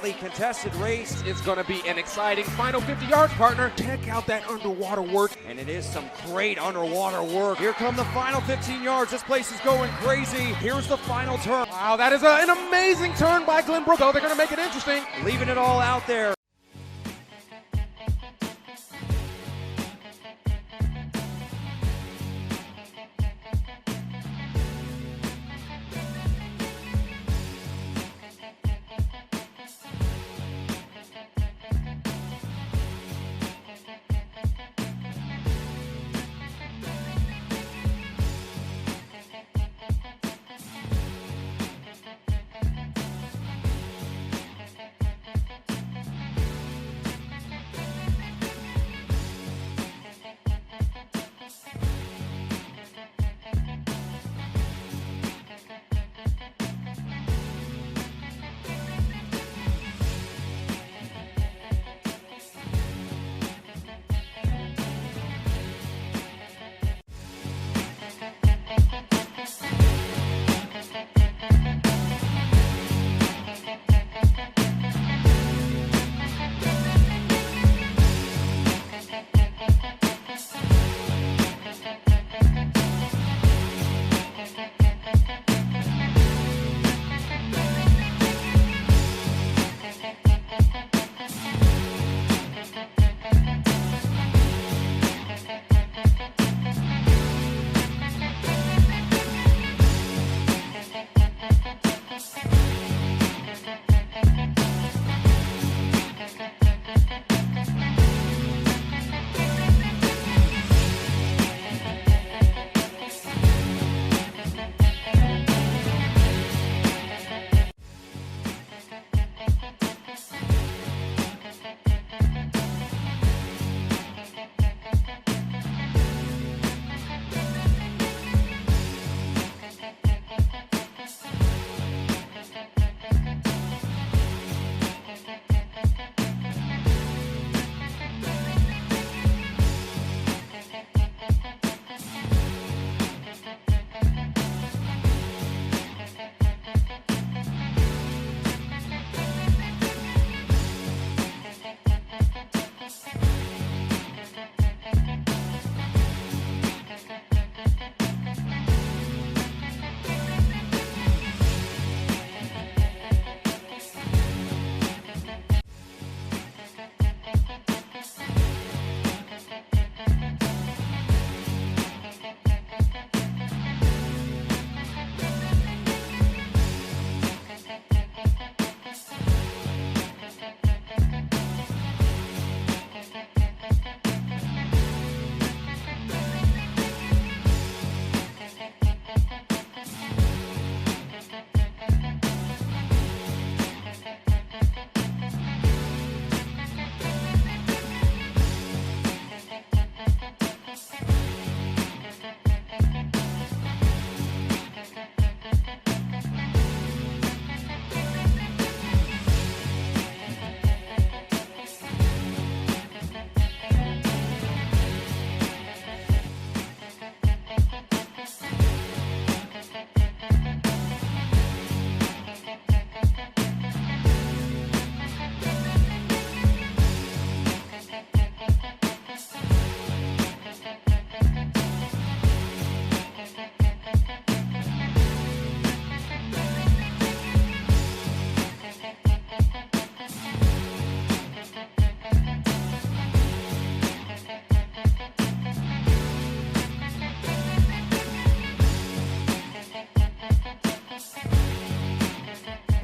hotly contested race. It's going to be an exciting final 50 yards, partner. Check out that underwater work, and it is some great underwater work. Here come the final 15 yards. This place is going crazy. Here's the final turn. Wow, that is an amazing turn by Glenbrook. Oh, they're going to make it interesting. Leaving it all out there.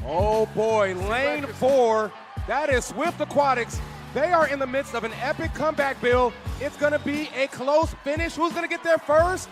Oh boy, lane 4, that is Swift Aquatics. They are in the midst of an epic comeback build. It's gonna be a close finish. Who's gonna get there first?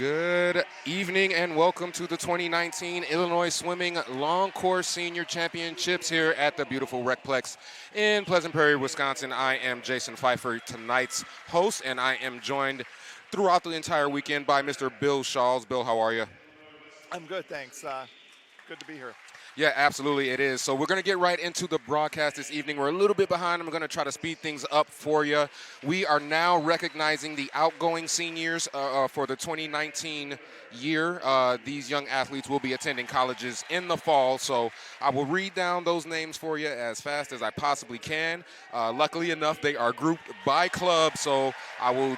Good evening and welcome to the 2019 Illinois Swimming Long Course Senior Championships here at the beautiful Recplex in Pleasant Prairie, Wisconsin. I am Jason Pfeiffer, tonight's host, and I am joined throughout the entire weekend by Mr. Bill Shawls. Bill, how are you? I'm good, thanks. Good to be here. Yeah, absolutely it is. So we're going to get right into the broadcast this evening. We're a little bit behind. I'm going to try to speed things up for you. We are now recognizing the outgoing seniors for the 2019 year. These young athletes will be attending colleges in the fall, so I will read down those names for you as fast as I possibly can. Luckily enough, they are grouped by club, so I will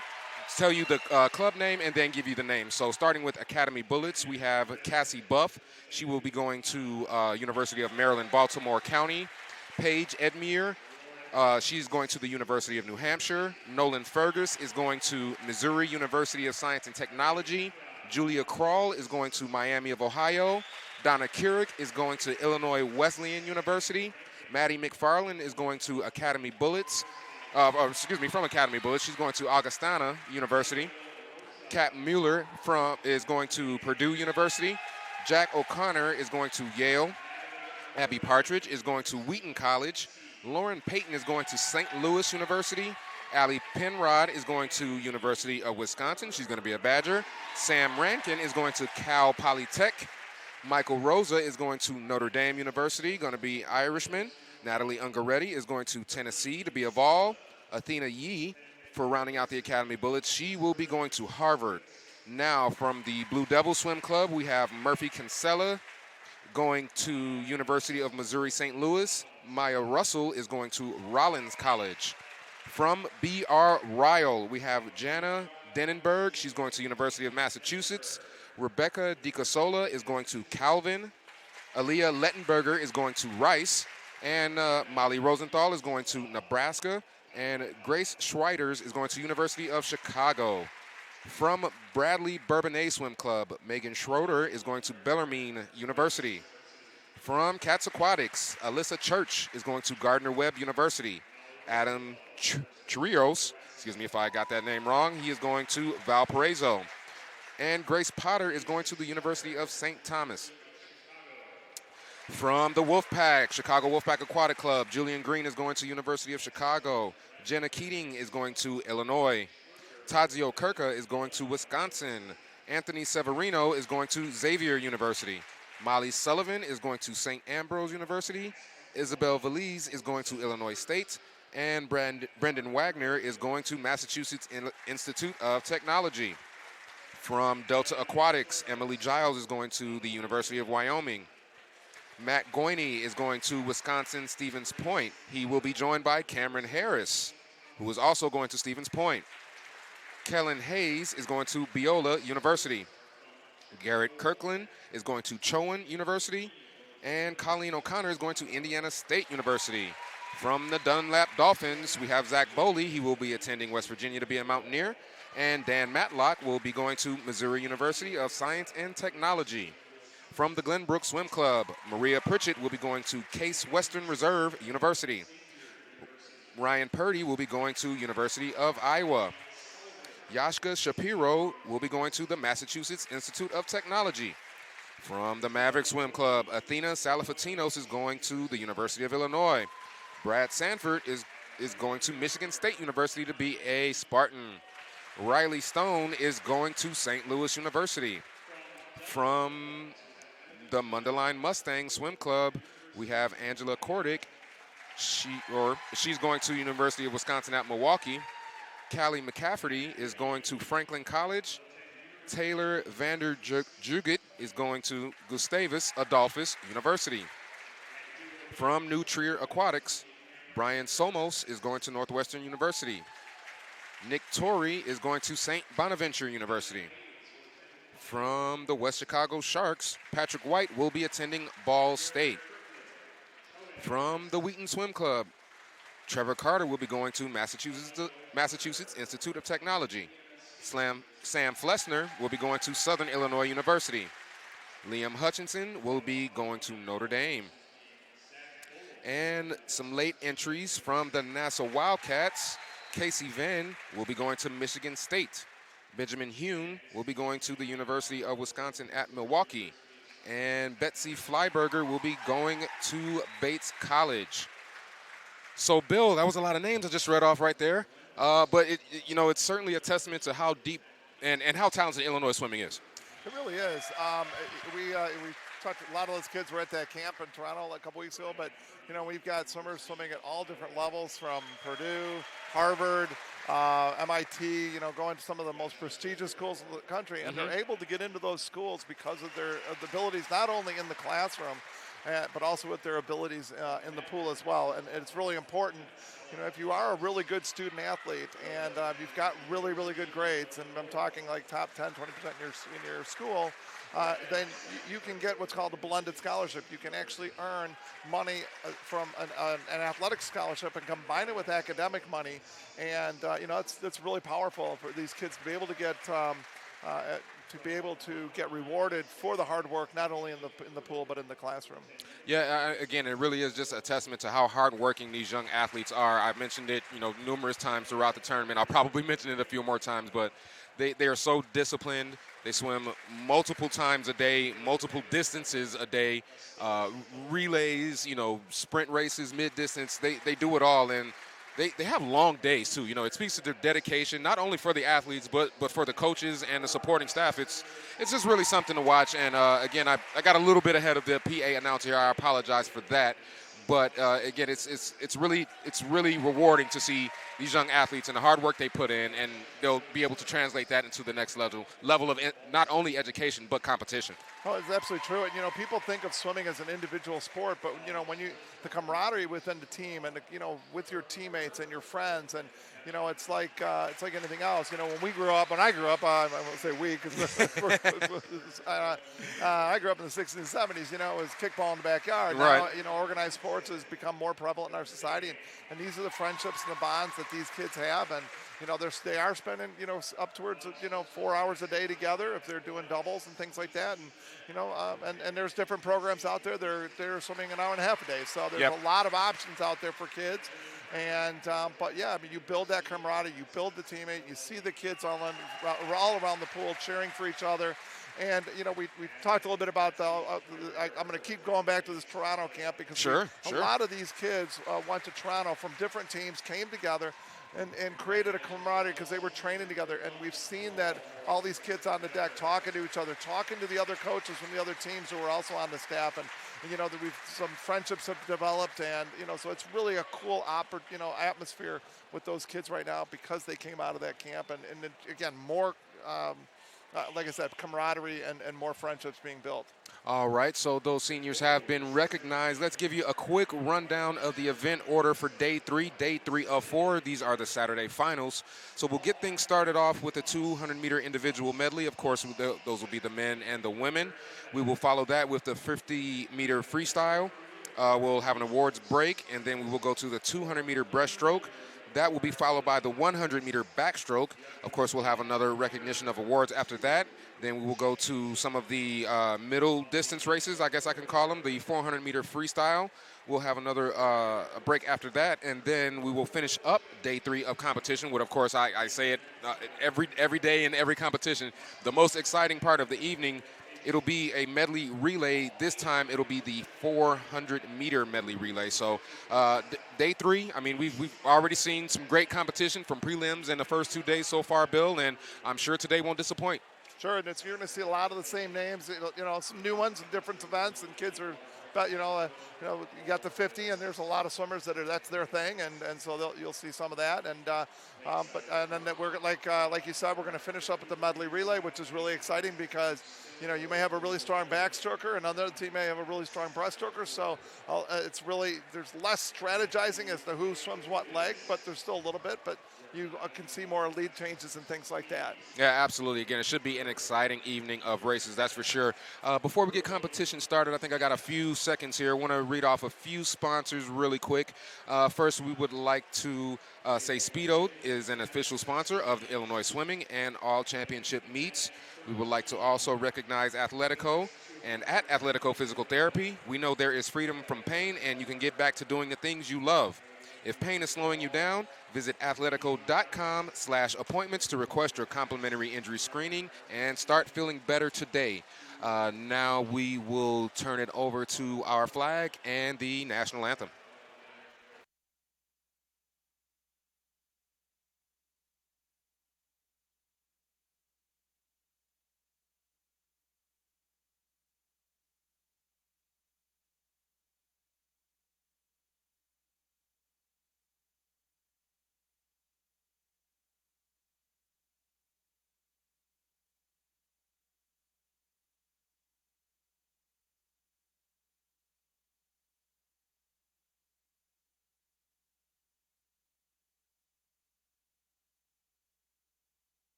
tell you the club name and then give you the name. So starting with Academy Bullets, we have Cassie Buff. She will be going to University of Maryland, Baltimore County. Paige Edmere, she's going to the University of New Hampshire. Nolan Fergus is going to Missouri University of Science and Technology. Julia Kroll is going to Miami of Ohio. Donna Keurig is going to Illinois Wesleyan University. Maddie McFarland is going to Academy Bullets. From Academy Bullets. She's going to Augustana University. Kat Mueller is going to Purdue University. Jack O'Connor is going to Yale. Abby Partridge is going to Wheaton College. Lauren Payton is going to St. Louis University. Allie Penrod is going to University of Wisconsin. She's going to be a Badger. Sam Rankin is going to Cal Polytech. Michael Rosa is going to Notre Dame University, going to be Irishman. Natalie Ungaretti is going to Tennessee to be a Vol. Athena Yee, for rounding out the Academy Bullets, she will be going to Harvard. Now, from the Blue Devil Swim Club, we have Murphy Kinsella going to University of Missouri St. Louis. Maya Russell is going to Rollins College. From B.R. Ryle, we have Jana Denenberg. She's going to University of Massachusetts. Rebecca DiCasola is going to Calvin. Aaliyah Lettenberger is going to Rice. And Molly Rosenthal is going to Nebraska. And Grace Schreiters is going to University of Chicago. From Bradley Bourbonnais Swim Club, Megan Schroeder is going to Bellarmine University. From Cats Aquatics, Alyssa Church is going to Gardner-Webb University. Adam Chirios, excuse me if I got that name wrong, he is going to Valparaiso. And Grace Potter is going to the University of St. Thomas. From the Wolfpack, Chicago Wolfpack Aquatic Club, Julian Green is going to University of Chicago. Jenna Keating is going to Illinois. Tadzio Kirka is going to Wisconsin. Anthony Severino is going to Xavier University. Molly Sullivan is going to St. Ambrose University. Isabel Valise is going to Illinois State. And Brendan Wagner is going to Massachusetts Institute of Technology. From Delta Aquatics, Emily Giles is going to the University of Wyoming. Matt Goiney is going to Wisconsin Stevens Point. He will be joined by Cameron Harris, who is also going to Stevens Point. Kellen Hayes is going to Biola University. Garrett Kirkland is going to Chowan University. And Colleen O'Connor is going to Indiana State University. From the Dunlap Dolphins, we have Zach Boley. He will be attending West Virginia to be a Mountaineer. And Dan Matlock will be going to Missouri University of Science and Technology. From the Glenbrook Swim Club, Maria Pritchett will be going to Case Western Reserve University. Ryan Purdy will be going to University of Iowa. Yashka Shapiro will be going to the Massachusetts Institute of Technology. From the Maverick Swim Club, Athena Salafatinos is going to the University of Illinois. Brad Sanford is going to Michigan State University to be a Spartan. Riley Stone is going to St. Louis University. From the Mundelein Mustang Swim Club, we have Angela Kordick. She's going to University of Wisconsin at Milwaukee. Callie McCafferty is going to Franklin College. Taylor Vander Jugit is going to Gustavus Adolphus University. From New Trier Aquatics, Brian Somos is going to Northwestern University. Nick Torrey is going to St. Bonaventure University. From the West Chicago Sharks, Patrick White will be attending Ball State. From the Wheaton Swim Club, Trevor Carter will be going to Massachusetts Institute of Technology. Sam Flessner will be going to Southern Illinois University. Liam Hutchinson will be going to Notre Dame. And some late entries from the Nassau Wildcats. Casey Venn will be going to Michigan State. Benjamin Hume will be going to the University of Wisconsin at Milwaukee. And Betsy Flyberger will be going to Bates College. So, Bill, that was a lot of names I just read off right there. But, it's certainly a testament to how deep and how talented Illinois swimming is. It really is. We talked, a lot of those kids were at that camp in Toronto a couple weeks ago, but, we've got swimmers swimming at all different levels from Purdue, Harvard, MIT, going to some of the most prestigious schools in the country, and they're able to get into those schools because of their abilities, not only in the classroom, but also with their abilities in the pool as well. And it's really important, if you are a really good student athlete and you've got really, really good grades, and I'm talking like top 10, 20% in your school, then you can get what's called a blended scholarship. You can actually earn money from an athletic scholarship and combine it with academic money. And, it's really powerful for these kids to be able to get rewarded for the hard work, not only in the pool but in the classroom. Yeah, again, it really is just a testament to how hardworking these young athletes are. I've mentioned it, numerous times throughout the tournament. I'll probably mention it a few more times, but they are so disciplined. They swim multiple times a day, multiple distances a day, relays, sprint races, mid-distance. They do it all, and they have long days too. It speaks to their dedication, not only for the athletes, but for the coaches and the supporting staff. It's just really something to watch. And again, I got a little bit ahead of the PA announcer here. I apologize for that. But again, it's really rewarding to see these young athletes and the hard work they put in, and they'll be able to translate that into the next level of not only education but competition. Oh, it's absolutely true. And people think of swimming as an individual sport, but when the camaraderie within the team and with your teammates and your friends, and it's like anything else. When I grew up, I won't say we because I grew up in the 60s and 70s. It was kickball in the backyard. Right. Now, organized sports has become more prevalent in our society, and these are the friendships and the bonds that these kids have, and they are spending up towards 4 hours a day together if they're doing doubles and things like that, and and there's different programs out there. They're swimming an hour and a half a day, so there's a lot of options out there for kids. And but yeah, you build that camaraderie, you build the teammate, you see the kids all around the pool cheering for each other. And we talked a little bit about I'm going to keep going back to this Toronto camp because a lot of these kids went to Toronto from different teams, came together and created a camaraderie because they were training together. And we've seen that all these kids on the deck talking to each other, talking to the other coaches from the other teams who were also on the staff, and that some friendships have developed, and so it's really a cool atmosphere with those kids right now because they came out of that camp, and again, more like I said, camaraderie and more friendships being built. All right, so those seniors have been recognized. Let's give you a quick rundown of the event order for day three of 4. These are the Saturday finals. So we'll get things started off with a 200-meter individual medley. Of course, those will be the men and the women. We will follow that with the 50-meter freestyle. We'll have an awards break, and then we will go to the 200-meter breaststroke. That will be followed by the 100-meter backstroke. Of course, we'll have another recognition of awards after that. Then we will go to some of the middle distance races, I guess I can call them, the 400-meter freestyle. We'll have another break after that, and then we will finish up day 3 of competition, with, of course, I say it every day in every competition. The most exciting part of the evening, it'll be a medley relay. This time it'll be the 400-meter medley relay. So day 3, I mean, we've already seen some great competition from prelims in the first 2 days so far, Bill, and I'm sure today won't disappoint. Sure, and you're going to see a lot of the same names, some new ones in different events, and kids are, but you got the 50, and there's a lot of swimmers that's their thing, and so you'll see some of that, and then we're like you said, we're going to finish up with the medley relay, which is really exciting because you may have a really strong backstroker, and another team may have a really strong breaststroker, so it's really, there's less strategizing as to who swims what leg, but there's still a little bit, but you can see more lead changes and things like that. Yeah, absolutely. Again, it should be an exciting evening of races, that's for sure. Before we get competition started, I think I got a few seconds here. I want to read off a few sponsors really quick. First, we would like to say Speedo is an official sponsor of Illinois Swimming and all championship meets. We would like to also recognize Athletico. And at Athletico Physical Therapy, we know there is freedom from pain, and you can get back to doing the things you love. If pain is slowing you down, visit athletico.com/appointments to request your complimentary injury screening and start feeling better today. Now we will turn it over to our flag and the national anthem.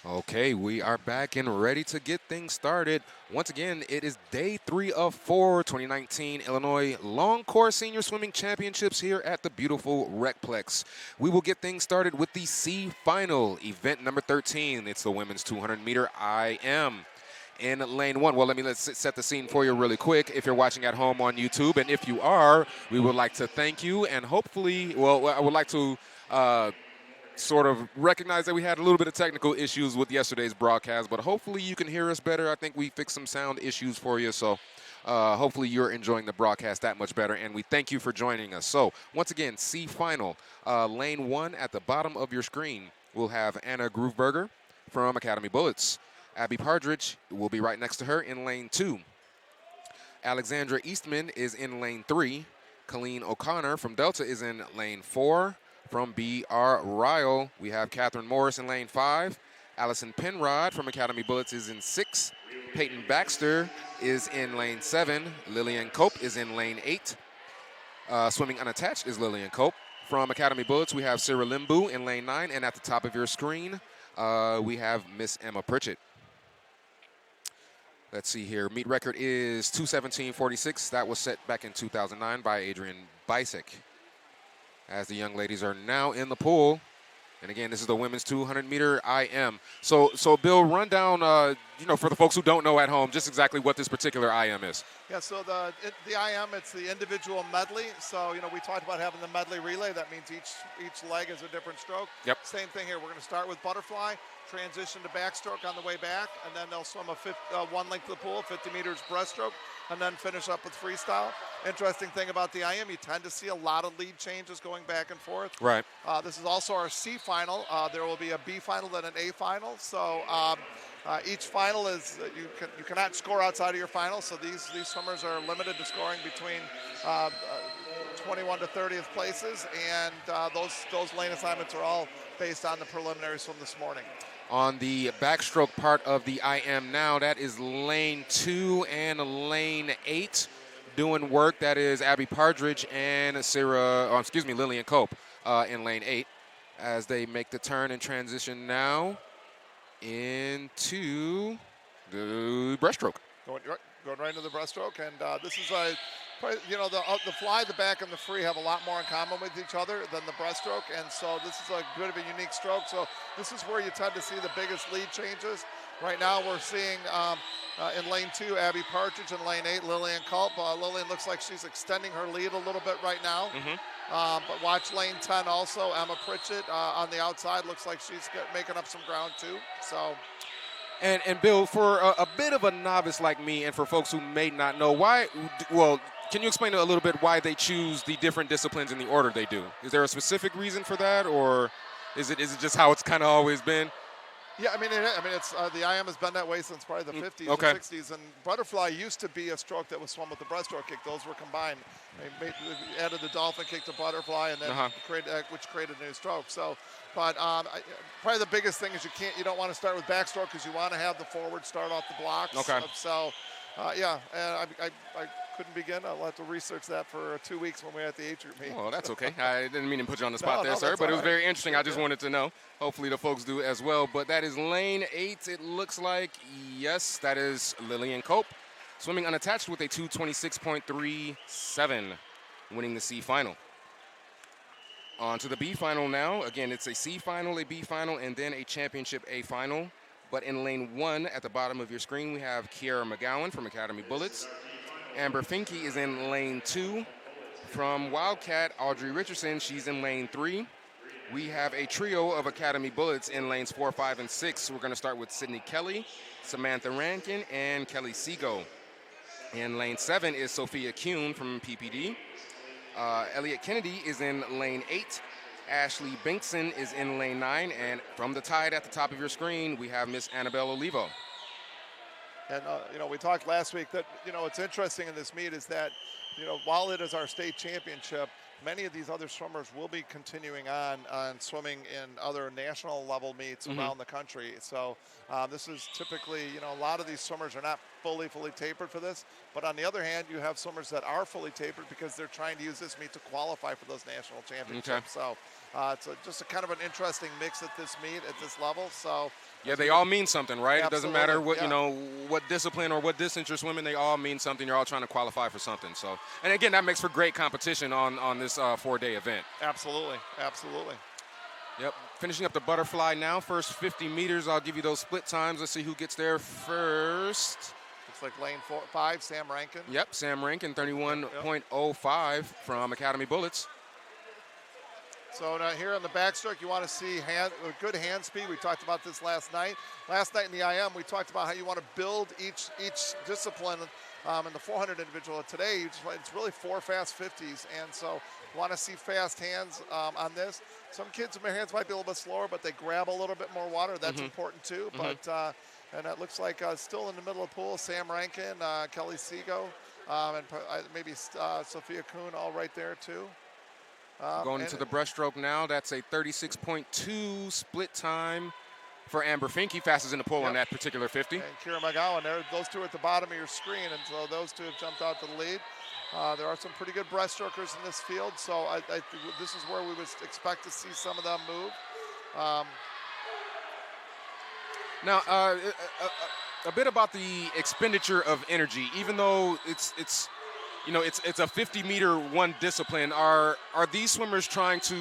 Okay, we are back and ready to get things started. Once again, it is day 3 of 4 2019 Illinois Long Course Senior Swimming Championships here at the beautiful Recplex. We will get things started with the C final, event number 13. It's the women's 200-meter IM. In lane 1, well, let's set the scene for you really quick. If you're watching at home on YouTube, and if you are, we would like to thank you, and hopefully, well, I would like to sort of recognize that we had a little bit of technical issues with yesterday's broadcast, but hopefully you can hear us better. I think we fixed some sound issues for you, so hopefully you're enjoying the broadcast that much better, and we thank you for joining us. So, once again, C final, lane 1 at the bottom of your screen. We'll have Anna Grooveberger from Academy Bullets. Abby Partridge will be right next to her in lane 2. Alexandra Eastman is in lane 3. Colleen O'Connor from Delta is in lane 4. From B.R. Ryle, we have Catherine Morris in lane 5. Allison Penrod from Academy Bullets is in 6. Peyton Baxter is in lane 7. Lillian Cope is in lane 8. Swimming unattached is Lillian Cope. From Academy Bullets, we have Sarah Limbu in lane 9. And at the top of your screen, we have Miss Emma Pritchett. Let's see here. Meet record is 2:17.46. That was set back in 2009 by Adrian Bisek. As the young ladies are now in the pool. And again, this is the women's 200-meter IM. So Bill, run down, for the folks who don't know at home, just exactly what this particular IM is. Yeah, so the IM, it's the individual medley. So, we talked about having the medley relay. That means each leg is a different stroke. Yep. Same thing here. We're going to start with butterfly, transition to backstroke on the way back, and then they'll swim one length of the pool, 50 meters breaststroke, and then finish up with freestyle. Interesting thing about the IM, you tend to see a lot of lead changes going back and forth. Right. This is also our C final. There will be a B final, then an A final. So each final is you cannot score outside of your final. So these swimmers are limited to scoring between 21 to 30th places, and those lane assignments are all based on the preliminary swim this morning. On the backstroke part of the IM now, that is lane 2 and lane 8 doing work. That is Abby Partridge and Lillian Cope in lane 8 as they make the turn and transition now into the breaststroke. Going right into the breaststroke, and this is the fly, the back, and the free have a lot more in common with each other than the breaststroke, and so this is a bit of a unique stroke. So this is where you tend to see the biggest lead changes. Right now we're seeing in lane 2, Abby Partridge, in lane 8, Lillian Culp. Lillian looks like she's extending her lead a little bit right now. Mm-hmm. But watch lane 10 also, Emma Pritchett on the outside. Looks like she's making up some ground too. So. And Bill, for a bit of a novice like me, and for folks who may not know can you explain a little bit why they choose the different disciplines in the order they do? Is there a specific reason for that, or is it just how it's kind of always been? Yeah, I mean, it's the IM has been that way since probably the 50s Okay. and 60s. And butterfly used to be a stroke that was swum with the breaststroke kick. Those were combined. They added the dolphin kick to butterfly, and then which created a new stroke. So, but probably the biggest thing is you don't want to start with backstroke because you want to have the forward start off the blocks. Okay. So, yeah, and I couldn't begin. I'll have to research that for 2 weeks when we're at the age group meet. Well, that's okay. I didn't mean to put you on the spot there, sir, but it was right. very interesting. I just wanted to know. Hopefully the folks do as well. But that is lane 8, it looks like. Yes, that is Lillian Cope, swimming unattached with a 226.37, winning the C final. On to the B final now. Again, it's a C final, a B final, and then a championship A final. But in lane 1, at the bottom of your screen, we have Kiara McGowan from Academy Bullets. Amber Finke is in lane 2. From Wildcat, Audrey Richardson, she's in lane 3. We have a trio of Academy Bullets in lanes 4, 5, and 6. We're going to start with Sydney Kelly, Samantha Rankin, and Kelly Seago. In lane 7 is Sophia Kuhn from PPD. Elliot Kennedy is in lane 8. Ashley Binkson is in lane 9. And from the tide at the top of your screen, we have Miss Annabelle Olivo. And, we talked last week that, what's interesting in this meet is that, while it is our state championship, many of these other swimmers will be continuing on swimming in other national level meets around the country. So this is typically, a lot of these swimmers are not fully tapered for this. But on the other hand, you have swimmers that are fully tapered because they're trying to use this meet to qualify for those national championships. Okay. So it's just a kind of an interesting mix at this meet, at this level. So yeah, they all mean something, right? Absolutely. It doesn't matter what what discipline or what distance you're swimming. They all mean something. You're all trying to qualify for something. So, and again, that makes for great competition on this 4-day event. Absolutely. Yep. Finishing up the butterfly now. First 50 meters. I'll give you those split times. Let's see who gets there first. Looks like lane 5, Sam Rankin. Yep, Sam Rankin, 31.05 from Academy Bullets. So now here on the backstroke, you want to see good hand speed. We talked about this last night. Last night in the IM, we talked about how you want to build each discipline in the 400 individual. Today, it's really 4 fast 50s, and so you want to see fast hands on this. Some kids' hands might be a little bit slower, but they grab a little bit more water. That's important too. But and it looks like still in the middle of the pool, Sam Rankin, Kelly Seago, and maybe Sophia Kuhn all right there too. Going into the breaststroke now, that's a 36.2 split time for Amber Finke, fastest in the pool on that particular 50. And Kira McGowan, those two are at the bottom of your screen, and so those two have jumped out to the lead. There are some pretty good breaststrokers in this field, so I this is where we would expect to see some of them move. Now, a bit about the expenditure of energy. Even though it's a 50-meter one discipline, are these swimmers trying to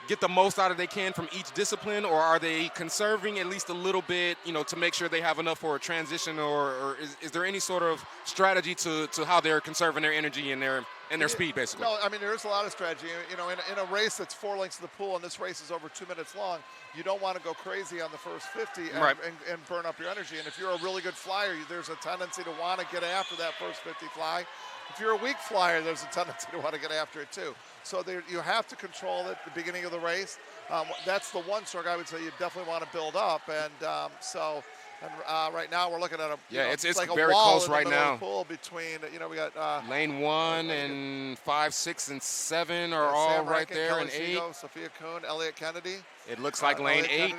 get the most out of they can from each discipline, or are they conserving at least a little bit, to make sure they have enough for a transition, or is there any sort of strategy to how they're conserving their energy and their speed, basically? No, I mean, there's a lot of strategy. In a race that's 4 lengths of the pool, and this race is over 2 minutes long, you don't want to go crazy on the first 50 and burn up your energy. And if you're a really good flyer, there's a tendency to want to get after that first 50 fly. If you're a weak flyer, there's a tendency to want to get after it too. So you have to control it at the beginning of the race. That's the one stroke I would say you definitely want to build up. And right now we're looking at it's like very a wall close in the right middle now. Of the pool between we got lane 1 and 5, 6, and 7 are all Sam right Rankin, there, Kelly and 8. Seago, Sophia Kuhn, Elliot Kennedy. It looks like lane 8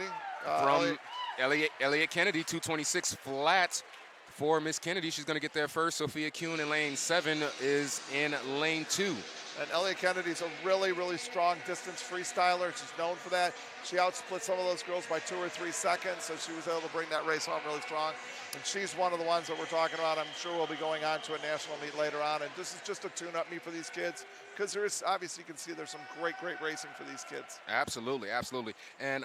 from Elliot. Elliot Kennedy, 226 flat for Miss Kennedy. She's going to get there first. Sophia Kuhn in lane 7 is in lane 2. And Elliot Kennedy's a really, really strong distance freestyler. She's known for that. She outsplit some of those girls by 2 or 3 seconds, so she was able to bring that race home really strong. And she's one of the ones that we're talking about. I'm sure we'll be going on to a national meet later on. And this is just a tune-up meet for these kids, because there is, obviously, you can see there's some great racing for these kids. Absolutely. And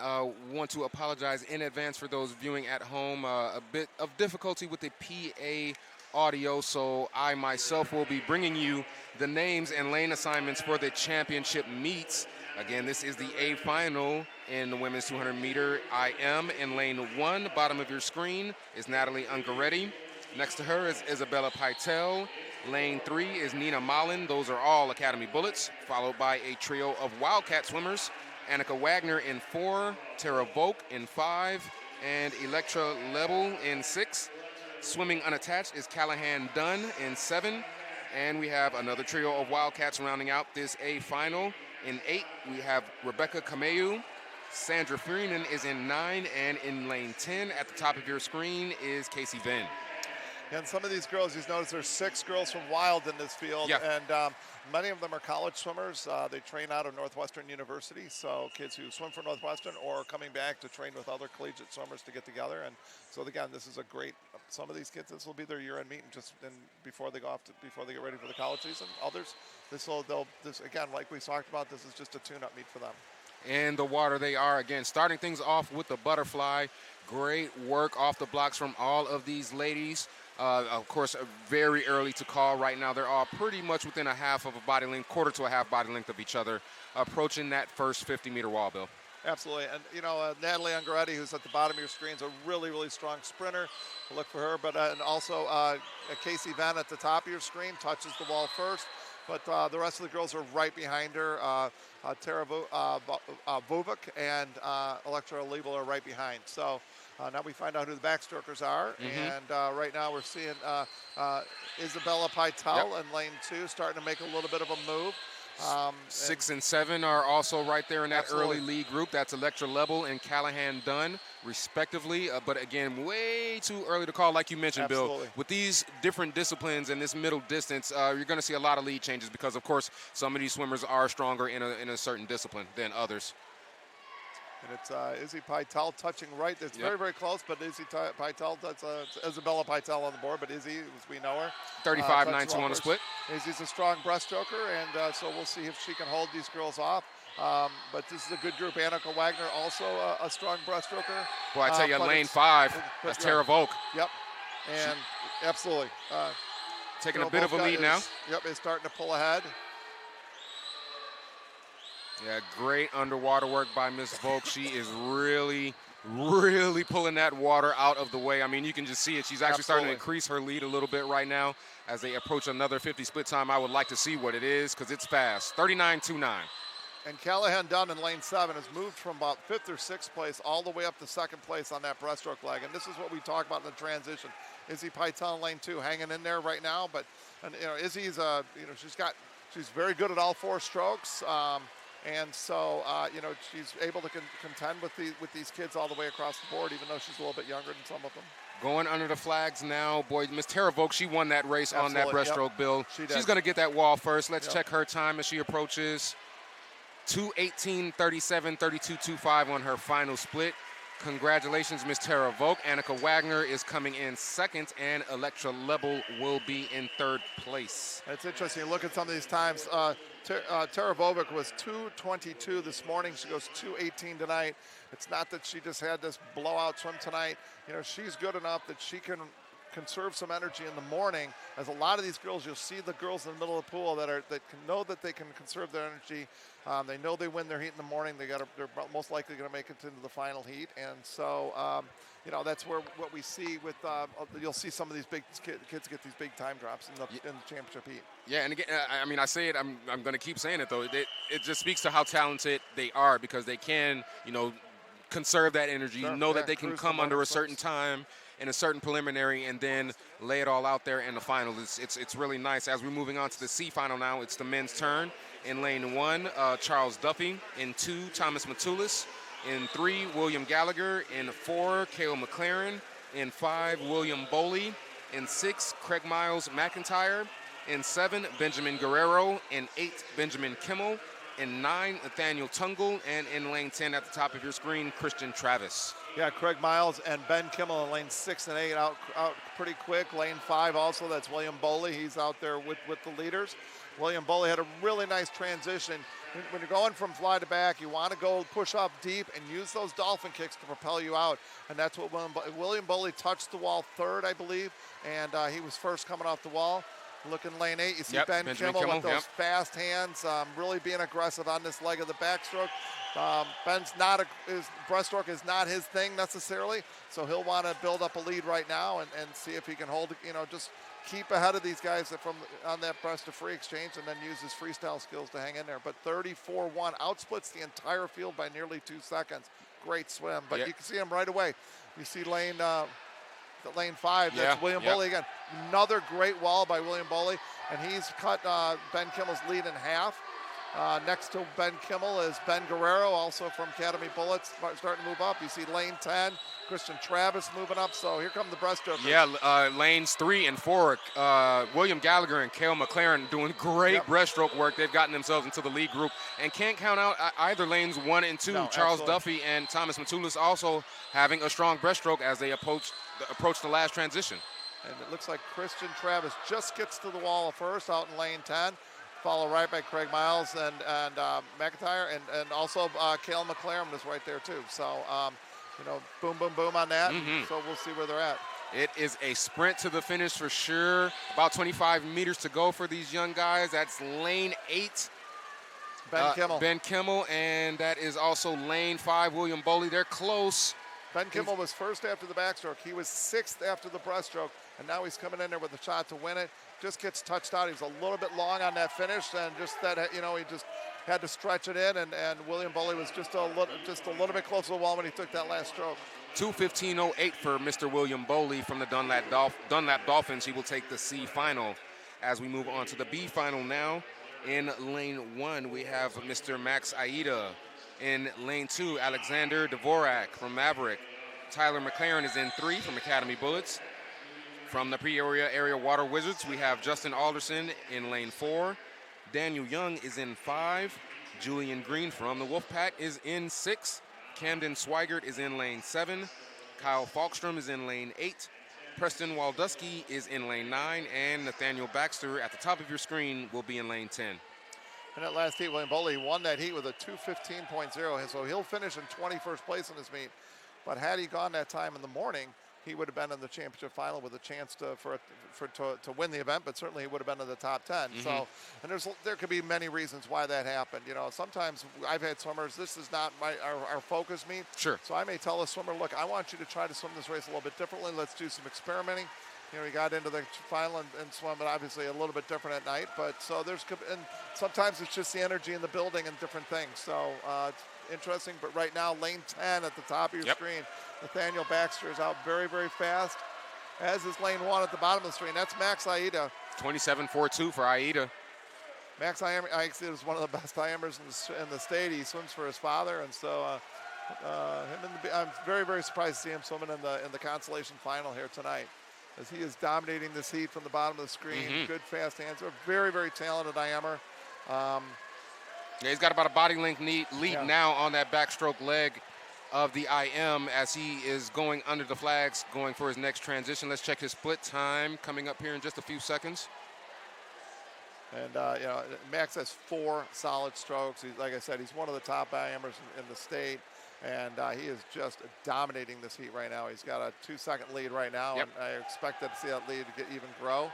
want to apologize in advance for those viewing at home. A bit of difficulty with the PA audio, so I myself will be bringing you the names and lane assignments for the championship meets. Again, this is the A final in the women's 200 meter IM. In lane 1, bottom of your screen, is Natalie Ungaretti. Next to her is Isabella Pytel. Lane 3 is Nina Mullen. Those are all Academy Bullets, followed by a trio of Wildcat swimmers. Annika Wagner in 4, Tara Volk in 5, and Electra Lebel in 6. Swimming unattached is Callahan Dunn in 7. And we have another trio of Wildcats rounding out this A final. In 8, we have Rebecca Kameu. Sandra Freeman is in 9, and in lane 10 at the top of your screen is Casey Venn. And some of these girls, you notice there's 6 girls from Wild in this field, and many of them are college swimmers. They train out of Northwestern University, so kids who swim for Northwestern or coming back to train with other collegiate swimmers to get together. And so again, this is a great. Some of these kids, this will be their year-end meeting before they go off before they get ready for the college season. Others, this again, like we talked about, this is just a tune-up meet for them. In the water they are again, starting things off with the butterfly. Great work off the blocks from all of these ladies. Of course, very early to call right now. They're all pretty much within a half of a body length, quarter to a half body length of each other, approaching that first 50-meter wall, Bill. Absolutely, and Natalie Ungaretti, who's at the bottom of your screen, is a really, really strong sprinter. We'll look for her, but and also Casey Venn at the top of your screen touches the wall first, but the rest of the girls are right behind her. Tara Vovik and Electra Liebel are right behind. So now we find out who the backstrokers are, and right now we're seeing Isabella Pytel in lane 2 starting to make a little bit of a move. 6 and 7 are also right there in that early lead group. That's Electra Lebel and Callahan Dunn, respectively. But again, way too early to call, like you mentioned, Bill. With these different disciplines and this middle distance, you're going to see a lot of lead changes because, of course, some of these swimmers are stronger in a certain discipline than others. And it's Izzy Pytel touching right. It's very, very close, but Izzy Pytel, that's Isabella Pytel on the board, but Izzy, as we know her. 35-9-2 on the split. Izzy's a strong breaststroker, and so we'll see if she can hold these girls off. But this is a good group. Annika Wagner, also a strong breaststroker. Boy, I tell you, lane 5, that's Tara Volk. Yep, and absolutely. Taking a bit of a lead now. Yep, is starting to pull ahead. Yeah, great underwater work by Miss Volk. She is really, really pulling that water out of the way. I mean, you can just see it. She's actually starting to increase her lead a little bit right now as they approach another 50 split time. I would like to see what it is because it's fast. 39.29. And Callahan Dunn in lane 7 has moved from about 5th or 6th place all the way up to 2nd place on that breaststroke leg. And this is what we talk about in the transition. Izzy Pytel in lane 2 hanging in there right now. But, Izzy's, she's very good at all 4 strokes. And so, she's able to contend with these kids all the way across the board, even though she's a little bit younger than some of them. Going under the flags now. Boy, Miss Tara Volk, she won that race on that breaststroke, Bill. She's going to get that wall first. Let's check her time as she approaches. 2:18.37, 32.25 on her final split. Congratulations, Miss Tara Volk. Annika Wagner is coming in 2nd, and Electra Lebel will be in 3rd place. It's interesting. Look at some of these times. Tara Vovik was 2:22 this morning. She goes 2:18 tonight. It's not that she just had this blowout swim tonight. She's good enough that she can conserve some energy in the morning. As a lot of these girls, you'll see the girls in the middle of the pool that can know that they can conserve their energy. They know they win their heat in the morning. They're most likely going to make it into the final heat, and so that's what we see with. You'll see some of these big kids get these big time drops in the championship heat. Yeah, and again, I say it. I'm going to keep saying it though. It just speaks to how talented they are because they can, conserve that energy. Know that they can come under a certain time in a certain preliminary and then lay it all out there in the final. It's really nice. As we're moving on to the C final now, it's the men's turn. In lane 1, Charles Duffy. In 2, Thomas Matulis. In 3, William Gallagher. In 4, Cale McLaren. In 5, William Boley. In 6, Craig Miles McIntyre. In 7, Benjamin Guerrero. In 8, Benjamin Kimmel. In 9, Nathaniel Tungle. And in lane 10 at the top of your screen, Christian Travis. Yeah, Craig Miles and Ben Kimmel in lane 6 and 8 out pretty quick. Lane 5 also, that's William Boley. He's out there with the leaders. William Boley had a really nice transition. When you're going from fly to back, you want to go push up deep and use those dolphin kicks to propel you out. And that's what William Boley touched the wall 3rd, I believe, and he was first coming off the wall. Look in lane 8, you see Ben Kimmel with those fast hands, really being aggressive on this leg of the backstroke. His breaststroke is not his thing necessarily, so he'll want to build up a lead right now and see if he can hold, just keep ahead of these guys on that breast to free exchange and then use his freestyle skills to hang in there. But 34-1 outsplits the entire field by nearly 2 seconds. Great swim, but you can see him right away. You see lane 5, that's Yeah, William yep. Boley again. Another great wall by William Boley, and he's cut Ben Kimmel's lead in half. Next to Ben Kimmel is Ben Guerrero, also from Academy Bullets, starting to move up. You see lane 10, Christian Travis moving up. So here come the breaststrokers. Yeah, lanes 3 and 4. William Gallagher and Cale McLaren doing great breaststroke work. They've gotten themselves into the lead group and can't count out either lanes 1 and 2. No, Charles absolutely. Duffy and Thomas Matulis also having a strong breaststroke as they approach the last transition. And it looks like Christian Travis just gets to the wall first out in lane 10. Followed right by Craig Miles and McIntyre, and also Cale McLaren is right there too. So, boom, boom, boom on that. So we'll see where they're at. It is a sprint to the finish for sure. About 25 meters to go for these young guys. That's lane 8. Ben Kimmel, and that is also lane 5, William Boley. They're close. Ben Kimmel was first after the backstroke. He was 6th after the breaststroke, and now he's coming in there with a shot to win it. Just gets touched out. He's a little bit long on that finish, and just that, he just had to stretch it in, and William Boley was just a little bit close to the wall when he took that last stroke. 2:15:08 for Mr. William Boley from the Dunlap Dolphins. He will take the C final. As we move on to the B final now, in lane 1, we have Mr. Max Aida. In lane 2, Alexander Dvorak from Maverick. Tyler McLaren is in 3 from Academy Bullets. From the Peoria Area Water Wizards, we have Justin Alderson in lane 4. Daniel Young is in 5. Julian Green from the Wolfpack is in 6. Camden Swigert is in lane 7. Kyle Falkstrom is in lane 8. Preston Waldusky is in lane 9. And Nathaniel Baxter at the top of your screen will be in lane 10. In that last heat, William Boley won that heat with a 2:15.0, so he'll finish in 21st place in this meet. But had he gone that time in the morning, he would have been in the championship final with a chance to win the event, but certainly he would have been in the top 10. So, and there could be many reasons why that happened. Sometimes I've had swimmers, this is not our focus meet. Sure. So I may tell a swimmer, look, I want you to try to swim this race a little bit differently. Let's do some experimenting. He got into the final and swam, but obviously a little bit different at night. But so and sometimes it's just the energy in the building and different things. So it's interesting. But right now, lane 10 at the top of your screen, Nathaniel Baxter is out very, very fast, as is lane 1 at the bottom of the screen. That's Max Aida. 27.42 for Aida. Max Aida is one of the best IMers in the state. He swims for his father, and so I'm very, very surprised to see him swimming in the consolation final here tonight, as he is dominating this heat from the bottom of the screen. Good, fast hands. A very, very talented IMer. Yeah, he's got about a body length lead now on that backstroke leg of the IM as he is going under the flags, going for his next transition. Let's check his split time coming up here in just a few seconds. And, Max has 4 solid strokes. Like I said, he's one of the top IMers in the state. And he is just dominating this heat right now. He's got a 2-second lead right now, and I expect to see that lead to even grow.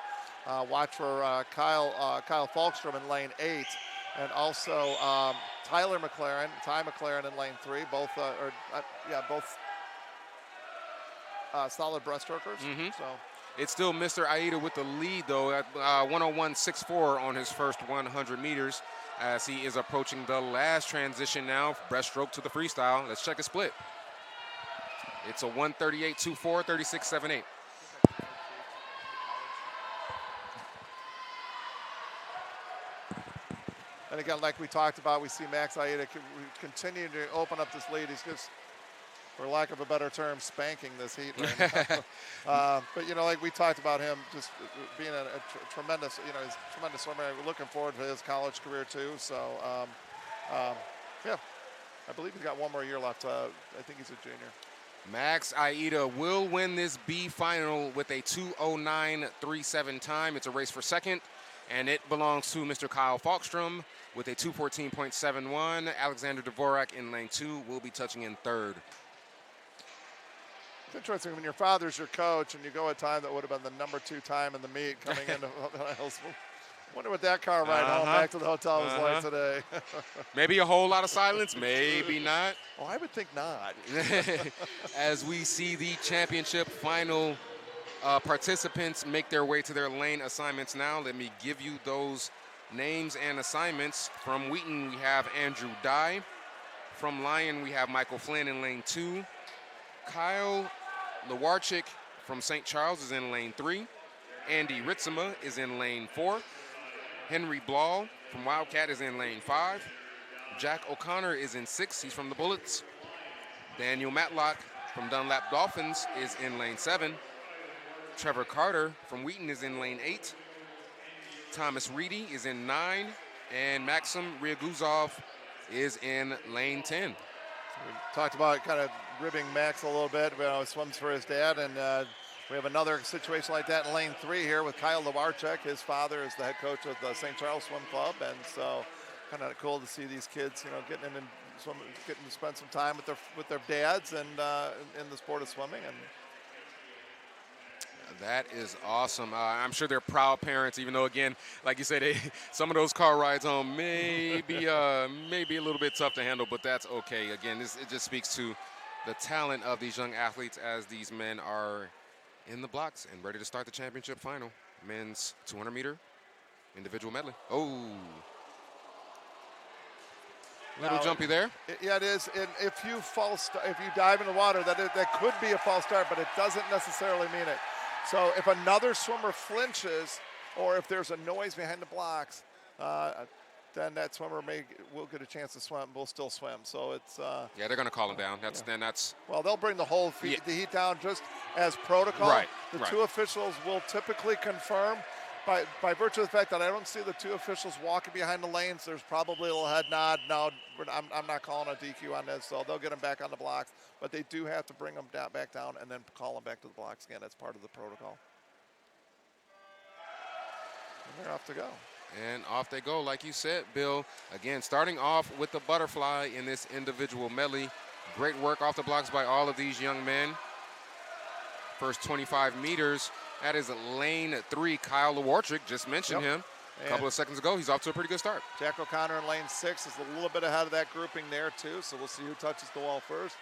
Watch for Kyle Falkstrom in lane 8, and also Ty McLaren in lane 3. Both solid breaststrokers. So it's still Mr. Aida with the lead though at 101.64 on his first 100 meters. As he is approaching the last transition now, breaststroke to the freestyle. Let's check his split. It's a 138.24, 36.78. And again, like we talked about, we see Max Aida continue to open up this lead. He's just, for lack of a better term, spanking this heat right now. But, like we talked about him just being a tremendous, he's a tremendous swimmer. We're looking forward to his college career too. So, I believe he's got one more year left. I think he's a junior. Max Aida will win this B final with a 2:09.37 time. It's a race for second, and it belongs to Mr. Kyle Falkstrom with a 2:14.71. Alexander Dvorak in lane 2 will be touching in third. It's interesting when your father's your coach and you go a time that would have been the number 2 time in the meet coming into Hills. Wonder what that car ride home back to the hotel was like today. Maybe a whole lot of silence, maybe not. Oh, I would think not. As we see the championship final participants make their way to their lane assignments now, let me give you those names and assignments. From Wheaton, we have Andrew Dye. From Lyon, we have Michael Flynn in lane 2. Kyle Lewarchik from St. Charles is in lane 3. Andy Ritzema is in lane 4. Henry Blau from Wildcat is in lane 5. Jack O'Connor is in 6. He's from the Bullets. Daniel Matlock from Dunlap Dolphins is in lane 7. Trevor Carter from Wheaton is in lane 8. Thomas Reedy is in 9. And Maxim Ryaguzov is in lane 10. We talked about kind of ribbing Max a little bit. He swims for his dad, and we have another situation like that in lane 3 here with Kyle Lewarchik. His father is the head coach of the St. Charles Swim Club, and so kind of cool to see these kids, getting in and getting to spend some time with their dads and in the sport of swimming. And that is awesome. I'm sure they're proud parents, even though, again, like you said, some of those car rides home may be a little bit tough to handle, but that's okay. Again, it just speaks to the talent of these young athletes as these men are in the blocks and ready to start the championship final. Men's 200-meter individual medley. Oh. Little jumpy there. Yeah, it is. And if you dive in the water, that could be a false start, but it doesn't necessarily mean it. So if another swimmer flinches, or if there's a noise behind the blocks, then that swimmer will get a chance to swim. Will still swim. So it's yeah, they're going to call him down. Well, they'll bring the whole the heat down just as protocol. Right. The two officials will typically confirm. By virtue of the fact that I don't see the two officials walking behind the lanes, there's probably a little head nod. No, I'm not calling a DQ on this, so they'll get them back on the blocks. But they do have to bring them back down and then call them back to the blocks again. That's part of the protocol. And they're off to go. And off they go, like you said, Bill. Again, starting off with the butterfly in this individual medley. Great work off the blocks by all of these young men. First 25 meters. That is lane 3, Kyle Lewarchik. Just mentioned him a couple of seconds ago. He's off to a pretty good start. Jack O'Connor in lane 6 is a little bit ahead of that grouping there, too. So we'll see who touches the wall first.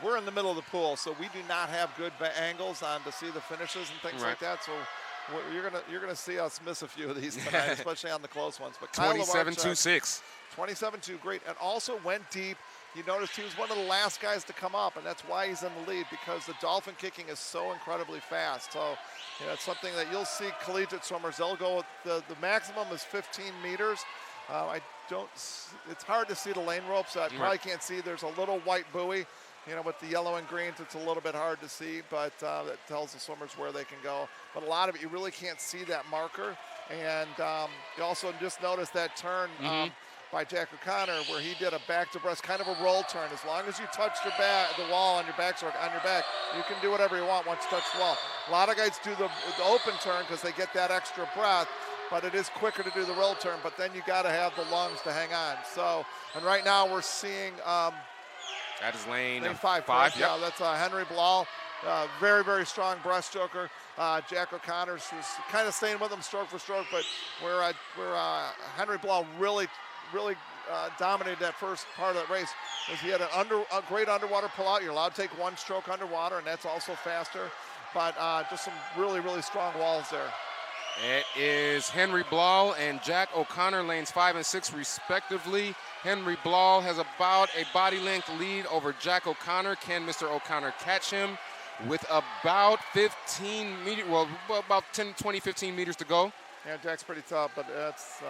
We're in the middle of the pool, so we do not have good angles on to see the finishes and things like that. So you're gonna see us miss a few of these tonight, especially on the close ones. But 27.26. 27.2, great, and also went deep. You noticed he was one of the last guys to come up, and that's why he's in the lead, because the dolphin kicking is so incredibly fast. So, it's something that you'll see collegiate swimmers. They'll go, the maximum is 15 meters. It's hard to see the lane ropes. I probably can't see. There's a little white buoy, with the yellow and greens. It's a little bit hard to see, but that tells the swimmers where they can go. But a lot of it, you really can't see that marker. And you also just notice that turn by Jack O'Connor, where he did a back to breast, kind of a roll turn. As long as you touch the wall on your backstroke, on your back, you can do whatever you want once you touch the wall. A lot of guys do the open turn because they get that extra breath, but it is quicker to do the roll turn, but then you got to have the lungs to hang on. So, and right now we're seeing that is lane 5. Yep. Yeah, that's Henry Blau. Very, very strong breaststroker. Jack O'Connor's was kind of staying with him stroke for stroke, but where Henry Blau really dominated that first part of the race was he had a great underwater pull-out. You're allowed to take one stroke underwater, and that's also faster. But just some really, really strong walls there. It is Henry Blau and Jack O'Connor, lanes 5 and 6 respectively. Henry Blau has about a body length lead over Jack O'Connor. Can Mr. O'Connor catch him with about 15 meters, well, about 10, 20, 15 meters to go? Yeah, Jack's pretty tough, but that's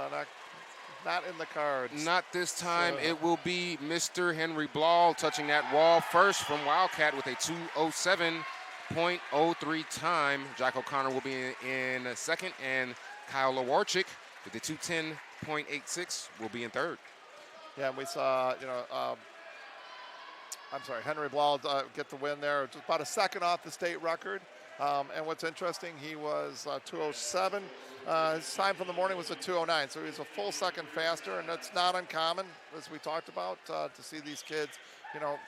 not in the cards. Not this time. It will be Mr. Henry Blau touching that wall first from Wildcat with a 2:07.03 time. Jack O'Connor will be in second, and Kyle Lewarchik with the 2:10.86 will be in third. Yeah, and we saw, Henry Blau get the win there, just about a second off the state record. And what's interesting, he was 2:07. His time from the morning was a 2:09, so he's a full second faster, and that's not uncommon, as we talked about, to see these kids.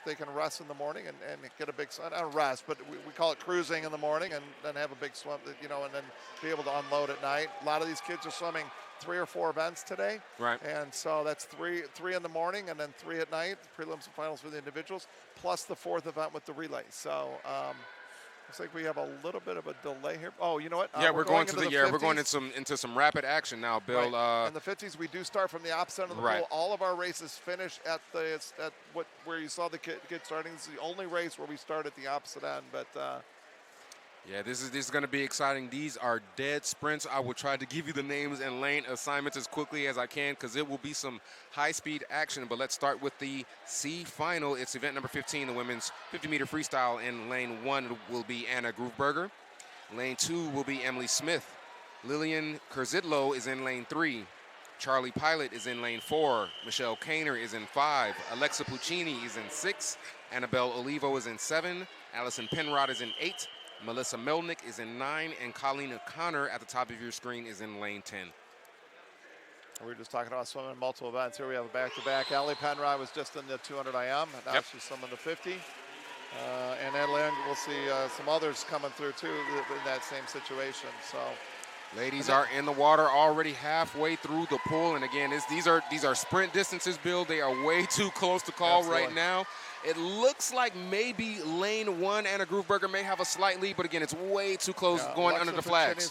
They can rest in the morning and get a big, not rest, but we call it cruising in the morning, and then have a big swim, and then be able to unload at night. A lot of these kids are swimming 3 or 4 events today. Right. And so that's three in the morning and then 3 at night, prelims and finals for the individuals, plus the 4th event with the relay. So, looks like we have a little bit of a delay here. Oh, you know what? Yeah, we're going to the 50s. We're going into some rapid action now, Bill. Right. In the 50s, we do start from the opposite end of the pool. All of our races finish at where you saw the kid starting. This is the only race where we start at the opposite end. But Yeah, this is going to be exciting. These are dead sprints. I will try to give you the names and lane assignments as quickly as I can because it will be some high-speed action. But let's start with the C final. It's event number 15, the women's 50-meter freestyle. In lane 1 will be Anna Groovberger. Lane 2 will be Emily Smith. Lillian Kurzidlo is in lane 3. Charlie Pilot is in lane 4. Michelle Kaner is in 5. Alexa Puccini is in 6. Annabelle Olivo is in 7. Allison Penrod is in 8. Melissa Melnick is in 9, and Colleen O'Connor at the top of your screen is in lane 10. We were just talking about swimming multiple events. Here we have a back-to-back. Allie Penrod was just in the 200 IM. Now she's swimming the 50. And Adeline, we'll see some others coming through too in that same situation. So, ladies are in the water already halfway through the pool, and again, these are sprint distances, Bill. They are way too close to call right now. It looks like maybe lane 1, Anna Groovberger may have a slight lead, but again, it's way too close going under the flags.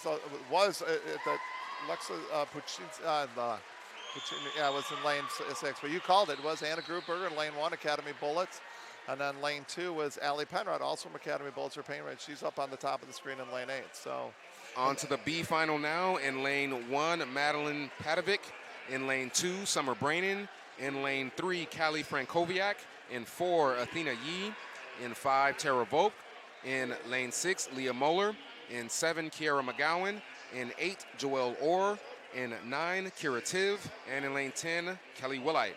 Was that Alexa Puccini, was in lane 6, but you called it. It was Anna Groovberger in lane 1, Academy Bullets. And then lane 2 was Allie Penrod, also from Academy Bullets or Paint Red. She's up on the top of the screen in lane 8. So, on to the B final now. In lane 1, Madeline Padovic. In lane 2, Summer Brainin. In lane 3, Callie Frankowiak. In 4, Athena Yee. In 5, Tara Volk. In lane 6, Leah Moeller. In 7, Kiara McGowan. In 8, Joelle Orr. In 9, Kira Tiv. And in lane 10, Kelly Willite.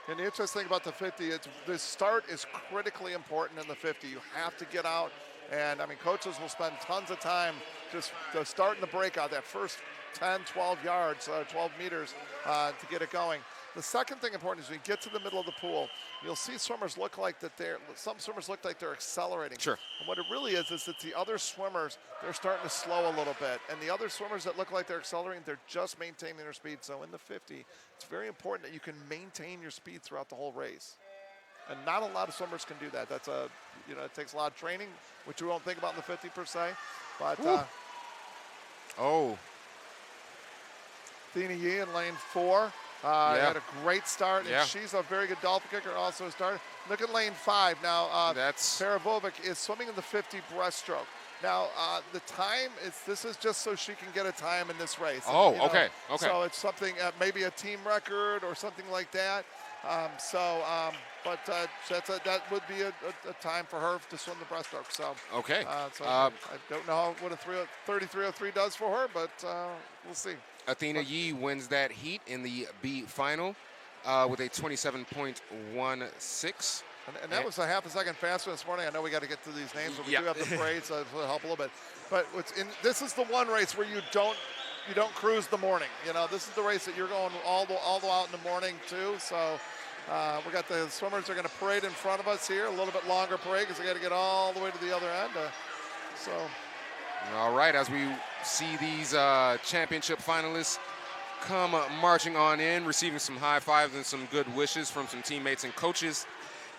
And the interesting thing about the 50, the start is critically important in the 50. You have to get out, and I mean, coaches will spend tons of time just starting the breakout, that first 10, 12 yards, 12 meters to get it going. The second thing important is when you get to the middle of the pool, you'll see swimmers look like some swimmers look like they're accelerating. Sure. And what it really is that the other swimmers, they're starting to slow a little bit. And the other swimmers that look like they're accelerating, they're just maintaining their speed. So in the 50, it's very important that you can maintain your speed throughout the whole race. And not a lot of swimmers can do that. That's it takes a lot of training, which we won't think about in the 50 per se. But Athena Yee in lane 4. Had a great start, and she's a very good dolphin kicker, also started. Look at lane 5 now. Sarah Vovic is swimming in the 50 breaststroke. Now, the time, this is just so she can get a time in this race. Okay. So it's something, maybe a team record or something like that. That would be a time for her to swim the breaststroke. So I don't know what a 33:03 does for her, but we'll see. Athena Yee wins that heat in the B final with a 27.16. And that was a half a second faster this morning. I know we got to get to these names, but we do have the parades, so it'll help a little bit. But this is the one race where you don't cruise the morning. This is the race that you're going all out in the morning too. So we got the swimmers are going to parade in front of us here, a little bit longer parade because they got to get all the way to the other end. All right, as we see these championship finalists come marching on in, receiving some high fives and some good wishes from some teammates and coaches.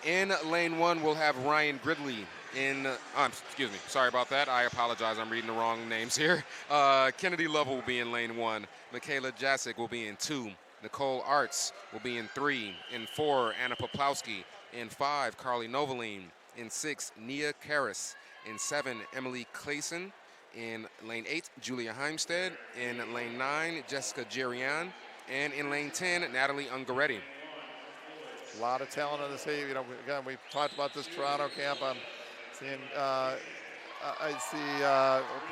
In lane 1, we'll have Ryan Gridley. Excuse me, sorry about that. I apologize, I'm reading the wrong names here. Kennedy Lovell will be in lane 1. Michaela Jasic will be in 2. Nicole Arts will be in 3. In 4, Anna Poplowski. In 5, Carly Noveline. In 6, Nia Karras. In 7, Emily Clayson. In lane 8, Julia Heimstead. In lane 9, Jessica Gerian. And in lane 10, Natalie Ungaretti. A lot of talent on this team. Again, we talked about this Toronto camp. I'm seeing, I see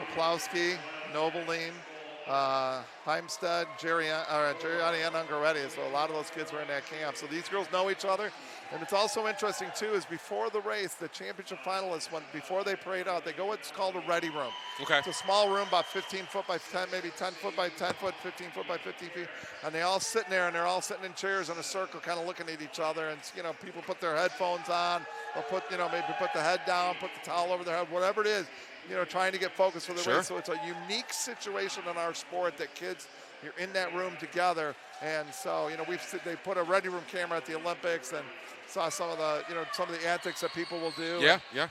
Poplowski, Noveline, Heimstead, Geriani, and Ungaretti. So a lot of those kids were in that camp. So these girls know each other. And it's also interesting, too, is before the race, the championship finalists, before they parade out, they go what's called a ready room. Okay. It's a small room, about 15 foot by 10, maybe 10 foot by 10 foot, 15 foot by 15 feet. And they all sit in there, and they're all sitting in chairs in a circle, kind of looking at each other. And, people put their headphones on. They'll put, maybe put the head down, put the towel over their head, whatever it is, trying to get focused for the race. So it's a unique situation in our sport that kids, you're in that room together. And so, they put a ready room camera at the Olympics and saw some of the antics that people will do. Yeah. You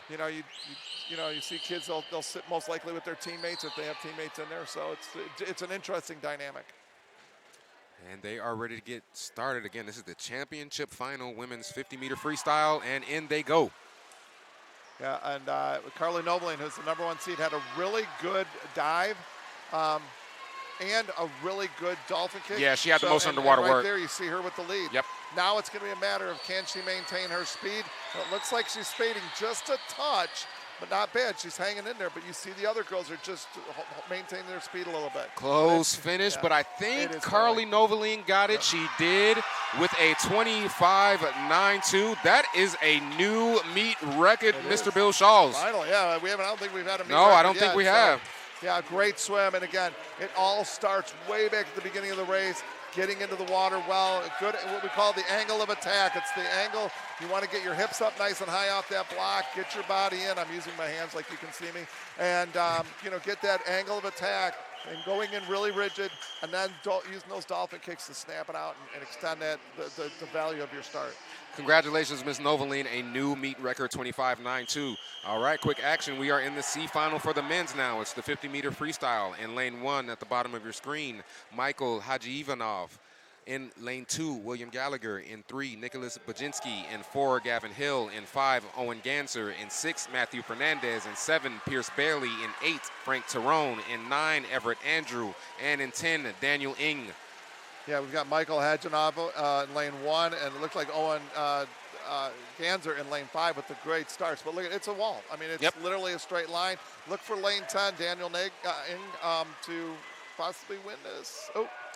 see kids, they'll sit most likely with their teammates if they have teammates in there. So it's an interesting dynamic. And they are ready to get started again. This is the championship final, women's 50-meter freestyle, and in they go. Yeah, and Carly Noveline, who's the #1 seed, had a really good dive. And a really good dolphin kick. Yeah, she had the most underwater and right work. there, you see her with the lead. Yep. Now it's going to be a matter of can she maintain her speed. Well, it looks like she's fading just a touch, but not bad. She's hanging in there, but you see the other girls are just maintaining their speed a little bit. Close finish, yeah, but I think early. Carly Noveline got it. She did with a 25.92. That is a new meet record, Mr. Bill Shaw's. Finally, yeah, I don't think we've had a meet No, record I don't think we have. Yeah, great swim. And again, it all starts way back at the beginning of the race, getting into the water well. Good, what we call the angle of attack. It's the angle. You want to get your hips up nice and high off that block, get your body in. I'm using my hands like you can see me. And, get that angle of attack and going in really rigid, and then using those dolphin kicks to snap it out and extend that the value of your start. Congratulations, Ms. Noveline, a new meet record 25.92. All right, quick action. We are in the C final for the men's now. It's the 50-meter freestyle. In lane 1 at the bottom of your screen, Michael Hajivanov. In lane 2, William Gallagher. In 3, Nicholas Bajinski. In 4, Gavin Hill. In 5, Owen Ganser. In 6, Matthew Fernandez. In 7, Pierce Bailey. In 8, Frank Tyrone. In 9, Everett Andrew. And in 10, Daniel Ng. Yeah, we've got Michael Hajanov in lane 1, and it looks like Owen Ganser in lane 5 with the great starts. But look, it's a wall. I mean, it's literally a straight line. Look for lane 10, Daniel Ng to possibly win this.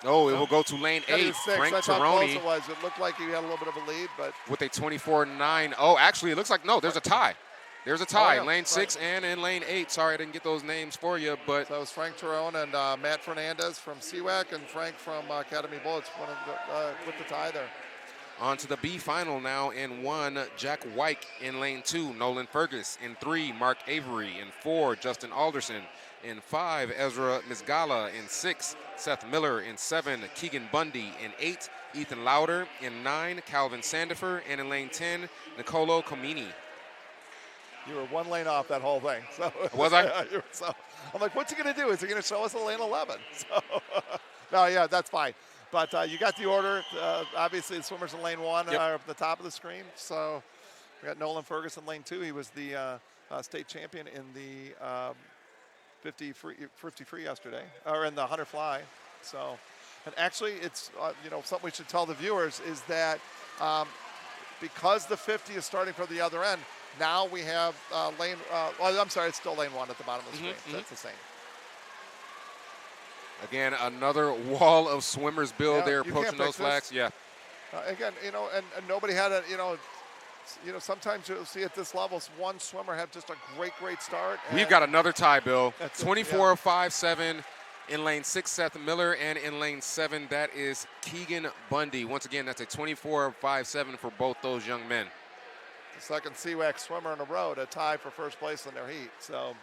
Oh, it will go to lane 8, Frank That's how close Tyrone. it was. It looked like he had a little bit of a lead, but with a 24.9. Oh, actually, it looks like, no, there's a tie. There's a tie, yeah, lane 6 and in lane 8. Sorry, I didn't get those names for you, but so that was Frank Tyrone and Matt Fernandez from CWAC and Frank from Academy Bullets with the tie there. on to the B final now. In 1, Jack Wyke. In lane 2, Nolan Fergus. In 3, Mark Avery. In 4, Justin Alderson. In 5, Ezra Mizgala. In 6, Seth Miller. In 7, Keegan Bundy. In 8, Ethan Lauder. In 9, Calvin Sandifer. And in lane 10, Nicolo Comini. You were one lane off that whole thing. So was I? So I'm like, what's he going to do? Is he going to show us a lane 11? So, no, yeah, that's fine. But you got the order. Obviously, the swimmers in lane 1 are up at the top of the screen. So we got Nolan Ferguson in lane 2. He was the state champion in the 50 free yesterday, or in the 100 fly. So, and actually, it's something we should tell the viewers is that because the 50 is starting from the other end. Now we have lane, I'm sorry, it's still lane 1 at the bottom of the screen. That's the same. Again, another wall of swimmers, Bill, there approaching those flags. Yeah. Again, and nobody had a, sometimes you'll see at this level, one swimmer have just a great start. We've got another tie, Bill. 24.57 in lane 6, Seth Miller, and in lane 7, that is Keegan Bundy. Once again, that's a 24.57 for both those young men. The second CWAC swimmer in a row to tie for first place in their heat. So,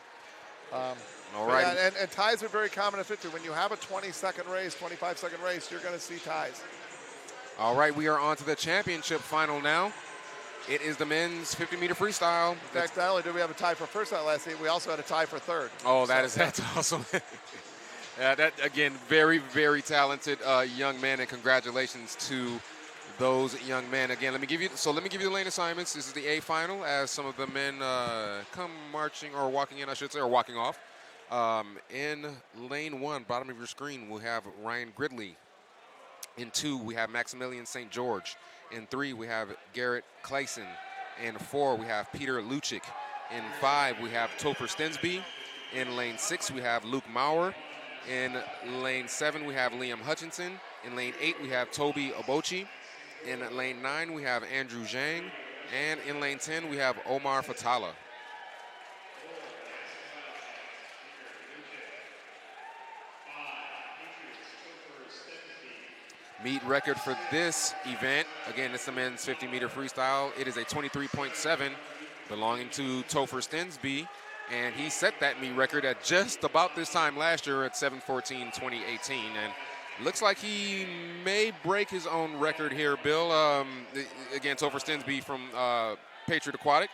all right. Yeah, and ties are very common in 50. When you have a 20-second race, 25-second race, you're going to see ties. All right, we are on to the championship final now. It is the men's 50-meter freestyle. In fact, not only did we have a tie for first out last heat, we also had a tie for third. Oh, that's awesome. That, again, very, very talented young men, and congratulations to those young men. Again, let me give you the lane assignments. This is the A final as some of the men come marching or walking in, I should say, or walking off. In lane 1, bottom of your screen, we'll have Ryan Gridley. In 2, we have Maximilian St. George. In 3, we have Garrett Clayson. In 4, we have Peter Luchik. In 5, we have Topher Stensby. In lane 6, we have Luke Maurer. In lane 7, we have Liam Hutchinson. In lane 8, we have Toby Obochi. In lane 9, we have Andrew Zhang. And in lane 10, we have Omar Fatala. Meet record for this event. Again, it's the men's 50-meter freestyle. It is a 23.7 belonging to Topher Stensby. And he set that meet record at just about this time last year at 7:14:2018. And looks like he may break his own record here, Bill. Again, Topher Stensby from Patriot Aquatic.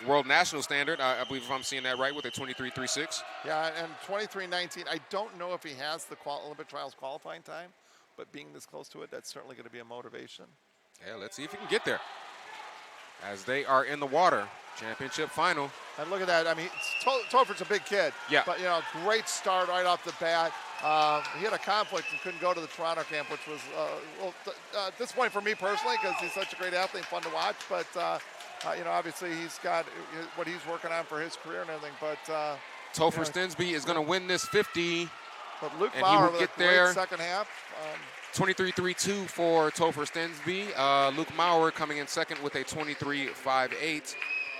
World national standard, I believe if I'm seeing that right, with a 23.36. Yeah, and 23.19. I don't know if he has the Olympic trials qualifying time, but being this close to it, that's certainly going to be a motivation. Yeah, let's see if he can get there. As they are in the water, Championship final. And look at that. I mean, Topher's a big kid. Yeah. But, great start right off the bat. He had a conflict and couldn't go to the Toronto camp, which was disappointing for me personally because he's such a great athlete and fun to watch. But, obviously he's got what he's working on for his career and everything. But Topher Stensby is going to win this 50. But Luke and Bauer he will with get a great there. second half. 23.32 for Topher Stensby. Luke Maurer coming in second with a 23.58.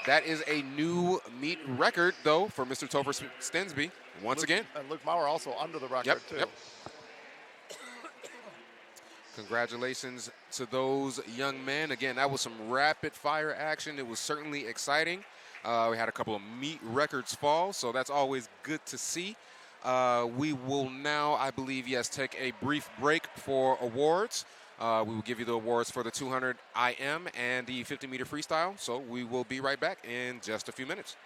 That is a new meet record, though, for Mr. Topher Stensby once again. And Luke Maurer also under the record, too. Yep. Congratulations to those young men. Again, that was some rapid-fire action. It was certainly exciting. We had a couple of meet records fall, so that's always good to see. We will now, I believe, take a brief break for awards. We will give you the awards for the 200 IM and the 50-meter freestyle. So we will be right back in just a few minutes.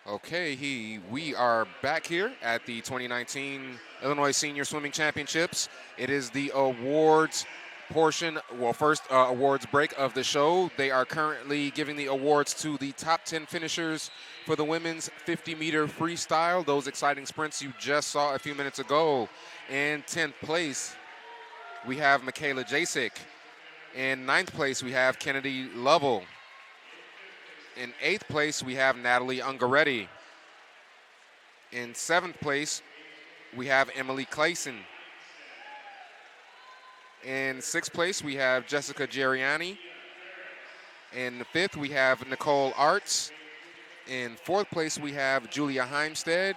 Okay, we are back here at the 2019 Illinois Senior Swimming Championships. It is the awards portion, well, first awards break of the show. They are currently giving the awards to the top 10 finishers for the women's 50-meter freestyle, those exciting sprints you just saw a few minutes ago. In 10th place, we have Michaela Jasek. In 9th place, we have Kennedy Lovell. In 8th place, we have Natalie Ungaretti. In 7th place, we have Emily Clayson. In 6th place, we have Jessica Geriani. In 5th, we have Nicole Arts. In 4th place, we have Julia Heimstead.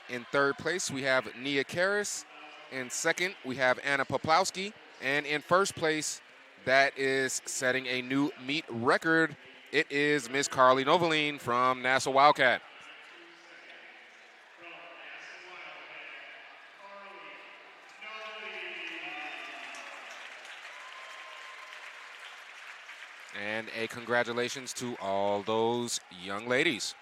In 3rd place, we have Nia Karras. In 2nd, we have Anna Poplawski. And in 1st place, that is setting a new meet record, it is Miss Carly Noveline from Nassau Wildcat. And a congratulations to all those young ladies.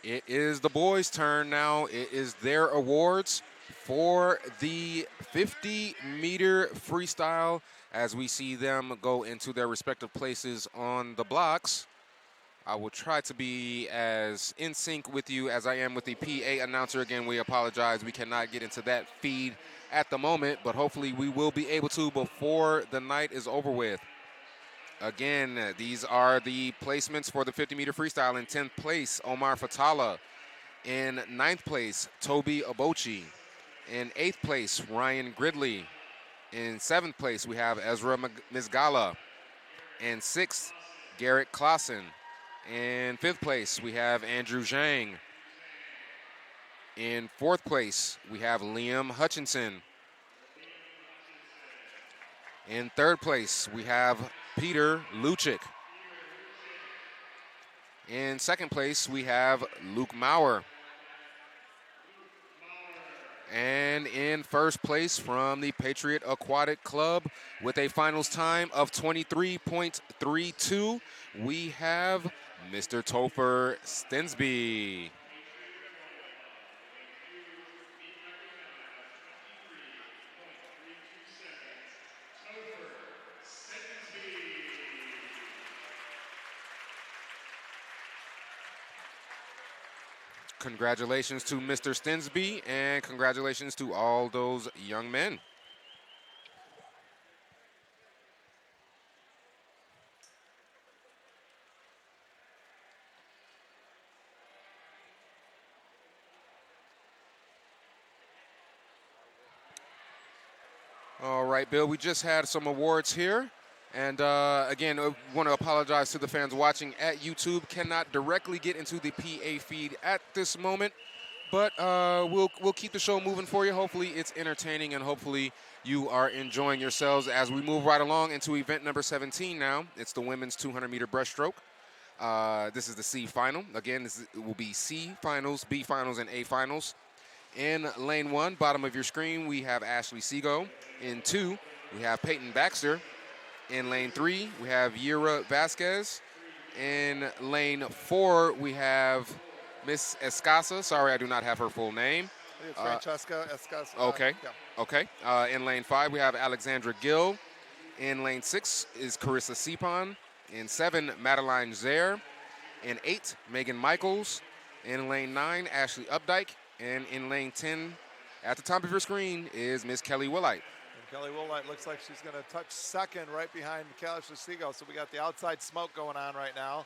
It is the boys' turn now. It is their awards for the 50-meter freestyle as we see them go into their respective places on the blocks. I will try to be as in sync with you as I am with the PA announcer. Again, we apologize. We cannot get into that feed at the moment, but hopefully we will be able to before the night is over with. Again, these are the placements for the 50-meter freestyle. In 10th place, Omar Fatala. In 9th place, Toby Obochi. In 8th place, Ryan Gridley. In 7th place, we have Ezra Mizgala. In 6th, Garrett Clausen. In 5th place, we have Andrew Zhang. In 4th place, we have Liam Hutchinson. In 3rd place, we have Peter Luchik. In 2nd place, we have Luke Maurer. And in 1st place from the Patriot Aquatic Club with a finals time of 23.32, we have Mr. Topher Stensby. Congratulations to Mr. Stensby, and congratulations to all those young men. All right, Bill, we just had some awards here. And again, I want to apologize to the fans watching at YouTube. Cannot directly get into the PA feed at this moment, but we'll keep the show moving for you. Hopefully it's entertaining, and hopefully you are enjoying yourselves as we move right along into event number 17 now. It's the women's 200-meter breaststroke. This is the C final. Again, this will be C finals, B finals, and A finals. In lane 1, bottom of your screen, we have Ashley Seago. In 2, we have Peyton Baxter. In lane 3, we have Yira Vasquez. In lane 4, we have Miss Escasa. Sorry, I do not have her full name. It's Francesca Escasa. Okay. Yeah. Okay. In lane 5, we have Alexandra Gill. In lane 6 is Carissa Sepon. In 7, Madeline Zaire. In 8, Megan Michaels. In lane 9, Ashley Updike. And in lane 10, at the top of your screen, is Miss Kelly Willite. Kelly Woolite looks like she's going to touch second right behind Ashley Seago. So we got the outside smoke going on right now.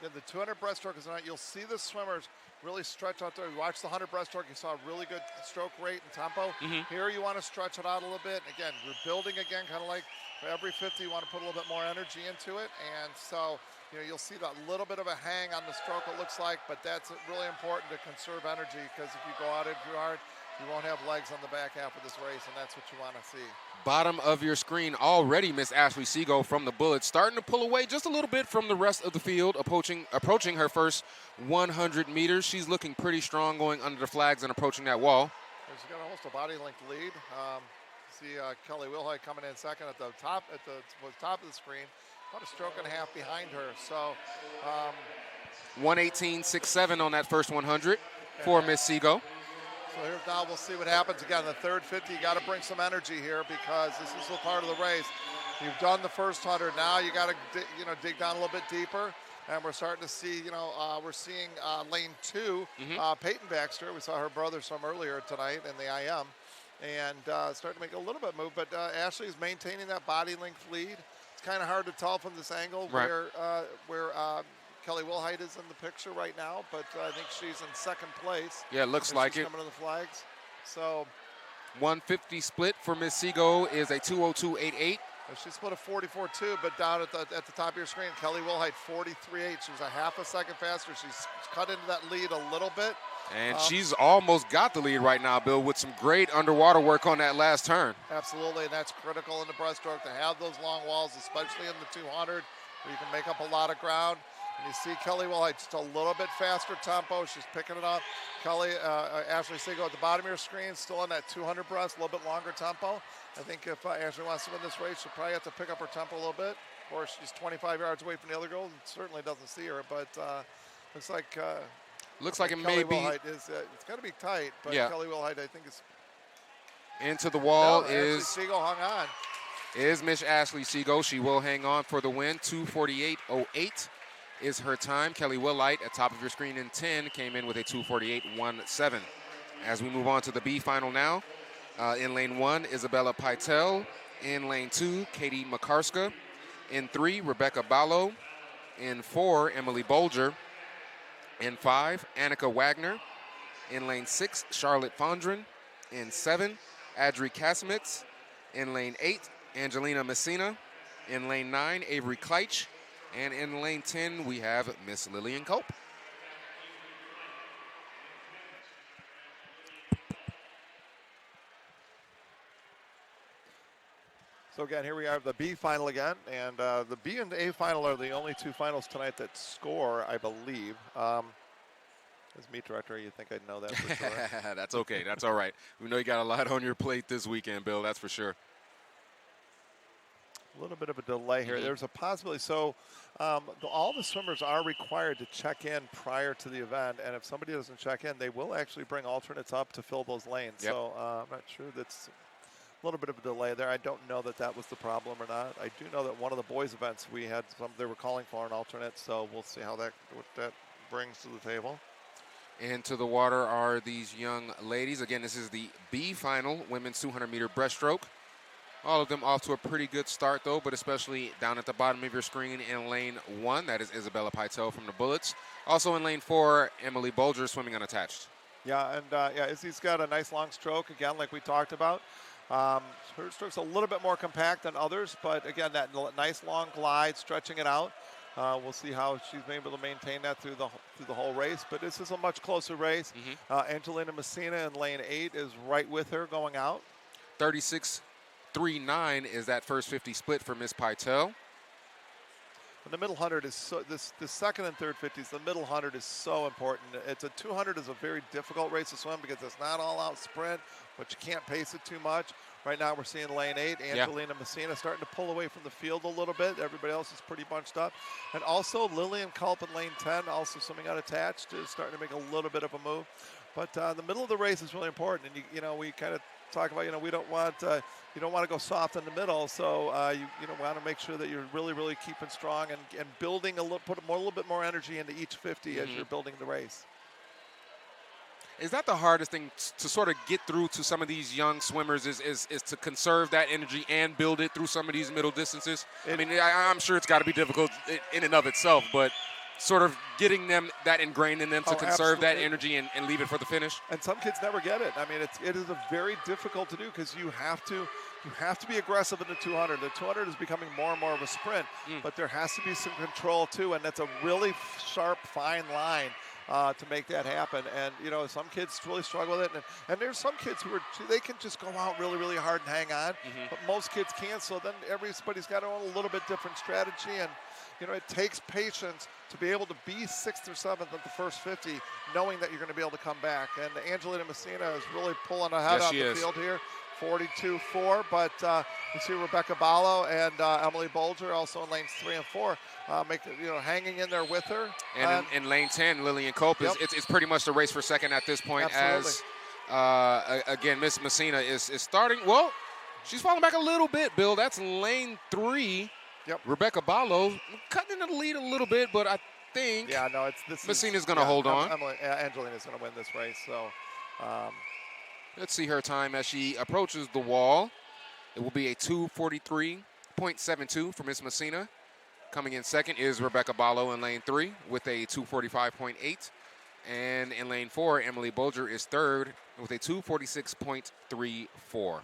Then the 200 breaststroke is tonight. You'll see the swimmers really stretch out there. You watch the 100 breaststroke, you saw a really good stroke rate and tempo. Here you want to stretch it out a little bit. Again, we're building again, kind of like for every 50, you want to put a little bit more energy into it. And so, you'll see that little bit of a hang on the stroke, it looks like, but that's really important to conserve energy, because if you go out too hard, you won't have legs on the back half of this race, and that's what you want to see. Bottom of your screen already, Miss Ashley Seago from the Bullets, starting to pull away just a little bit from the rest of the field, approaching her first 100 meters. She's looking pretty strong going under the flags and approaching that wall. She's got almost a body length lead. See Kelly Wilhoit coming in second at the top of the screen, about a stroke and a half behind her. So 1:18.67 on that first 100 for Miss Seago. So here now we'll see what happens again. The third 50, you got to bring some energy here, because this is a part of the race. You've done the first 100. Now you got to dig down a little bit deeper. And we're starting to see, we're seeing lane 2, Peyton Baxter. We saw her brother some earlier tonight in the IM, and starting to make a little bit move. But Ashley's maintaining that body length lead. It's kind of hard to tell from this angle where Kelly Wilhoit is in the picture right now, but I think she's in second place. Yeah, it looks like it. Coming to the flags. So 150 split for Miss Seago is a 2:02.88. She split a 44.2, but down at the top of your screen, Kelly Wilhoit 43.8. She was a half a second faster. She's cut into that lead a little bit. And she's almost got the lead right now, Bill, with some great underwater work on that last turn. Absolutely, and that's critical in the breaststroke to have those long walls, especially in the 200, where you can make up a lot of ground. And you see Kelly Wilhoit just a little bit faster tempo. She's picking it up. Ashley Seago at the bottom of your screen, still in that 200 breast, a little bit longer tempo. I think if Ashley wants to win this race, she'll probably have to pick up her tempo a little bit. Of course, she's 25 yards away from the other girl and certainly doesn't see her. But looks like it may be. It's got to be tight, but yeah. Kelly Wilhoit, I think, is into the wall. Ashley Seago hung on. Is Miss Ashley Seago. She will hang on for the win. 2:48.08 is her time. Kelly Wilhoit at top of your screen in 10 came in with a 2:48.17. As we move on to the B final now, in lane 1, Isabella Pytel. In lane 2, Katie Makarska. In 3, Rebecca Ballo. In 4, Emily Bolger. In 5, Annika Wagner. In lane 6, Charlotte Fondren. In 7, Adri Kasmitz. In lane 8, Angelina Messina. In lane 9, Avery Kleitch. And in lane 10, we have Miss Lillian Cope. So again, here we are, the B final again, and the B and the A final are the only two finals tonight that score, I believe. As meet director, you think I'd know that for sure. That's okay. That's all right. We know you got a lot on your plate this weekend, Bill. That's for sure. A little bit of a delay here. There's a possibility. So all the swimmers are required to check in prior to the event, and if somebody doesn't check in, they will actually bring alternates up to fill those lanes. Yep. So I'm not sure that's a little bit of a delay there. I don't know that was the problem or not. I do know that one of the boys' events we had they were calling for an alternate, so we'll see what that brings to the table. Into the water are these young ladies. Again, this is the B final, women's 200-meter breaststroke. All of them off to a pretty good start, though, but especially down at the bottom of your screen in lane 1. That is Isabella Pytel from the Bullets. Also in lane 4, Emily Bolger swimming unattached. Yeah, and Izzy's got a nice long stroke, again, like we talked about. Her stroke's a little bit more compact than others, but again, that nice long glide, stretching it out. We'll see how she's been able to maintain that through the whole race, but this is a much closer race. Angelina Messina in lane 8 is right with her going out. 36.39 is that first 50 split for Miss Pytel. The middle 100 is so, the second and third 50s, the middle 100 is so important. It's a 200 is a very difficult race to swim because it's not all out sprint, but you can't pace it too much. Right now we're seeing lane 8, Angelina Messina starting to pull away from the field a little bit. Everybody else is pretty bunched up. And also Lillian Culp in lane 10, also swimming unattached, is starting to make a little bit of a move. But the middle of the race is really important. And, you know, we kind of talk about, we don't want, you don't want to go soft in the middle. So you want to make sure that you're really, really keeping strong and building put a little bit more energy into each 50 as you're building the race. Is that the hardest thing to sort of get through to some of these young swimmers is to conserve that energy and build it through some of these middle distances? I'm sure it's got to be difficult in and of itself, but sort of getting them that ingrained in them to conserve that energy and leave it for the finish. And some kids never get it. I mean, it is a very difficult to do because you have to be aggressive in the 200. The 200 is becoming more and more of a sprint, but there has to be some control too, and that's a really sharp, fine line to make that happen. And some kids really struggle with it, and there's some kids they can just go out really, really hard and hang on, but most kids can't. So then everybody's got a little bit different strategy, and it takes patience to be able to be 6th or 7th at the first 50, knowing that you're going to be able to come back. And Angelina Messina is really pulling ahead on the field here, 42-4. But you see Rebecca Ballo and Emily Bolger also in lanes 3 and 4, hanging in there with her. And in lane 10, Lillian Cope it's pretty much the race for second at this point. Absolutely. As again, Miss Messina is starting. Well, she's falling back a little bit, Bill. That's lane 3. Yep. Rebecca Ballo cutting into the lead a little bit, but I think Messina's going to hold on. Angelina's going to win this race. So let's see her time as she approaches the wall. It will be a 2:43.72 for Miss Messina. Coming in second is Rebecca Ballo in lane 3 with a 2:45.8. And in lane 4, Emily Bolger is third with a 2:46.34.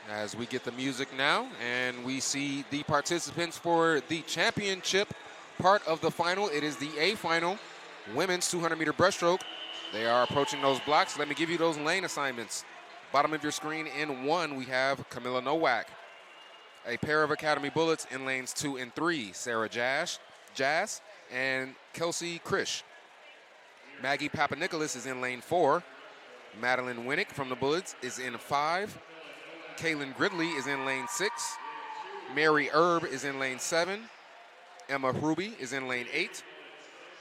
As we get the music now, and we see the participants for the championship part of the final. It is the A final, women's 200-meter breaststroke. They are approaching those blocks. Let me give you those lane assignments. Bottom of your screen in 1, we have Camilla Nowak. A pair of Academy Bullets in lanes 2 and 3, Sarah Jazz and Kelsey Krish. Maggie Papanikolaou is in lane 4. Madeline Winnick from the Bullets is in 5. Kaylin Gridley is in lane 6. Mary Erb is in lane 7. Emma Hruby is in lane 8.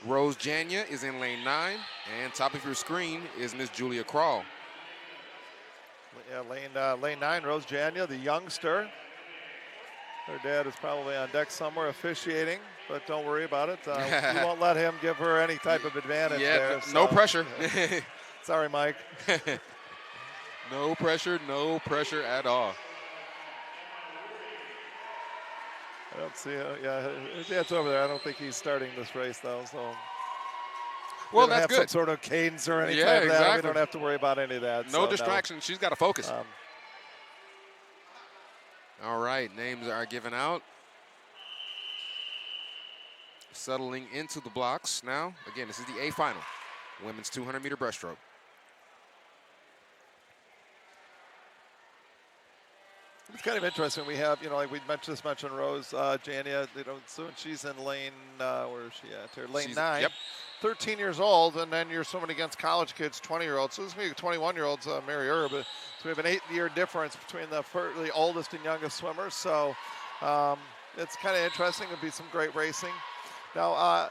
Rose Janya is in lane 9. And top of your screen is Miss Julia Krall. Yeah, lane 9, Rose Janya, the youngster. Her dad is probably on deck somewhere officiating, but don't worry about it. We won't let him give her any type of advantage there. No pressure. Sorry, Mike. No pressure at all. I don't see it. Yeah, his dad's over there. I don't think he's starting this race, though. So, well, that's good. Some sort of cadence or anything like that. We don't have to worry about any of that. No distraction. She's got to focus. All right, names are given out. Settling into the blocks now. Again, this is the A final, women's 200-meter breaststroke. It's kind of interesting. We have, like we mentioned Rose Jania, so she's in lane, where is she at here? Lane 9. Yep. 13 years old, and then you're swimming against college kids, 20-year-olds. So this is 21-year-olds, Mary Erb. So we have an 8-year difference between the oldest and youngest swimmers. So it's kind of interesting. It'll be some great racing. Now,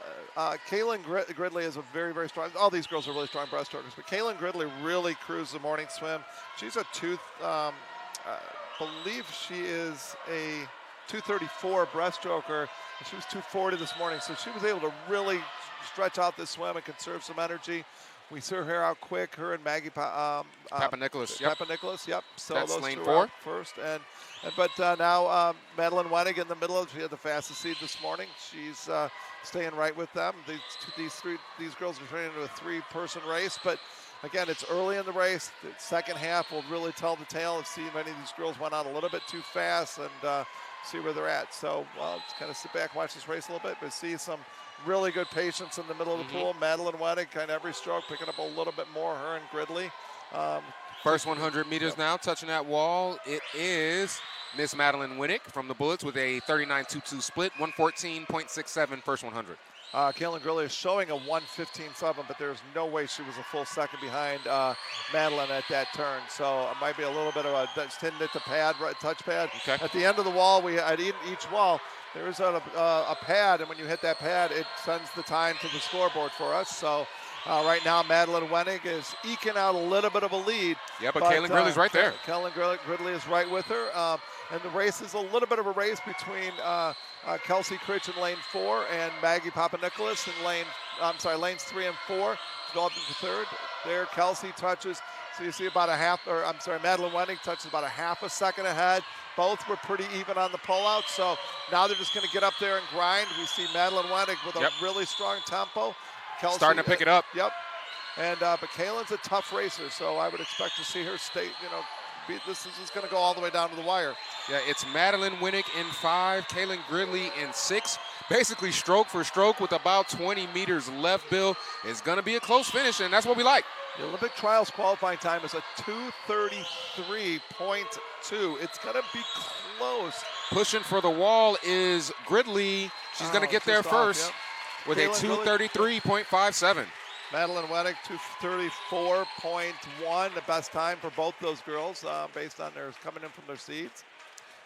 Kaylin Gridley is a very, very strong. All these girls are really strong breaststrokers, but Kaylin Gridley really cruised the morning swim. She's a believe she is a 234 breaststroker. She was 240 this morning, so she was able to really stretch out this swim and conserve some energy. We saw her out quick, her and Maggie Papanikolaou. Papanikolaou, yep. So that's those lane two 4. Are first, but now Madeline Wennig in the middle. She had the fastest seed this morning. She's staying right with them. These girls are training into a 3-person race, but again, it's early in the race. The second half will really tell the tale of seeing many of these girls went out a little bit too fast and see where they're at. So just kind of sit back, watch this race a little bit, but see some really good patience in the middle of the pool. Madeline Wennig, kind of every stroke, picking up a little bit more, her and Gridley. First 100 meters now, touching that wall. It is Miss Madeline Winnick from the Bullets with a 39.22 split, 114.67 first 100. Kaylin Gridley is showing a 1:15.7, but there's no way she was a full second behind Madeline at that turn. So it might be a little bit of a just hitting at the touch pad. Okay. At the end of the wall, at each wall, there is a pad, and when you hit that pad, it sends the time to the scoreboard for us. So right now, Madeline Wennig is eking out a little bit of a lead. Yeah, but Kaylin Gridley's right there. Kaylin Gridley is right with her. And the race is a little bit of a race between Kelsey Critch in lane 4 and Maggie Papanikolaou in lanes 3 and 4. Go up into third. There, Kelsey touches. So you see about Madeline Wenning touches about a half a second ahead. Both were pretty even on the pullout. So now they're just going to get up there and grind. We see Madeline Wenning with a really strong tempo. Kelsey, starting to pick it up. Yep. And but Kaylin's a tough racer, so I would expect to see her stay. This is just going to go all the way down to the wire. Yeah, it's Madeline Winnick in 5, Kaylin Gridley in 6. Basically stroke for stroke with about 20 meters left, Bill. It's going to be a close finish, and that's what we like. The Olympic trials qualifying time is a 2:33.2. It's going to be close. Pushing for the wall is Gridley. She's going to get there first with a 2:33.57. Madeline Wennick, 2:34.1, the best time for both those girls based on their coming in from their seeds.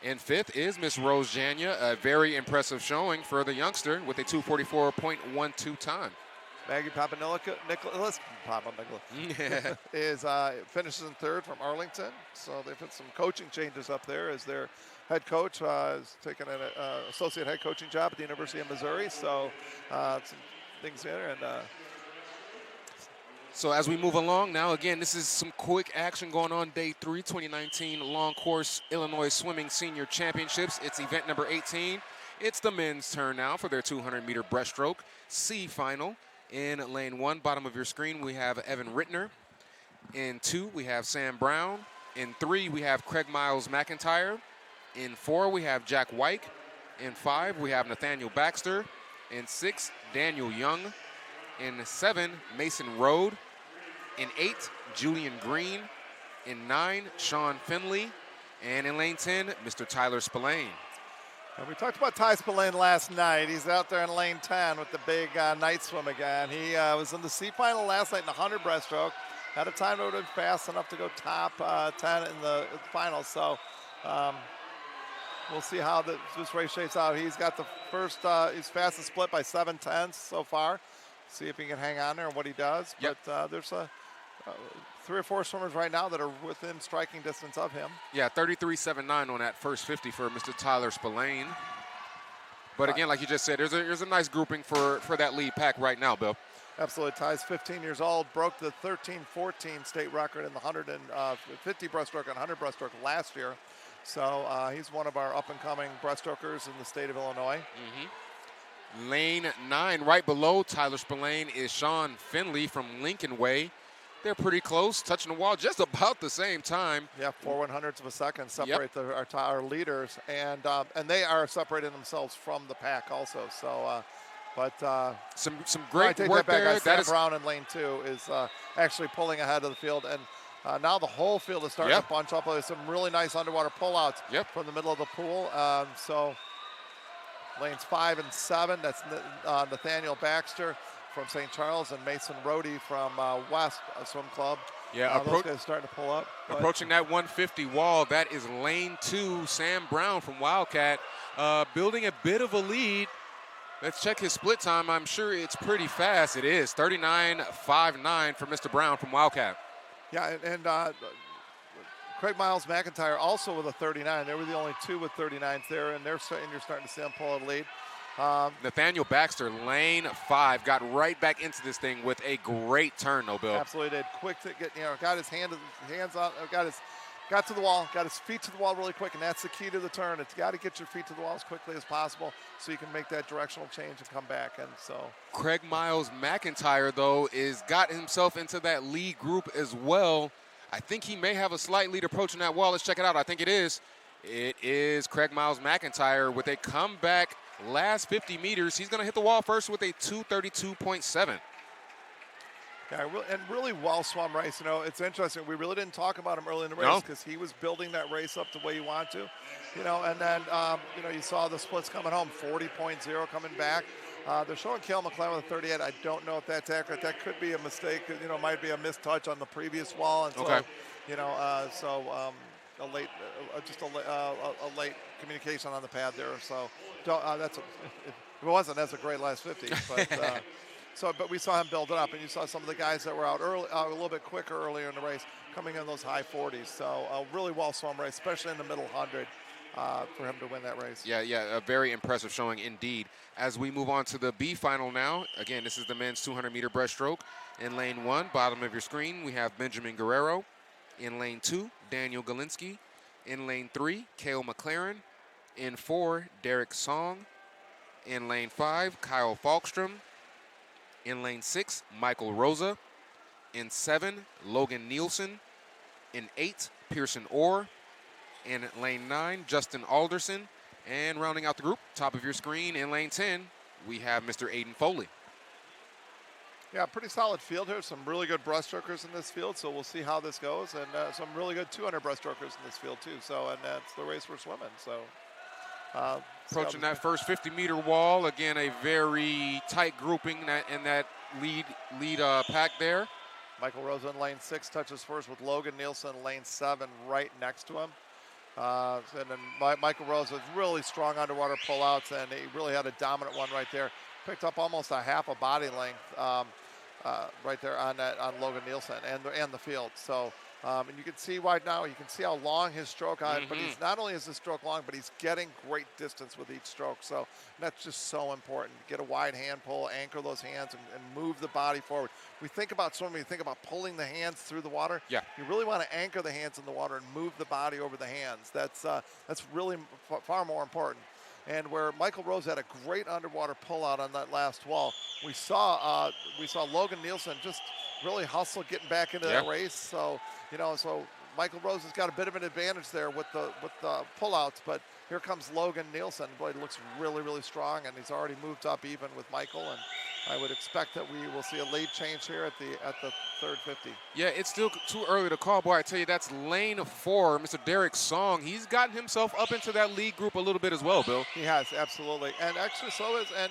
In 5th is Miss Rose Jania, a very impressive showing for the youngster with a 2:44.12 time. Maggie Papanikolaou is finishes in 3rd from Arlington. So they've had some coaching changes up there as their head coach is taking an associate head coaching job at the University of Missouri. So some things there. And so as we move along now, again, this is some quick action going on day 3, 2019 Long Course Illinois Swimming Senior Championships. It's event number 18. It's the men's turn now for their 200-meter breaststroke C final. In lane 1, bottom of your screen, we have Evan Rittner. In 2, we have Sam Brown. In 3, we have Craig Miles McIntyre. In 4, we have Jack White. In 5, we have Nathaniel Baxter. In 6, Daniel Young. In 7, Mason Rode. In 8, Julian Green. In 9, Sean Finley. And in lane 10, Mr. Tyler Spillane. And we talked about Ty Spillane last night. He's out there in lane 10 with the big night swim again. He was in the C final last night in the 100 breaststroke. Had a time that would have been fast enough to go top 10 in the final. So we'll see how this race shapes out. He's got the first, he's fastest split by 7/10 so far. See if he can hang on there and what he does. Yep. But there's 3 or 4 swimmers right now that are within striking distance of him. Yeah, 33.79 on that first 50 for Mr. Tyler Spillane. But again, like you just said, there's a nice grouping for that lead pack right now, Bill. Absolutely. Ty's 15 years old, broke the 13-14 state record in the 150 breaststroke and 100 breaststroke last year. So he's one of our up-and-coming breaststrokers in the state of Illinois. Mm-hmm. Lane 9, right below Tyler Spillane, is Sean Finley from Lincoln Way. They're pretty close, touching the wall just about the same time. Yeah, 4/100ths of a second separate our leaders, and they are separating themselves from the pack also. So, some great work there. Sam Brown in lane 2 is actually pulling ahead of the field, and now the whole field is starting to bunch up. There's some really nice underwater pullouts from the middle of the pool. So lanes 5 and 7, that's Nathaniel Baxter from St. Charles and Mason Rohde from West Swim Club. Yeah, those guys starting to pull up. Approaching that 150 wall, that is lane 2, Sam Brown from Wildcat, building a bit of a lead. Let's check his split time. I'm sure it's pretty fast. It is 39.59 for Mr. Brown from Wildcat. Yeah, and Craig Miles McIntyre also with a 39. They were the only 2 with 39s there, and you're starting to see them pull a lead. Nathaniel Baxter, lane 5, got right back into this thing with a great turn, though, Bill. Absolutely did. Quick to get, got his hands on, got to the wall, got his feet to the wall really quick, and that's the key to the turn. It's got to get your feet to the wall as quickly as possible so you can make that directional change and come back. And so Craig Miles McIntyre, though, got himself into that lead group as well. I think he may have a slight lead approaching that wall. Let's check it out. I think it is. It is Craig Miles McIntyre with a comeback. Last 50 meters, he's going to hit the wall first with a 2:32.7. Yeah, and really well swum race. It's interesting. We really didn't talk about him early in the race because he was building that race up the way you want to. And then, you saw the splits coming home, 40.0 coming back. They're showing Cale McClellan with a 38. I don't know if that's accurate. That could be a mistake. Might be a missed touch on the previous wall. And so, a late communication on the pad there. So if it wasn't, that's a great last 50. But but we saw him build it up, and you saw some of the guys that were out early, a little bit quicker earlier in the race, coming in those high 40s. So a really well swum race, especially in the middle 100, for him to win that race. Yeah, a very impressive showing indeed. As we move on to the B final now, again, this is the men's 200-meter breaststroke. In lane 1, bottom of your screen, we have Benjamin Guerrero. In lane 2, Daniel Galinsky. In lane 3, Cale McLaren. In 4, Derek Song. In lane 5, Kyle Falkstrom. In lane 6, Michael Rosa. In 7, Logan Nielsen. In 8, Pearson Orr. In lane 9, Justin Alderson. And rounding out the group, top of your screen, in lane 10, we have Mr. Aiden Foley. Yeah, pretty solid field here. Some really good breaststrokers in this field, so we'll see how this goes. And some really good 200 breaststrokers in this field, too. So, and that's the race we're swimming. So, approaching that first 50-meter wall. Again, a very tight grouping in that lead pack there. Michael Rosa in lane 6 touches first with Logan Nielsen in lane 7 right next to him. And then Michael Rosa is really strong underwater pullouts, and he really had a dominant one right there. Picked up almost a half a body length right there on Logan Nielsen and the field. So, and you can see right now, you can see how long his stroke on, but he's not only is his stroke long, but he's getting great distance with each stroke. So that's just so important. Get a wide hand pull, anchor those hands, and move the body forward. We think about swimming, we think about pulling the hands through the water. Yeah. You really want to anchor the hands in the water and move the body over the hands. That's really far more important. And where Michael Rose had a great underwater pullout on that last wall, we saw Logan Nielsen just really hustle getting back into that race. So, so Michael Rose has got a bit of an advantage there with the pullouts, but here comes Logan Nielsen. Boy, he looks really, really strong, and he's already moved up even with Michael, and I would expect that we will see a lead change here at the third 50. Yeah, it's still too early to call. Boy, I tell you, that's lane 4, Mr. Derek Song. He's gotten himself up into that lead group a little bit as well, Bill. He has, absolutely. And actually so is, and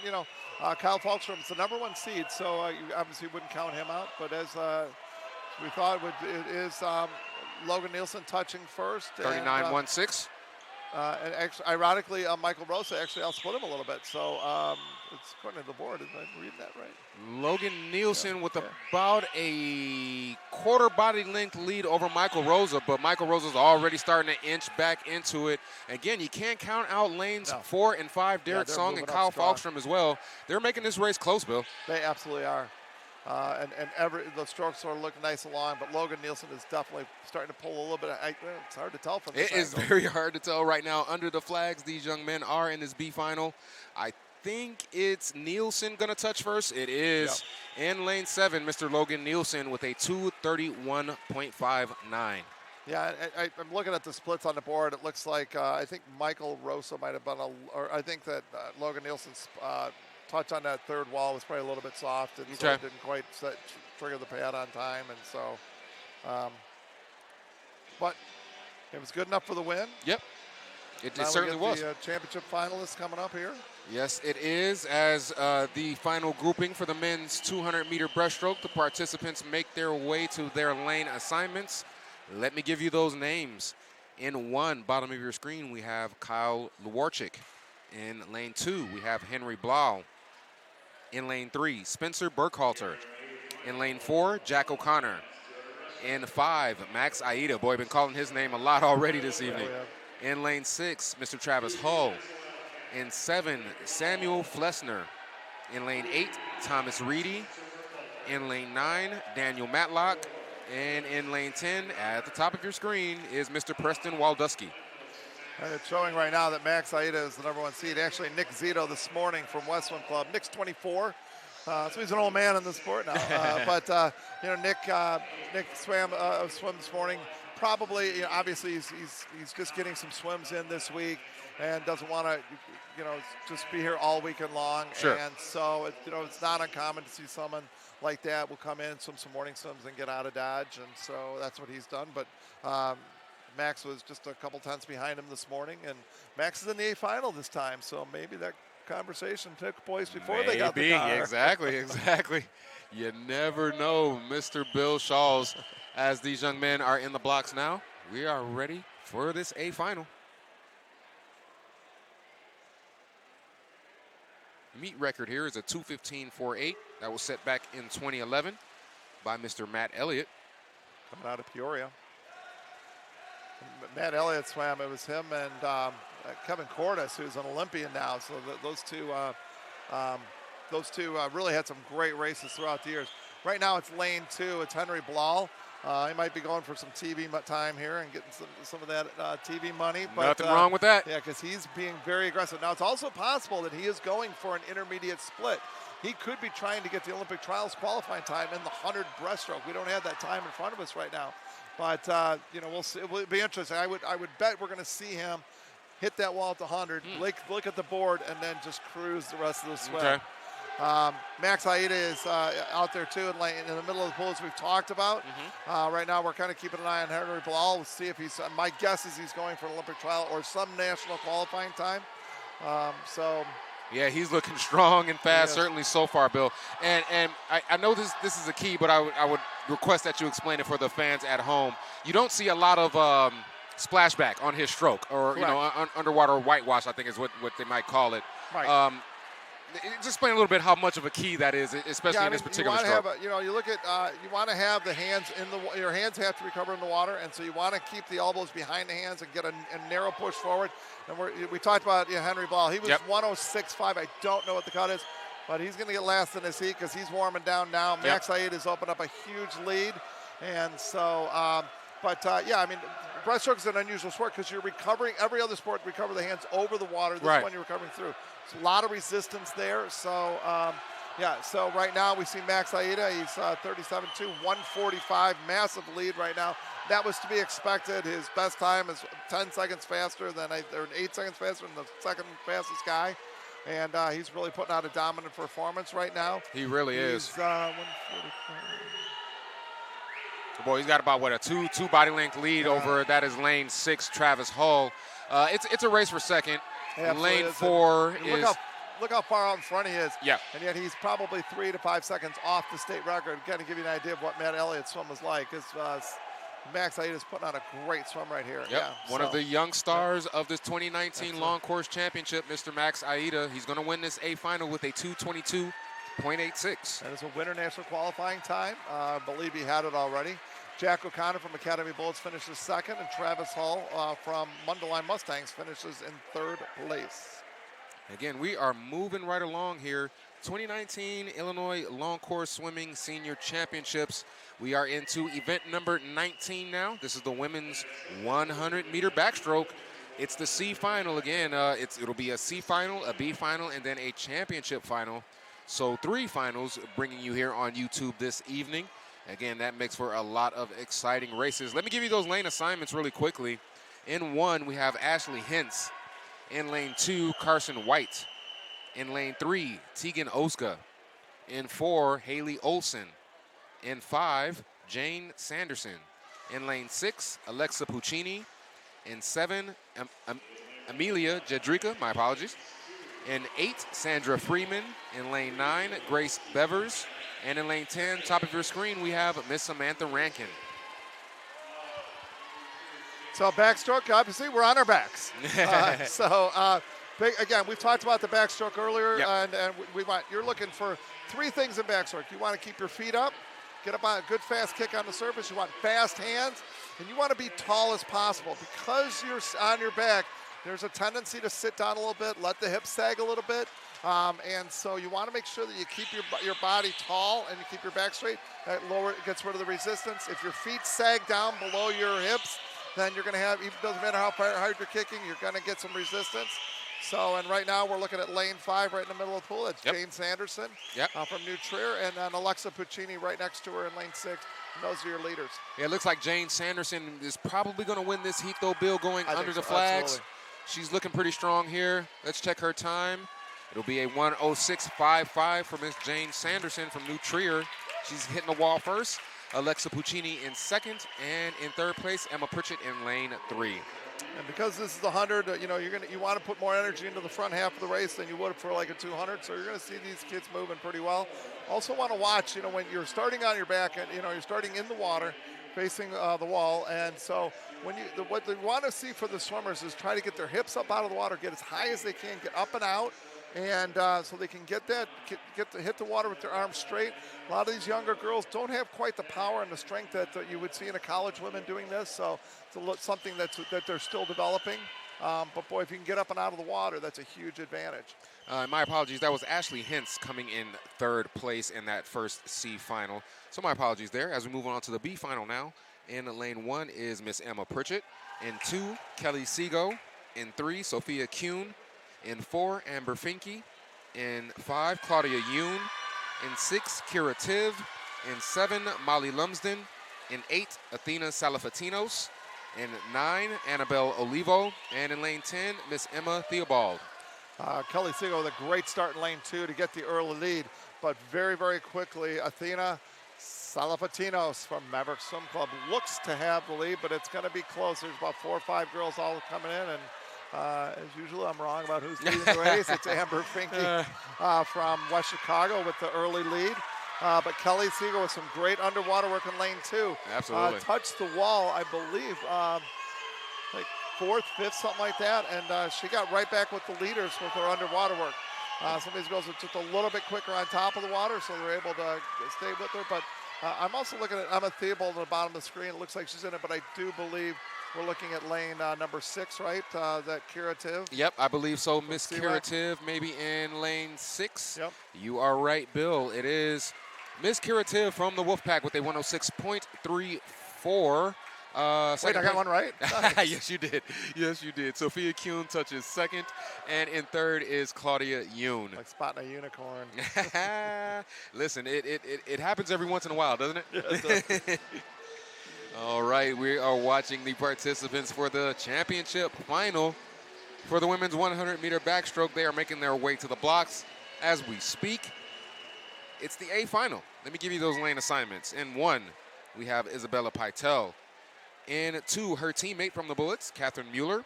Kyle Falkstrom is the number 1 seed, so you obviously wouldn't count him out. But as we thought, it is Logan Nielsen touching first. 39.16. And actually, ironically, Michael Rosa actually outsplit him a little bit. So it's according to the board. Am I reading that right? Logan Nielsen with about a quarter body length lead over Michael Rosa, but Michael Rosa's already starting to inch back into it. Again, you can't count out lanes 4 and 5, Derek Song and Kyle Falkstrom as well. They're making this race close, Bill. They absolutely are. And the strokes sort of look nice and long, but Logan Nielsen is definitely starting to pull a little bit. It's hard to tell from this angle. It is very hard to tell right now. Under the flags, these young men are in this B final. I think it's Nielsen going to touch first. It is in lane 7, Mr. Logan Nielsen with a 2:31.59. Yeah, I'm looking at the splits on the board. It looks like I think Michael Rosa might have been or I think that Logan Nielsen's touch on that third wall was probably a little bit soft, and so it didn't quite trigger the pad on time, and so, but it was good enough for the win. Yep, it certainly was. The championship finalists coming up here. Yes, it is. As the final grouping for the men's 200-meter breaststroke, the participants make their way to their lane assignments. Let me give you those names. In 1, bottom of your screen, we have Kyle Luwarchik. In lane 2, we have Henry Blau. In lane 3, Spencer Burkhalter. In lane 4, Jack O'Connor. In 5, Max Aida. Boy, I've been calling his name a lot already this evening. In lane 6, Mr. Travis Hull. In 7, Samuel Flessner. In lane 8, Thomas Reedy. In lane 9, Daniel Matlock. And in lane 10, at the top of your screen, is Mr. Preston Waldusky. And it's showing right now that Max Aida is the number 1 seed. Actually, Nick Zito this morning from West Swim Club. Nick's 24, so he's an old man in the sport now. But Nick swam this morning. Probably, obviously, he's just getting some swims in this week and doesn't want to, just be here all weekend long. Sure. And so, it's not uncommon to see someone like that will come in, swim some morning swims, and get out of Dodge. And so that's what he's done. But Max was just a couple tenths behind him this morning, and Max is in the A final this time, so maybe that conversation took place before they got the car. Exactly. You never know, Mr. Bill Shawls. As these young men are in the blocks now, we are ready for this A final. meet record here is a 2:15.48. That was set back in 2011 by Mr. Matt Elliott. Coming out of Peoria. Matt Elliott swam. It was him and Kevin Cordes, who's an Olympian now. So those two really had some great races throughout the years. Right now it's lane 2. It's Henry Blal. He might be going for some TV time here and getting some of that TV money. But, Nothing wrong with that. Yeah, because he's being very aggressive. Now, it's also possible that he is going for an intermediate split. He could be trying to get the Olympic trials qualifying time in the 100 breaststroke. We don't have that time in front of us right now. But, we'll see. It will be interesting. I would bet we're going to see him hit that wall at the 100, look at the board, and then just cruise the rest of the swim. Okay. Max Aida is out there too in the middle of the pool, as we've talked about. Right now we're kind of keeping an eye on Henry Blal. We'll see if he's, my guess is he's going for an Olympic trial or some national qualifying time. Yeah, he's looking strong and fast, certainly so far, Bill. And I know this is a key, but I would request that you explain it for the fans at home. You don't see a lot of splashback on his stroke, or underwater whitewash, I think is what they might call it. Right. Just explain a little bit how much of a key that is, especially in this particular stroke. You look at, you want to have the hands your hands have to be covered in the water, and so you want to keep the elbows behind the hands and get a narrow push forward. And we talked about Henry Blal. He was 106.5. I don't know what the cut is, but he's going to get last in his heat because he's warming down now. Max Aida has opened up a huge lead, and so, breaststroke is an unusual sport because you're recovering. Every other sport, recover the hands over the water. This one you're recovering through. There's a lot of resistance there. So, so right now we see Max Aida. He's 37.2, 145, massive lead right now. That was to be expected. His best time is 10 seconds faster than, or 8 seconds faster than the second fastest guy. And he's really putting out a dominant performance right now. He really is. 145. Boy, he's got about, a two body length lead over, that is lane 6, Travis Hull. It's a race for second. Lane 4 is... Look how far out in front he is. Yeah. And yet he's probably 3 to 5 seconds off the state record. Again, to give you an idea of what Matt Elliott's swim was like. Max Aida is putting on a great swim right here. Yep. One of the young stars of this 2019 Long Course Championship, Mr. Max Aida. He's going to win this A final with a 2:22.86. That is a winter national qualifying time. I believe he had it already. Jack O'Connor from Academy Bullets finishes second, and Travis Hull from Mundelein Mustangs finishes in third place. Again, we are moving right along here. 2019 Illinois Long Course Swimming Senior Championships. We are into event number 19 now. This is the women's 100-meter backstroke. It's the C final again. It'll be a C final, a B final, and then a championship final. So 3 finals bringing you here on YouTube this evening. Again, that makes for a lot of exciting races. Let me give you those lane assignments really quickly. In 1, we have Ashley Hintz. In lane 2, Carson White. In lane 3, Tegan Oska. In 4, Haley Olson. In 5, Jane Sanderson. In lane 6, Alexa Puccini. In 7, Amelia Jedrika, my apologies. In 8, Sandra Freeman. In lane 9, Grace Bevers. And in lane 10, top of your screen, we have Miss Samantha Rankin. So backstroke, obviously, we're on our backs. Again, we've talked about the backstroke earlier, and you're looking for 3 things in backstroke. You want to keep your feet up, get up on a good fast kick on the surface. You want fast hands, and you want to be tall as possible. Because you're on your back, there's a tendency to sit down a little bit, let the hips sag a little bit. And so you want to make sure that you keep your body tall and you keep your back straight. That gets rid of the resistance. If your feet sag down below your hips, then you're going to have, even doesn't matter how hard you're kicking, you're going to get some resistance. So, and right now we're looking at lane 5 right in the middle of the pool. That's Jane Sanderson from New Trier, and then Alexa Puccini right next to her in lane 6. And those are your leaders. Yeah, it looks like Jane Sanderson is probably going to win this heat, though, Bill, going under the flags. Absolutely. She's looking pretty strong here. Let's check her time. It'll be a 1:06.55 for Miss Jane Sanderson from New Trier. She's hitting the wall first. Alexa Puccini in second, and in third place, Emma Pritchett in lane 3. And because this is the 100, you want to put more energy into the front half of the race than you would for like a 200. So you're going to see these kids moving pretty well. Also want to watch, when you're starting on your back and you're starting in the water, facing the wall, and so what they want to see for the swimmers is try to get their hips up out of the water, get as high as they can, get up and out, And so they can get to hit the water with their arms straight. A lot of these younger girls don't have quite the power and the strength that you would see in a college women doing this. So it's something that they're still developing. But boy, if you can get up and out of the water, that's a huge advantage. My apologies. That was Ashley Hintz coming in third place in that first C final. So my apologies there. As we move on to the B final now. In lane 1 is Miss Emma Pritchett. In 2, Kelly Seago. In 3, Sophia Kuhn. In 4, Amber Finke. In 5, Claudia Yoon. In 6, Kira Tiv. In 7, Molly Lumsden. In 8, Athena Salafatinos. In 9, Annabelle Olivo. And in lane 10, Miss Emma Theobald. Kelly Seago with a great start in lane 2 to get the early lead, but very, very quickly, Athena Salafatinos from Maverick Swim Club looks to have the lead, but it's going to be close. There's about 4 or 5 girls all coming in, and as usual, I'm wrong about who's leading the race. It's Amber Finke from West Chicago with the early lead. But Kelly Seago with some great underwater work in lane 2. Absolutely. Touched the wall, I believe, like 4th, 5th, something like that, and she got right back with the leaders with her underwater work. Some of these girls are just a little bit quicker on top of the water, so they're able to stay with her. But I'm also looking at Emma Theobald at the bottom of the screen. It looks like she's in it, but I do believe we're looking at lane number 6, right? That Kira Tiv. Yep, I believe so. Miss Kira Tiv maybe in lane 6. Yep. You are right, Bill. It is Miss Kira Tiv from the Wolfpack with a 106.34. Wait, I got one right? Nice. Yes, you did. Yes, you did. Sophia Kuhn touches second, and in third is Claudia Yoon. Like spotting a unicorn. Listen, it happens every once in a while, doesn't it? Yeah, it does. All right, we are watching the participants for the championship final for the women's 100-meter backstroke. They are making their way to the blocks as we speak. It's the A final. Let me give you those lane assignments. In 1, we have Isabella Pytel. In 2, her teammate from the Bullets, Catherine Mueller.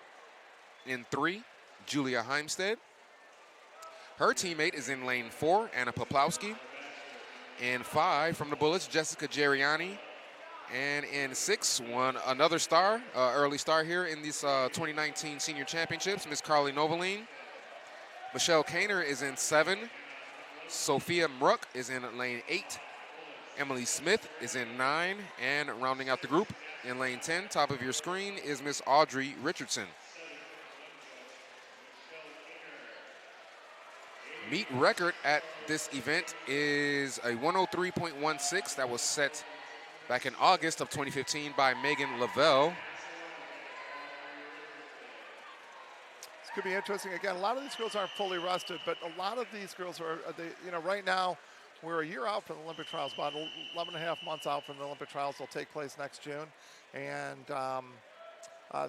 In 3, Julia Heimstead. Her teammate is in lane 4, Anna Poplowski. In 5, from the Bullets, Jessica Geriani. And in 6, another star, early star here in these 2019 Senior Championships, Miss Carly Noveline. Michelle Kaner is in 7. Sophia Mruck is in lane 8. Emily Smith is in 9. And rounding out the group in lane 10, top of your screen, is Miss Audrey Richardson. Meet record at this event is a 103.16 that was set back in August of 2015 by Megan Lavelle. This could be interesting. Again, a lot of these girls aren't fully rested, but a lot of these girls are, right now, we're a year out from the Olympic trials, about 11 and a half months out from the Olympic trials. They'll take place next June. And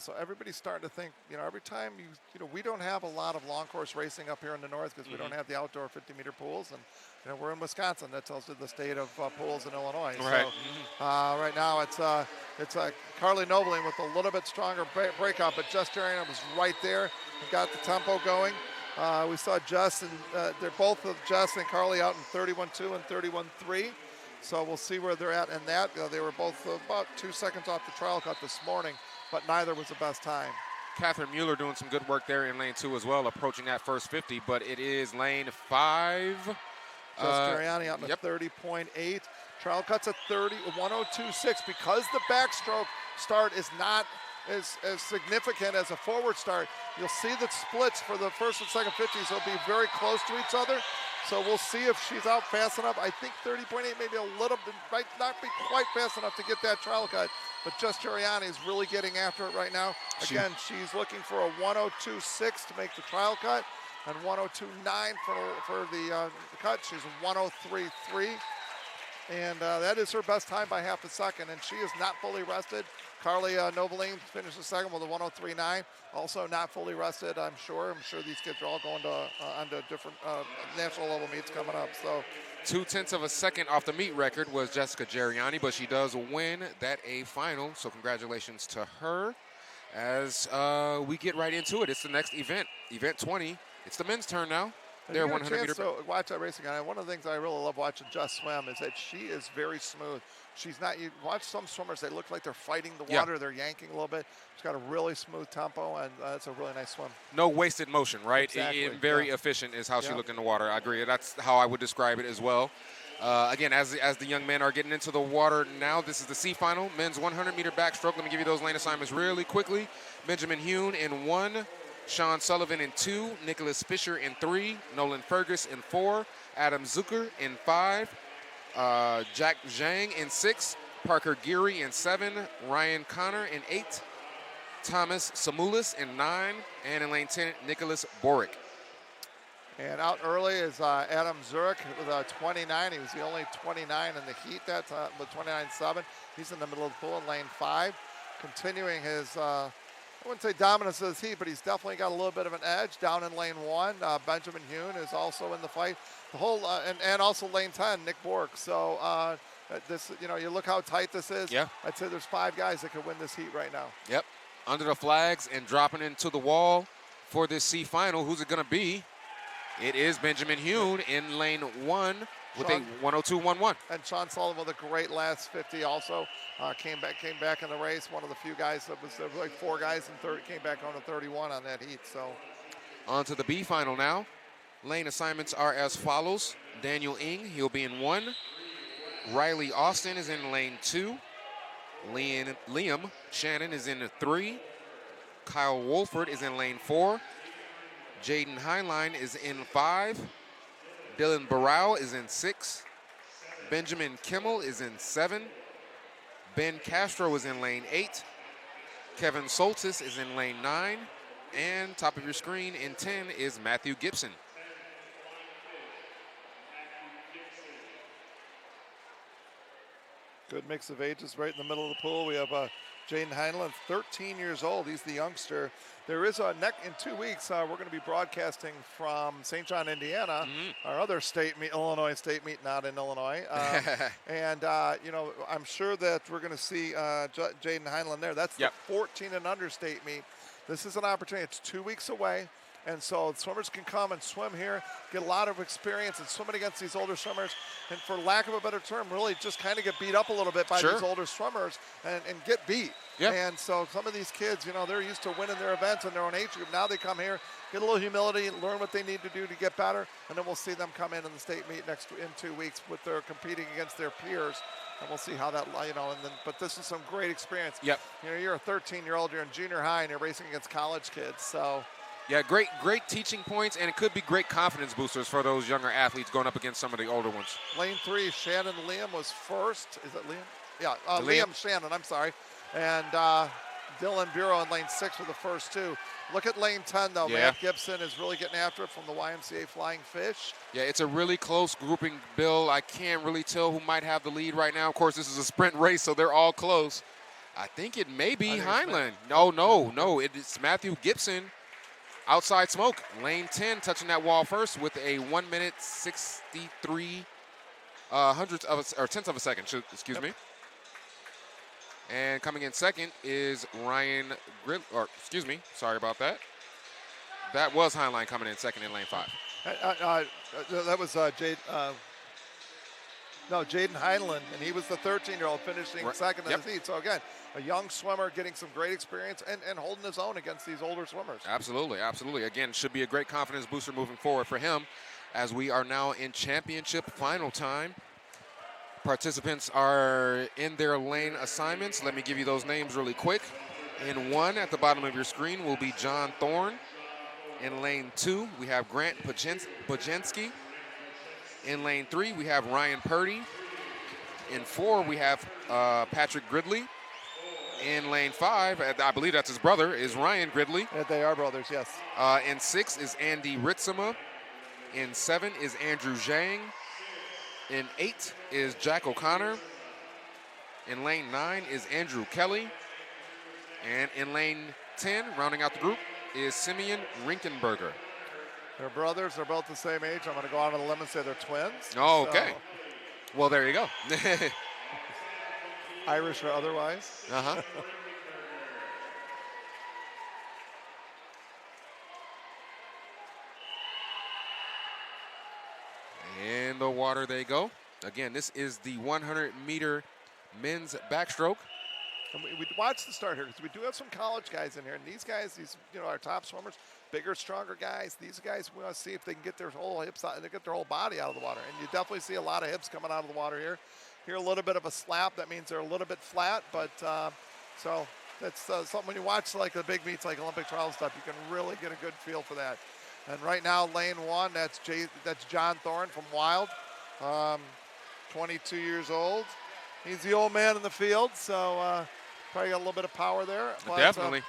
so everybody's starting to think, every time we don't have a lot of long course racing up here in the north because we don't have the outdoor 50-meter pools. And, we're in Wisconsin. That tells you the state of pools in Illinois. Right. So right now it's Carly Noveline with a little bit stronger breakout, but Jess Darian was right there and got the tempo going. We saw Jess and they're both of Jess and Carly out in 31.2 and 31.3. So we'll see where they're at in that. They were both about 2 seconds off the trial cut this morning, but neither was the best time. Catherine Mueller doing some good work there in lane 2 as well, approaching that first 50, but it is lane 5. Jess Gariani out in a 30.8. Trial cuts at 102.6 because the backstroke start is not as significant as a forward start. You'll see the splits for the first and second 50s will be very close to each other. So we'll see if she's out fast enough. I think 30.8 maybe a little bit, might not be quite fast enough to get that trial cut, but Jess Geriani is really getting after it right now. Again, she's looking for a 102.6 to make the trial cut and 102.9 for the cut. She's 103.3. And that is her best time by half a second, and she is not fully rested. Carly Noveline finished the second with a 103.9. Also not fully rested, I'm sure. I'm sure these kids are all going to onto different national level meets coming up. So 0.2 of a second off the meet record was Jessica Geriani, but she does win that A final. So congratulations to her. As we get right into it, it's the next event, event 20. It's the men's turn now. And their you get a 100 meter. chance to watch that racing. And one of the things I really love watching Jess swim is that she is very smooth. She's not. You watch some swimmers; they look like they're fighting the water. They're yanking a little bit. She's got a really smooth tempo, and it's a really nice swim. No wasted motion, right? Exactly. Very efficient is how she looked in the water. I agree. That's how I would describe it as well. Again, as the young men are getting into the water now, this is the C final, men's 100-meter backstroke. Let me give you those lane assignments really quickly. Benjamin Hune in 1, Sean Sullivan in 2, Nicholas Fisher in 3, Nolan Fergus in 4, Adam Zucker in 5, Jack Zhang in 6, Parker Geary in 7, Ryan Connor in 8, Thomas Samulis in 9, and in lane 10, Nicholas Borick. And out early is Adam Zurich with a 29. He was the only 29 in the heat that time, but 29.7. He's in the middle of the pool in lane 5. Continuing his, I wouldn't say dominance of his heat, but he's definitely got a little bit of an edge down in lane 1. Benjamin Hune is also in the fight. The whole, and also lane 10, Nick Bork. So this, you look how tight this is. Yeah. I'd say there's 5 guys that could win this heat right now. Yep. Under the flags and dropping into the wall for this C final. Who's it going to be? It is Benjamin Hune in lane 1 with a 102.11. And Sean Sullivan with a great last 50 also. Came back in the race. One of the few guys there was like 4 guys in 30 came back on to 31 on that heat. So on to the B final now. Lane assignments are as follows. Daniel Ng, he'll be in 1. Riley Austin is in lane 2. Liam Shannon is in 3. Kyle Wolford is in lane 4. Jaden Heinlein is in 5. Dylan Barrow is in 6. Benjamin Kimmel is in 7. Ben Castro is in lane 8. Kevin Soltis is in lane 9. And top of your screen in 10 is Matthew Gibson. good mix of ages right in the middle of the pool. We have Jaden Heinlein, 13 years old. He's the youngster. There is a in 2 weeks, we're going to be broadcasting from St. John, Indiana, our other state meet, Illinois state meet, not in Illinois. And, I'm sure that we're going to see Jaden Heinlein there. That's the 14 and under state meet. This is an opportunity. It's 2 weeks away. And so swimmers can come and swim here, get a lot of experience in swimming against these older swimmers, and for lack of a better term, really just kind of get beat up a little bit by these older swimmers and get beat. And so some of these kids, they're used to winning their events in their own age group. Now they come here, get a little humility, learn what they need to do to get better, and then we'll see them come in the state meet in 2 weeks with their competing against their peers. And we'll see how that, but this is some great experience. You're a 13-year-old, you're in junior high, and you're racing against college kids. So. Yeah, great teaching points, and it could be great confidence boosters for those younger athletes going up against some of the older ones. Lane 3, Shannon Liam was first. Is it Liam? Yeah, Liam Shannon, I'm sorry. And Dylan Bureau in lane 6 were the first two. Look at lane 10, though. Yeah. Matt Gibson is really getting after it from the YMCA Flying Fish. Yeah, it's a really close grouping, Bill. I can't really tell who might have the lead right now. Of course, this is a sprint race, so they're all close. I think it may be Heinlein. No. It's Matthew Gibson. Outside smoke, lane 10, touching that wall first with a 1 minute 63 tenths of a second. Excuse me. And coming in second is Ryan sorry about that. That was Heinlein coming in second in lane 5. That was Jaden Heinlein, and he was the 13-year-old finishing second in the heat. So again, a young swimmer getting some great experience and holding his own against these older swimmers. Absolutely. Again, should be a great confidence booster moving forward for him as we are now in championship final time. Participants are in their lane assignments. Let me give you those names really quick. In 1 at the bottom of your screen will be John Thorne. In lane 2, we have Grant Bojensky. In lane 3, we have Ryan Purdy. In 4, we have Patrick Gridley. In lane 5, I believe that's his brother, is Ryan Gridley. Yeah, they are brothers, yes. In 6 is Andy Ritzema. In 7 is Andrew Zhang. In 8 is Jack O'Connor. In lane 9 is Andrew Kelly. And in lane 10, rounding out the group, is Simeon Rinkenberger. They're brothers. They're both the same age. I'm going to go out on a limb and say they're twins. Oh, okay. So. Well, there you go. Irish or otherwise. in the water they go. Again, this is the 100-meter men's backstroke. And we watch the start here because we do have some college guys in here, and these guys, our top swimmers, bigger, stronger guys. These guys, we want to see if they can get their whole hips out and they get their whole body out of the water. And you definitely see a lot of hips coming out of the water here. Here, a little bit of a slap. That means they're a little bit flat, but so that's something when you watch like the big meets, like Olympic trial stuff, you can really get a good feel for that. And right now, lane one, that's John Thorne from Wild, 22 years old. He's the old man in the field, so probably got a little bit of power there. But, Definitely.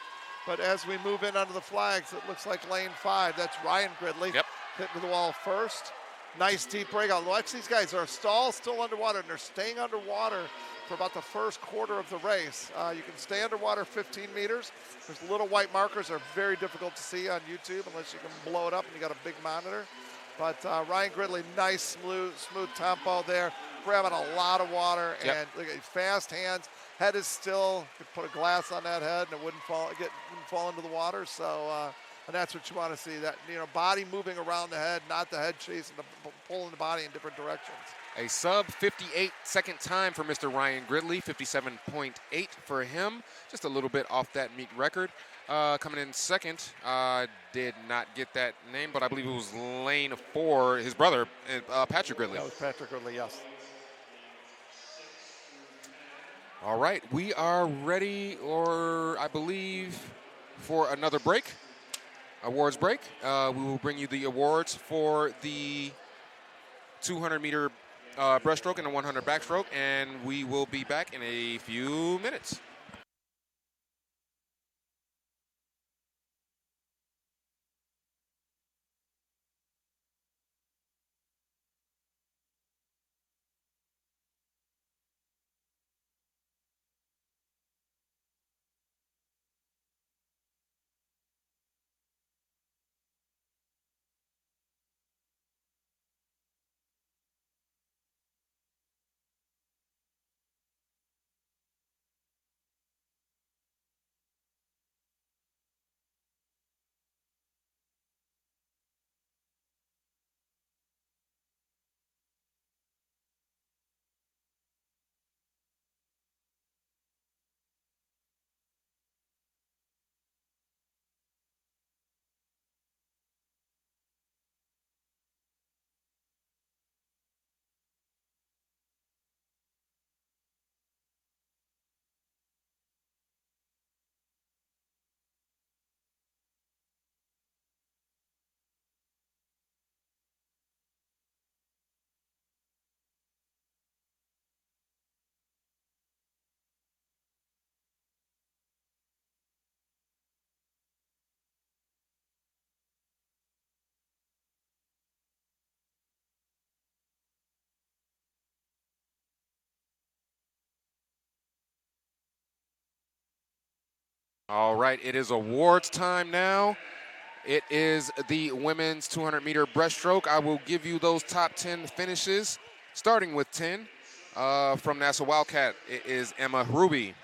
But as we move in under the flags, it looks like lane 5. That's Ryan Gridley. Yep. Hitting the wall first. Nice deep breakout. Watch these guys are still underwater, and they're staying underwater for about the first quarter of the race. You can stay underwater 15 meters. There's little white markers. They're very difficult to see on YouTube unless you can blow it up and you got a big monitor. But Ryan Gridley, nice, smooth tempo there, grabbing a lot of water, and look at fast hands. Head is still. You could put a glass on that head and it wouldn't fall into the water. So, and that's what you want to see. That body moving around the head, not the head chasing, pulling the body in different directions. A sub 58-second time for Mr. Ryan Gridley, 57.8 for him. Just a little bit off that meet record. Coming in second, did not get that name, but I believe it was lane 4, his brother, Patrick Gridley. That was Patrick Gridley, yes. All right, we are ready, or I believe, for another break, awards break. We will bring you the awards for the 200-meter breaststroke and the 100 backstroke, and we will be back in a few minutes. All right, it is awards time now. It is the women's 200-meter breaststroke. I will give you those top 10 finishes, starting with 10. From Nassau Wildcat, it is Emma Ruby.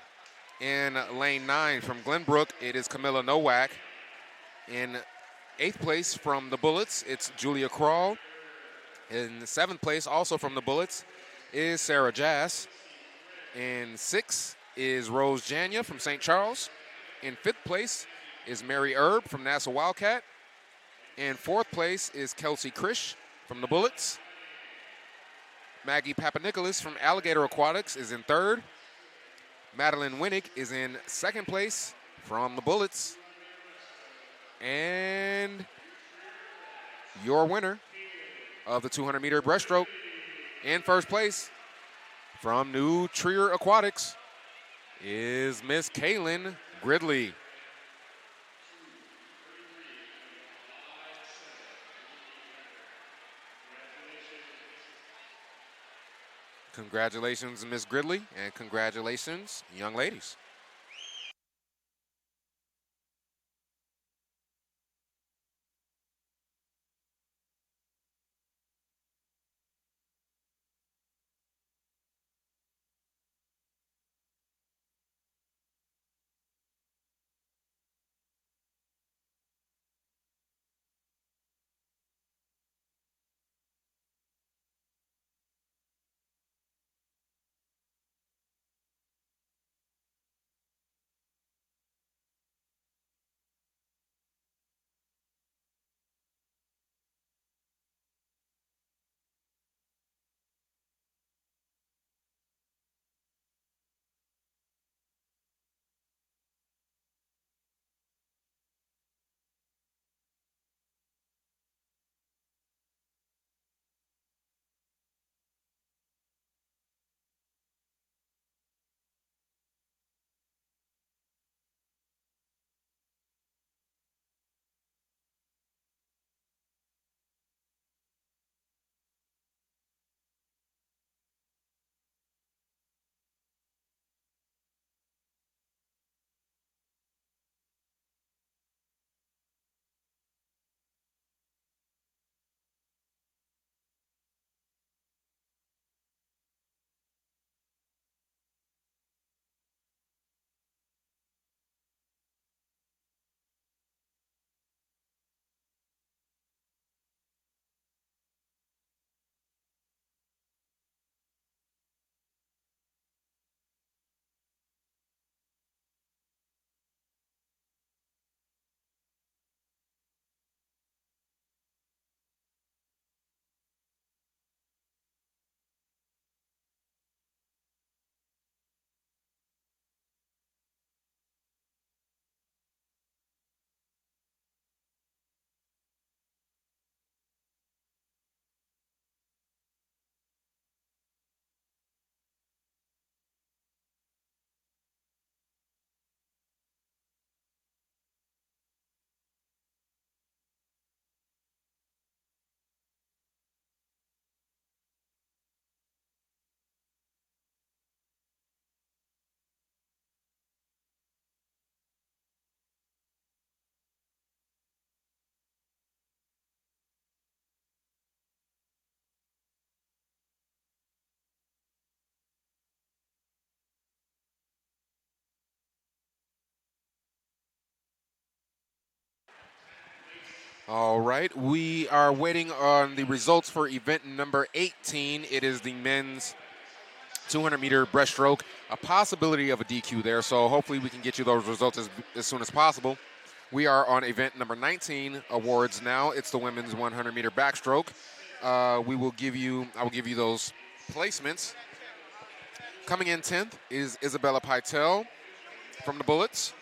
In lane 9 from Glenbrook, it is Camilla Nowak. In 8th place from the Bullets, it's Julia Crawl. In 7th place, also from the Bullets, is Sarah Jass. In 6th is Rose Janya from St. Charles. In 5th place is Mary Erb from Nassau Wildcat. In 4th place is Kelsey Krish from the Bullets. Maggie Papanikolaou from Alligator Aquatics is in 3rd. Madeline Winnick is in 2nd place from the Bullets. And your winner of the 200-meter breaststroke in 1st place from New Trier Aquatics is Miss Kaylin Gridley. Congratulations, Miss Gridley, and congratulations, young ladies. All right, we are waiting on the results for event number 18. It is the men's 200-meter breaststroke. A possibility of a DQ there, so hopefully we can get you those results as soon as possible. We are on event number 19 awards now. It's the women's 100-meter backstroke. I will give you those placements. Coming in 10th is Isabella Pytel from the Bullets.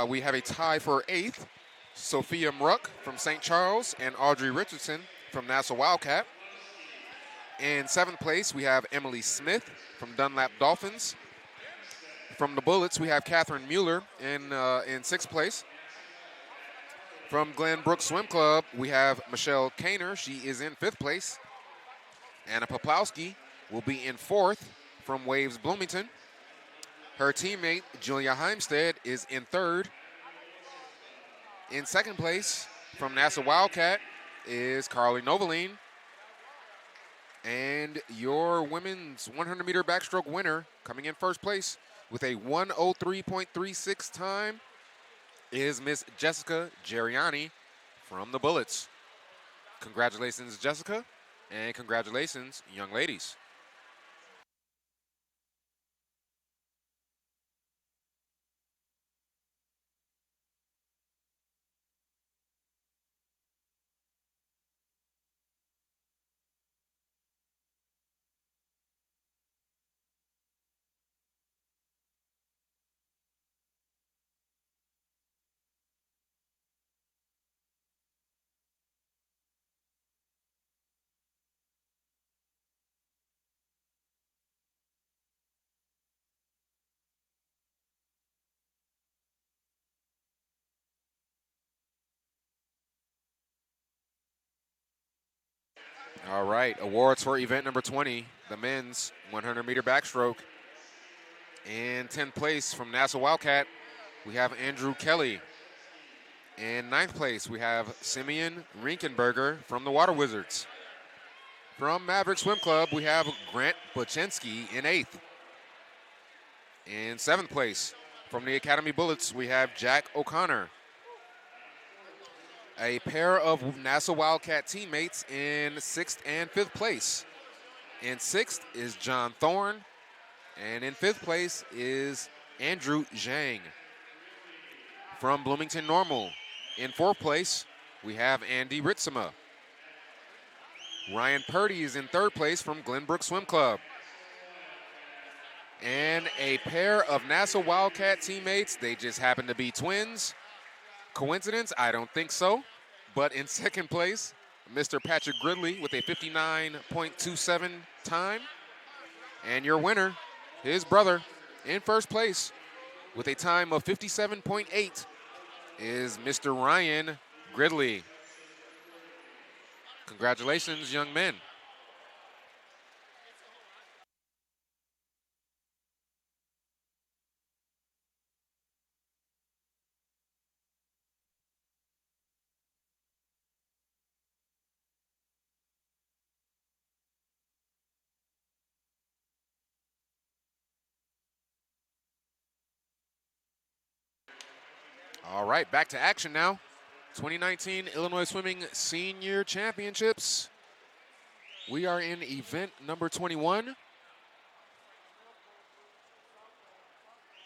We have a tie for 8th, Sophia Mruck from St. Charles and Audrey Richardson from Nassau Wildcat. In 7th place, we have Emily Smith from Dunlap Dolphins. From the Bullets, we have Catherine Mueller in 6th place. From Glenbrook Swim Club, we have Michelle Kaner. She is in 5th place. Anna Poplowski will be in 4th from Waves Bloomington. Her teammate, Julia Heimstead, is in 3rd. In 2nd place, from Nassau Wildcat, is Carly Noveline. And your women's 100-meter backstroke winner, coming in 1st place with a 1:03.36 time, is Miss Jessica Geriani from the Bullets. Congratulations, Jessica, and congratulations, young ladies. All right, awards for event number 20, the men's 100-meter backstroke. In 10th place from Nassau Wildcat, we have Andrew Kelly. In 9th place, we have Simeon Rinkenberger from the Water Wizards. From Maverick Swim Club, we have Grant Boczynski in 8th. In 7th place, from the Academy Bullets, we have Jack O'Connor. A pair of Nassau Wildcat teammates in 6th and 5th place. In 6th is John Thorne, and in 5th place is Andrew Zhang. From Bloomington Normal, in 4th place, we have Andy Ritzema. Ryan Purdy is in 3rd place from Glenbrook Swim Club. And a pair of Nassau Wildcat teammates, they just happen to be twins. Coincidence? I don't think so. But in 2nd place, Mr. Patrick Gridley with a 59.27 time. And your winner, his brother, in 1st place with a time of 57.8 is Mr. Ryan Gridley. Congratulations, young men. All right, back to action now. 2019 Illinois Swimming Senior Championships. We are in event number 21.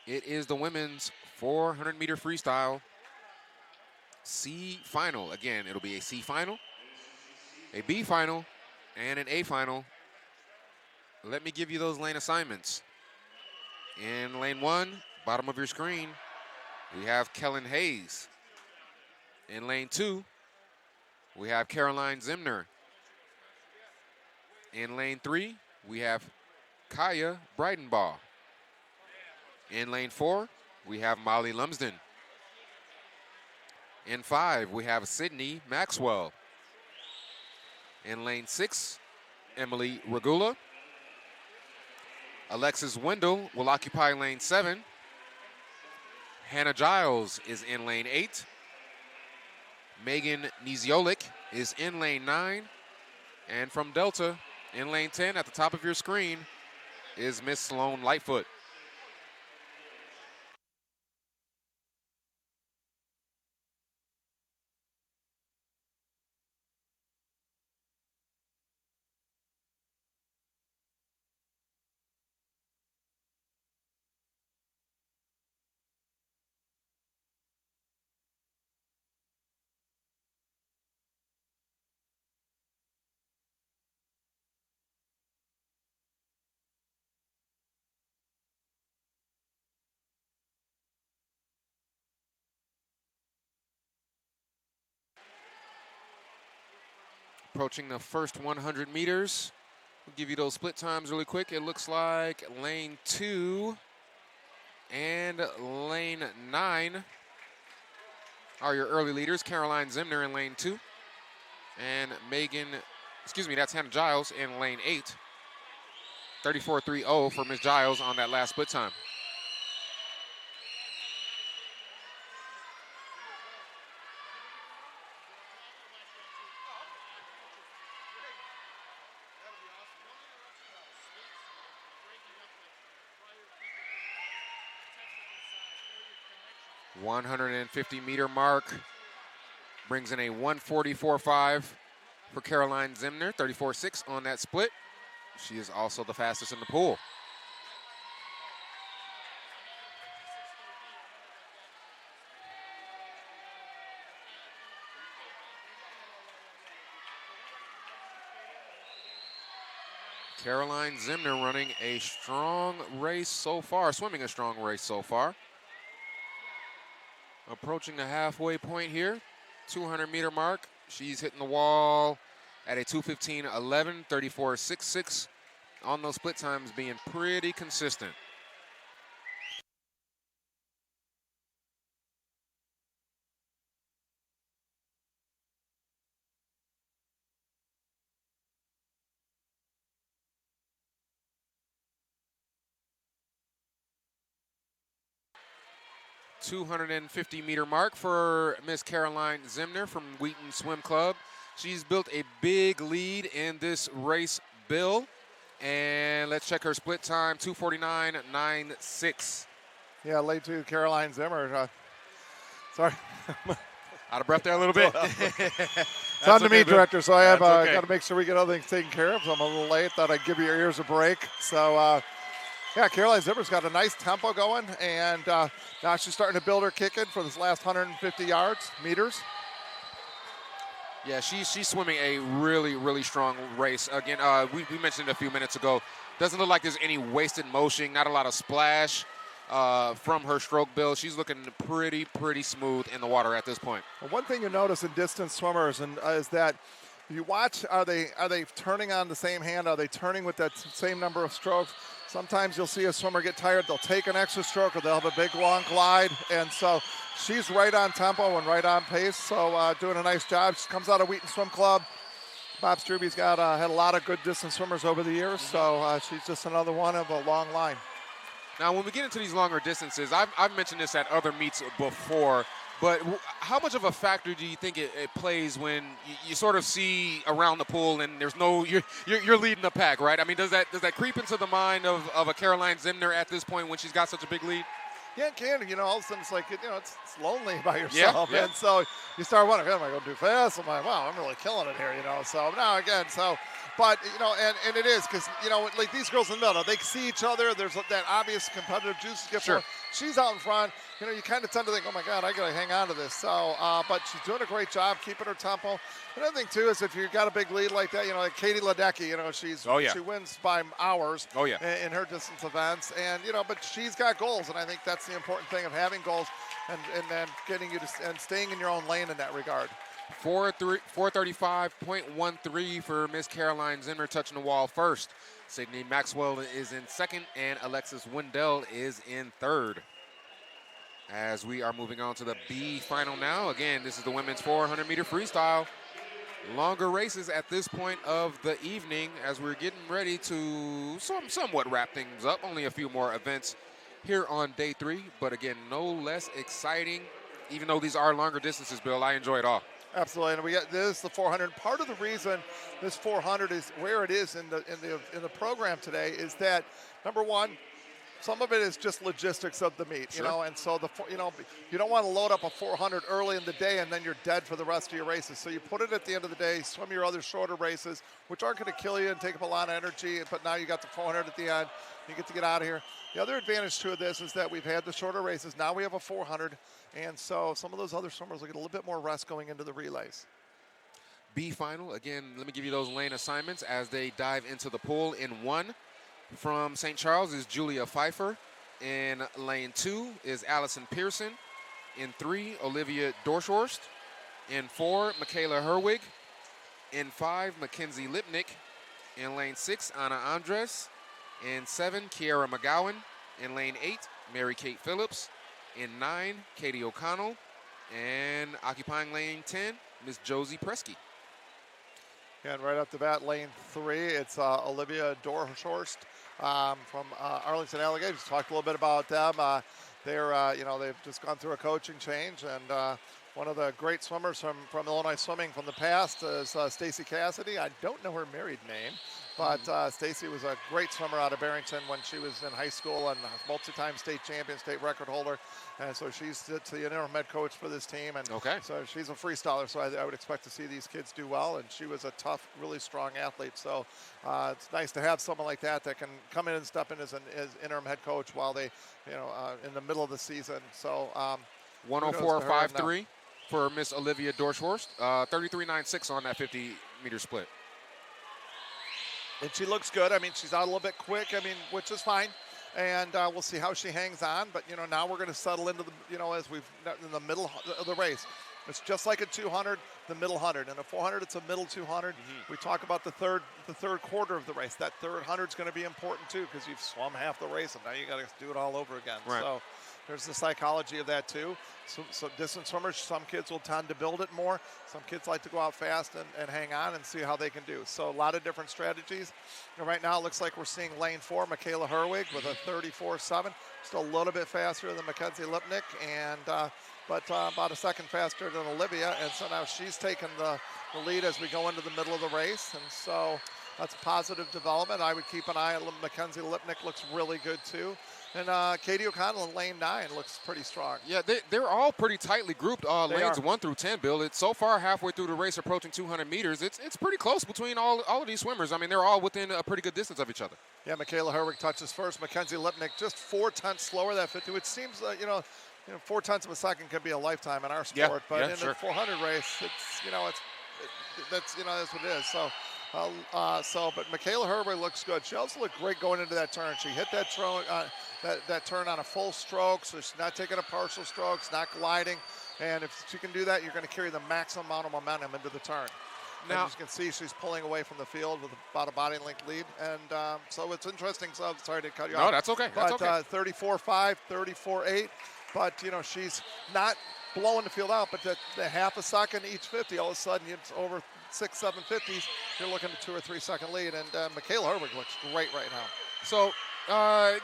It is the women's 400-meter freestyle C final. Again, it'll be a C final, a B final, and an A final. Let me give you those lane assignments. In lane 1, bottom of your screen, we have Kellen Hayes. In lane 2, we have Caroline Zimner. In lane 3, we have Kaya Breidenbaugh. In lane 4, we have Molly Lumsden. In 5, we have Sydney Maxwell. In lane 6, Emily Regula. Alexis Wendell will occupy lane 7. Hannah Giles is in lane 8. Megan Niziolik is in lane 9. And from Delta, in lane 10 at the top of your screen, is Miss Sloan Lightfoot. approaching the first 100 meters. We'll give you those split times really quick. It looks like lane 2 and lane 9 are your early leaders. Caroline Zimner in lane 2. And that's Hannah Giles in lane 8. 34.30 for Miss Giles on that last split time. The 150-meter mark brings in a 144.5 for Caroline Zimner, 34.6 on that split. She is also the fastest in the pool. Caroline Zimner running a strong race so far, swimming a strong race so far. Approaching the halfway point here, 200-meter mark. She's hitting the wall at a 2:15.11, 34.66 on those split times, being pretty consistent. $250-meter mark for Miss Caroline Zimner from Wheaton Swim Club. She's built a big lead in this race, Bill. And let's check her split time, 2:49.96. Yeah, late to Caroline Zimmer. Sorry. Out of breath there a little bit. It's on to me, Director, so I have got to make sure we get other things taken care of. So I'm a little late. Thought I'd give your ears a break. So, yeah, Caroline Zimmer's got a nice tempo going, and now she's starting to build her kick in for this last 150 meters. Yeah, she's swimming a really, really strong race. Again, we mentioned it a few minutes ago. Doesn't look like there's any wasted motion, not a lot of splash from her stroke, Bill. She's looking pretty smooth in the water at this point. Well, one thing you notice in distance swimmers is that you watch, are they turning on the same hand? Are they turning with that same number of strokes? Sometimes you'll see a swimmer get tired. They'll take an extra stroke or they'll have a big, long glide. And so she's right on tempo and right on pace. So doing a nice job. She comes out of Wheaton Swim Club. Bob Struby's got had a lot of good distance swimmers over the years. So she's just another one of a long line. Now, when we get into these longer distances, I've mentioned this at other meets before, but how much of a factor do you think it plays when you sort of see around the pool and there's no you're leading the pack, right? I mean, does that creep into the mind of a Caroline Zimner at this point when she's got such a big lead? Yeah, it can. All of a sudden it's like, it's lonely by yourself. Yeah. And so you start wondering, am I going too fast? I'm like, wow, I'm really killing it here, So now again, but, and it is because, like these girls in the middle, they see each other. There's that obvious competitive juice to get Sure. for. She's out in front. You kind of tend to think, oh, my God, I got to hang on to this. So, but she's doing a great job keeping her tempo. Another thing, too, is if you've got a big lead like that, like Katie Ledecky, she wins by hours in her distance events. And, but she's got goals. And I think that's the important thing of having goals and then getting you to and staying in your own lane in that regard. 4:35.13 for Miss Caroline Zimmer, touching the wall first. Sydney Maxwell is in second, and Alexis Wendell is in third. As we are moving on to the B final now. Again, this is the women's 400-meter freestyle. Longer races at this point of the evening as we're getting ready to somewhat wrap things up. Only a few more events here on day 3, but again, no less exciting. Even though these are longer distances, Bill, I enjoy it all. Absolutely, and this is the 400. Part of the reason this 400 is where it is in the program today is that, number one, some of it is just logistics of the meet, Sure. and so you don't want to load up a 400 early in the day and then you're dead for the rest of your races. So you put it at the end of the day, swim your other shorter races, which aren't going to kill you and take up a lot of energy, but now you got the 400 at the end. You get to get out of here. The other advantage to this is that we've had the shorter races. Now we have a 400, and so some of those other swimmers will get a little bit more rest going into the relays. B final, again, let me give you those lane assignments as they dive into the pool. In 1 from St. Charles is Julia Pfeiffer. In lane 2 is Allison Pearson. In 3, Olivia Dorshorst. In 4, Michaela Herwig. In 5, Mackenzie Lipnick. In lane 6, Anna Andres. In 7, Kiara McGowan. In lane 8, Mary Kate Phillips. In 9, Katie O'Connell. And occupying lane 10, Miss Josie Presky. And right off the bat, lane 3, it's Olivia Dorhorst from Arlington Alligators. Talked a little bit about them. They've just gone through a coaching change, and one of the great swimmers from Illinois swimming from the past is Stacy Cassidy. I don't know her married name, but Stacy was a great swimmer out of Barrington when she was in high school and a multi-time state champion, state record holder. And so she's the interim head coach for this team. And so she's a freestyler, so I would expect to see these kids do well. And she was a tough, really strong athlete. So it's nice to have someone like that can come in and step in as interim head coach while they, in the middle of the season. So 104.53 for Miss Olivia Dorshorst. 33.96 on that 50-meter split. And she looks good. I mean, she's out a little bit quick, which is fine. And we'll see how she hangs on. But, now we're going to settle into the, as we've in the middle of the race. It's just like a 200, the middle 100. And a 400, it's a middle 200. We talk about the third quarter of the race. That third 100 is going to be important, too, because you've swum half the race, and now you got to do it all over again. Right. So there's the psychology of that, too. So distance swimmers, some kids will tend to build it more. Some kids like to go out fast and hang on and see how they can do. So a lot of different strategies. And right now it looks like we're seeing lane 4, Michaela Herwig with a 34.7. Still a little bit faster than Mackenzie Lipnick, but about a second faster than Olivia. And so now she's taken the lead as we go into the middle of the race. And so that's a positive development. I would keep an eye on Mackenzie Lipnick. Looks really good, too. And Katie O'Connell in lane 9 looks pretty strong. Yeah, they're all pretty tightly grouped. Lanes are. 1 through 10, Bill. It's so far halfway through the race, approaching 200 meters. It's pretty close between all of these swimmers. I mean, they're all within a pretty good distance of each other. Yeah, Michaela Herwig touches first. Mackenzie Lipnick just 4/10 slower that 50, which seems 4/10 of a second could be a lifetime in our sport. But in the 400 race, that's what it is. So, but Michaela Herwig looks good. She also looked great going into that turn. She hit that turn on a full stroke, so she's not taking a partial stroke, she's not gliding. And if she can do that, you're going to carry the maximum amount of momentum into the turn. Now, as you can see, she's pulling away from the field with about a body length lead. And so it's interesting. So sorry to cut you off. No, that's okay. But 34.5, 34.8. But, she's not blowing the field out, but the half a second each 50, all of a sudden it's over 6, 7 50s. You're looking at 2 or 3 second lead. And Michaela Herwig looks great right now. So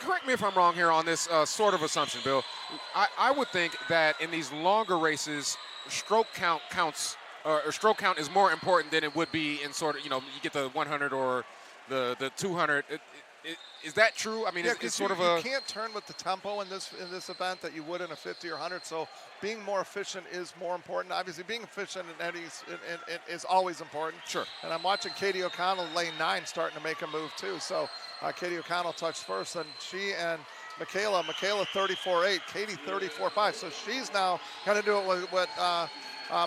correct me if I'm wrong here on this sort of assumption, Bill. I would think that in these longer races, stroke count is more important than it would be in sort of, you get the 100 or the 200. Is that true? I mean, it's sort of you can't turn with the tempo in this event that you would in a 50 or 100. So being more efficient is more important. Obviously, being efficient in eddies is always important. Sure. And I'm watching Katie O'Connell, lane 9, starting to make a move too. So Katie O'Connell touched first, and she and Michaela 34.8, Katie 34.5. So she's now kind of doing what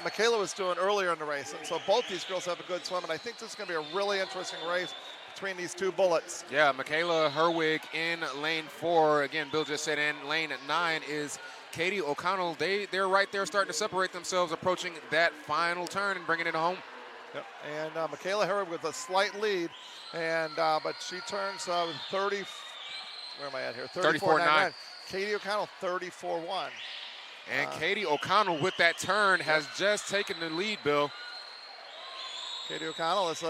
Michaela was doing earlier in the race. And so both these girls have a good swim, and I think this is going to be a really interesting race between these two bullets. Yeah, Michaela Herwig in lane 4. Again, Bill just said in lane 9 is Katie O'Connell. They're right there starting to separate themselves, approaching that final turn and bringing it home. Yep. And Michaela Herwig with a slight lead, and but she turns 30. Where am I at here? 34.9. Katie O'Connell 34.1. And Katie O'Connell with that turn has just taken the lead, Bill. Katie O'Connell is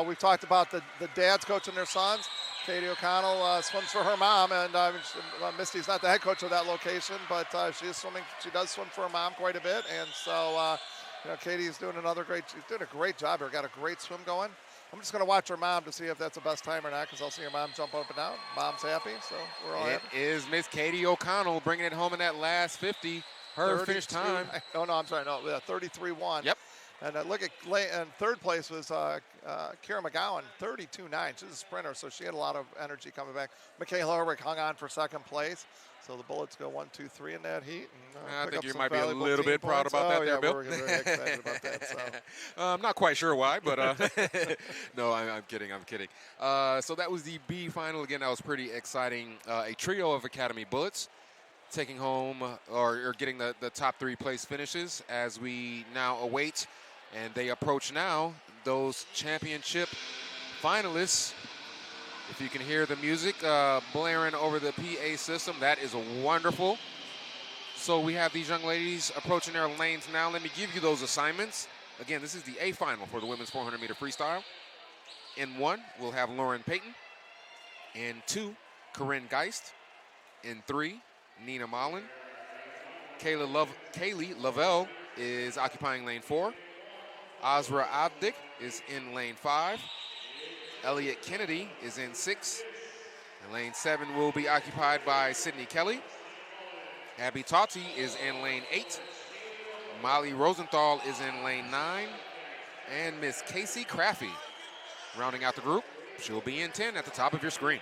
we've talked about the dads coaching their sons. Katie O'Connell swims for her mom, and Misty's not the head coach of that location, but she does swim for her mom quite a bit, and so Katie's doing she's doing a great job here. Got a great swim going. I'm just going to watch her mom to see if that's the best time or not, because I'll see her mom jump up and down. Mom's happy, so we're all happy. It is Miss Katie O'Connell bringing it home in that last 50. Her finish time. I'm sorry. No, 33.1. Yep. And look at third place was Kiara McGowan, 32.9. She's a sprinter, so she had a lot of energy coming back. Michaela Herwig hung on for second place. So the Bullets go 1, 2, 3 in that heat. And, I think you might be a little bit proud about that there, Bill. We're very excited about that. So. I'm not quite sure why, but no, I'm kidding. So that was the B final. Again, that was pretty exciting. A trio of Academy Bullets taking home or getting the top 3 place finishes as we now await And they approach now those championship finalists. If you can hear the music blaring over the PA system, that is wonderful. So we have these young ladies approaching their lanes now. Let me give you those assignments. Again, this is the A final for the women's 400-meter freestyle. In 1, we'll have Lauren Payton. In 2, Corinne Geist. In 3, Nina Mullen. Kaylee Lavelle is occupying lane 4. Azra Abdik is in lane 5. Elliott Kennedy is in 6. And lane 7 will be occupied by Sydney Kelly. Abby Tati is in lane 8. Molly Rosenthal is in lane 9. And Miss Casey Craffey rounding out the group. She'll be in 10 at the top of your screen.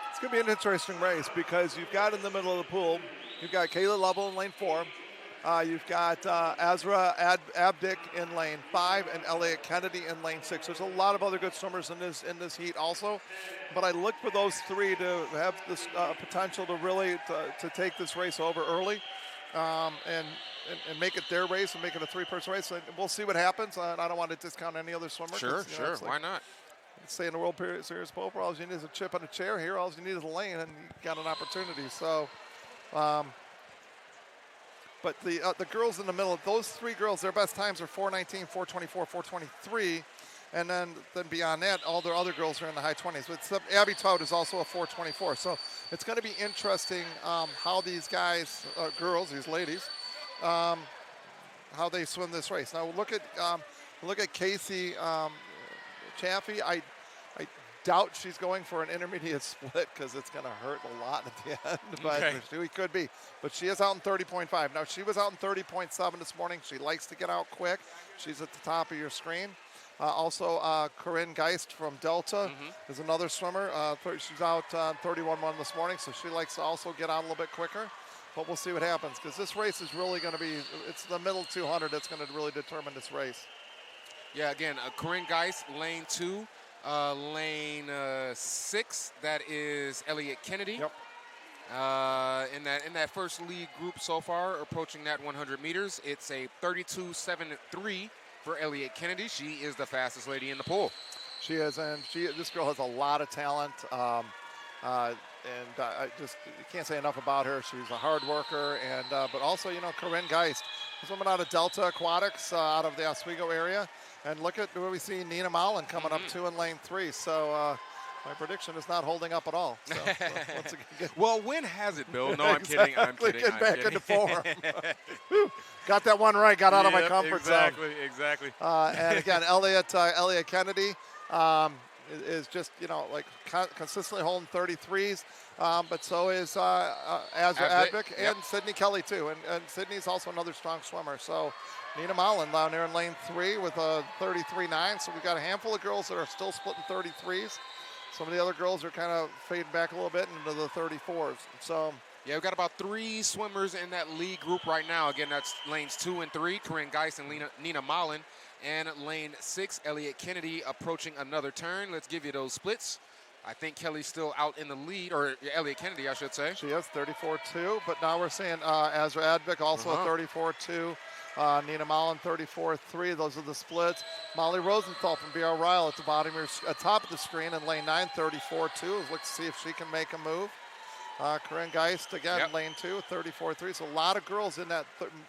It's going to be an interesting race because you've got in the middle of the pool, you've got Kayla Lovell in lane 4. You've got Azra Abdik in lane 5 and Elliott Kennedy in lane 6. There's a lot of other good swimmers in this heat also, but I look for those 3 to have this potential to really to take this race over early, and make it their race and make it a 3-person race. And we'll see what happens. I don't want to discount any other swimmer. Sure. Like, why not? say in the World Series poker, all you need is a chip on a chair. Here, all you need is a lane, and you got an opportunity. So. But the girls in the middle, those 3 girls, their best times are 4:19, 4:24, 4:23, and then beyond that, all their other girls are in the high 20s. But Abby Todd is also a 4:24. So it's going to be interesting how these guys, girls, these ladies, how they swim this race. Now look at Casey Chaffee. I doubt she's going for an intermediate split because it's going to hurt a lot at the end, but she could be. But she is out in 30.5. Now, she was out in 30.7 this morning. She likes to get out quick. She's at the top of your screen. Also, Corinne Geist from Delta is another swimmer. She's out 31.1 this morning, so she likes to also get out a little bit quicker. But we'll see what happens because this race is really going to be, it's the middle 200 that's going to really determine this race. Yeah, again, Corinne Geist, lane 2. Lane 6, that is Elliott Kennedy. Yep. In that first lead group so far, approaching that 100 meters, it's a 32.73 for Elliott Kennedy. She is the fastest lady in the pool. She is, and this girl has a lot of talent. I just can't say enough about her. She's a hard worker, and but also, Corinne Geist, this woman out of Delta Aquatics, out of the Oswego area. And look at where we see Nina Mullen coming up 2 in lane 3. So my prediction is not holding up at all. So, once again, well, when has it, Bill? No, I'm kidding. Get back into form. Got that one right. Got out of my comfort zone. Exactly. And again, Elliott Kennedy is just consistently holding 33s. But so is Azra Advik and Sydney Kelly too. And Sydney's also another strong swimmer. So Nina Mullen down there in lane 3 with a 33.9. So we've got a handful of girls that are still splitting 33s. Some of the other girls are kind of fading back a little bit into the 34s. So yeah, we've got about 3 swimmers in that lead group right now. Again, that's lanes 2 and 3, Corinne Geist and Nina Mullen. And lane 6, Elliott Kennedy approaching another turn. Let's give you those splits. I think Kelly's still out in the lead, or Elliott Kennedy, I should say. She is 34.2, but now we're seeing Azra Advik also 34.2. Nina Mullen 34.3. Those are the splits. Molly Rosenthal from BR Ryle at the bottom, top of the screen in lane 9, 34.2. Let's see if she can make a move. Corinne Geist again, lane 2, 34.3. So a lot of girls in that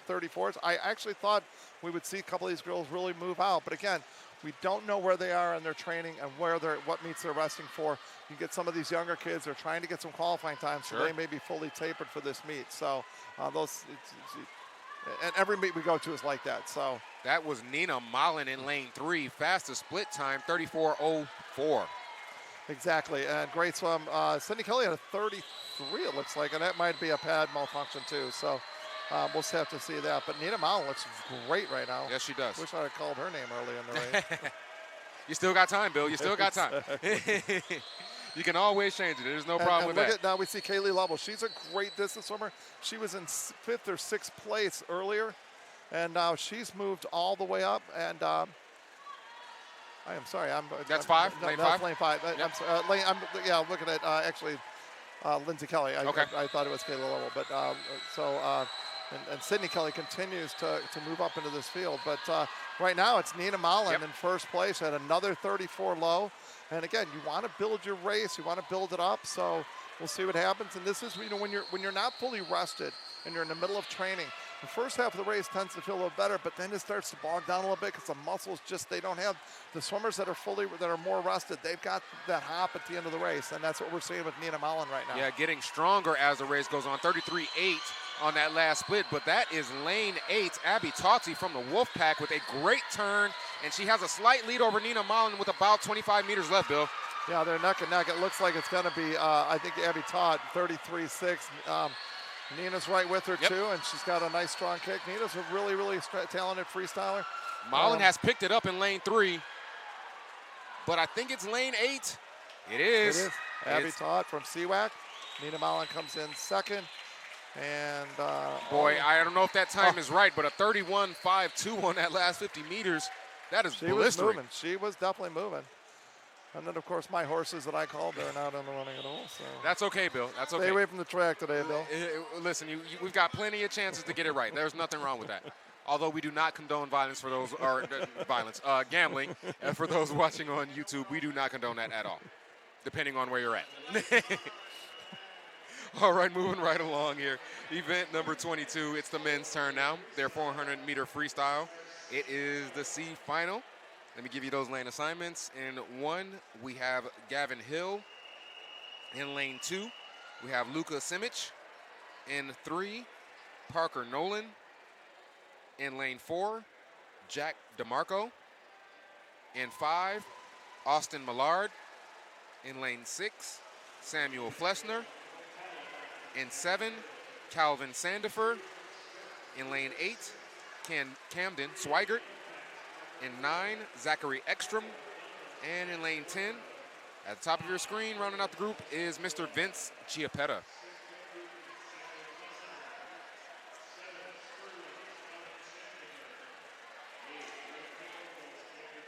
34s. I actually thought we would see a couple of these girls really move out, but again, we don't know where they are in their training and what meets they're resting for. You get some of these younger kids, they're trying to get some qualifying time, so they may be fully tapered for this meet. So and every meet we go to is like that. So that was Nina Mullen in lane 3, fastest split time, 34.04. Exactly, and great swim. Sydney Kelly had a 33, it looks like, and that might be a pad malfunction too. So we'll have to see that. But Nina Mullen looks great right now. Yes, she does. Wish I had called her name early in the race. You still got time, Bill. You still got time. You can always change it. There's no problem with that. Now we see Kaylee Lovell. She's a great distance swimmer. She was in 5th or 6th place earlier, and now she's moved all the way up. And I am sorry. That's 5? No, lane that's 5? lane 5. Yep. I'm looking at actually Lindsay Kelly. I thought it was Kaylee Lovell. But and Sydney Kelly continues to move up into this field. But Right now, it's Nina Mullen in first place at another 34 low. And again, you want to build your race, you want to build it up. So we'll see what happens. And this is, when you're not fully rested and you're in the middle of training, the first half of the race tends to feel a little better, but then it starts to bog down a little bit because the muscles they don't have the swimmers that are more rested. They've got that hop at the end of the race, and that's what we're seeing with Nina Mullen right now. Yeah, getting stronger as the race goes on. 33.8 on that last split, but that is lane 8, Abby Tauti from the Wolfpack with a great turn, and she has a slight lead over Nina Mullen with about 25 meters left, Bill. Yeah, they're neck and neck. It looks like it's going to be, I think, Abby Taut, 33.6. Nina's right with her, too, and she's got a nice, strong kick. Nina's a really, really talented freestyler. Mullen has picked it up in lane 3, but I think it's lane 8. It is. Abby Taut from CWAC. Nina Mullen comes in second. And boy, I don't know if that time is right, but a 31.52 on that last 50 meters, that is blistering. Was moving. She was definitely moving. And then, of course, my horses that I called, they're not on the running at all. So that's okay, Bill. That's okay. Stay away from the track today, Bill. Listen, we've got plenty of chances to get it right. There's nothing wrong with that. Although we do not condone violence for those, or gambling. For those watching on YouTube, we do not condone that at all, depending on where you're at. All right, moving right along here. Event number 22, it's the men's turn now. Their 400-meter freestyle. It is the C final. Let me give you those lane assignments. In 1, we have Gavin Hill. In lane 2, we have Luka Simic. In 3, Parker Nolan. In lane 4, Jack DeMarco. In 5, Austin Millard. In lane 6, Samuel Flesner. In 7, Calvin Sandifer. In lane 8, Camden Swigert. In 9, Zachary Ekstrom. And in lane 10, at the top of your screen, rounding out the group, is Mr. Vince Chiappetta.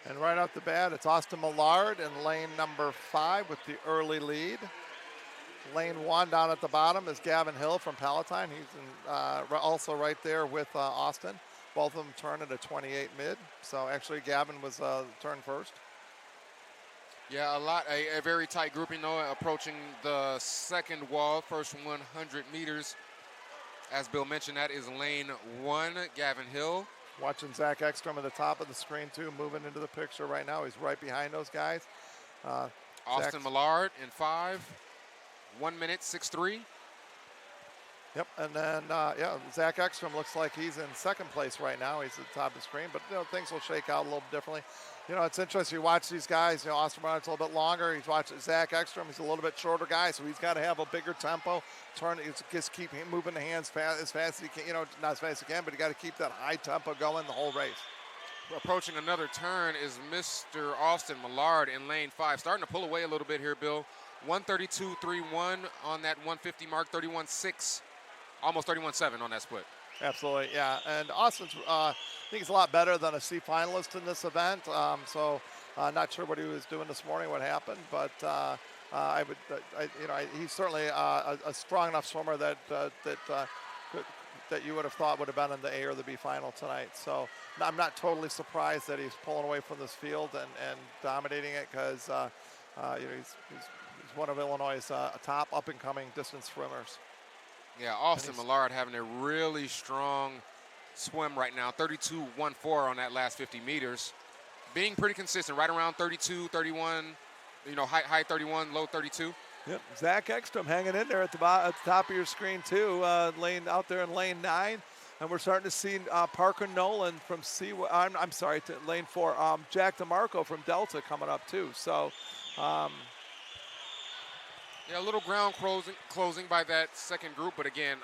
And right off the bat, it's Austin Millard in lane number 5 with the early lead. Lane 1 down at the bottom is Gavin Hill from Palatine. He's also right there with Austin. Both of them turn at a 28 mid. So actually Gavin was turned first. Yeah, a very tight grouping, though, approaching the second wall, first 100 meters. As Bill mentioned, that is lane 1, Gavin Hill. Watching Zach Ekstrom at the top of the screen, too, moving into the picture right now. He's right behind those guys. Austin Millard in 5, 1 minute, 6:3. Yep, and then, Zach Ekstrom looks like he's in second place right now. He's at the top of the screen, but, things will shake out a little differently. It's interesting. You watch these guys, Austin Millard's a little bit longer. He's watching Zach Ekstrom. He's a little bit shorter guy, so he's got to have a bigger tempo. Just keep moving the hands as fast as he can, not as fast as he can, but you got to keep that high tempo going the whole race. Approaching another turn is Mr. Austin Millard in lane 5. Starting to pull away a little bit here, Bill. 132.31 on that 150 mark, 31.6. Almost 31.7 on that split. Absolutely, yeah. And Austin's, I think he's a lot better than a C finalist in this event. Not sure what he was doing this morning, what happened, but he's certainly a strong enough swimmer that you would have thought would have been in the A or the B final tonight. So I'm not totally surprised that he's pulling away from this field and dominating it because he's one of Illinois' top up-and-coming distance swimmers. Yeah, Austin Millard having a really strong swim right now, 32.14 on that last 50 meters. Being pretty consistent, right around 32, 31, high 31, low 32. Yep, Zach Ekstrom hanging in there at the top of your screen too, out there in lane 9. And we're starting to see Parker Nolan from lane 4, Jack DeMarco from Delta coming up too. So, a little ground closing by that second group, but again,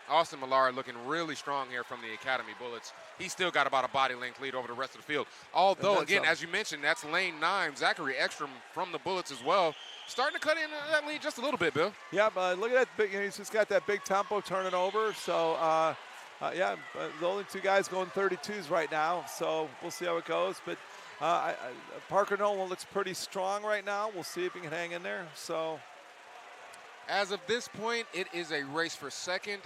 Austin Millard looking really strong here from the Academy Bullets. He's still got about a body length lead over the rest of the field. Although, again, as you mentioned, that's lane 9, Zachary Ekstrom from the Bullets as well. Starting to cut in that lead just a little bit, Bill. Yeah, but look at that. He's just got that big tempo turning over. So, the only two guys going 32s right now. So we'll see how it goes. But Parker Nolan looks pretty strong right now. We'll see if he can hang in there. So, as of this point, it is a race for second,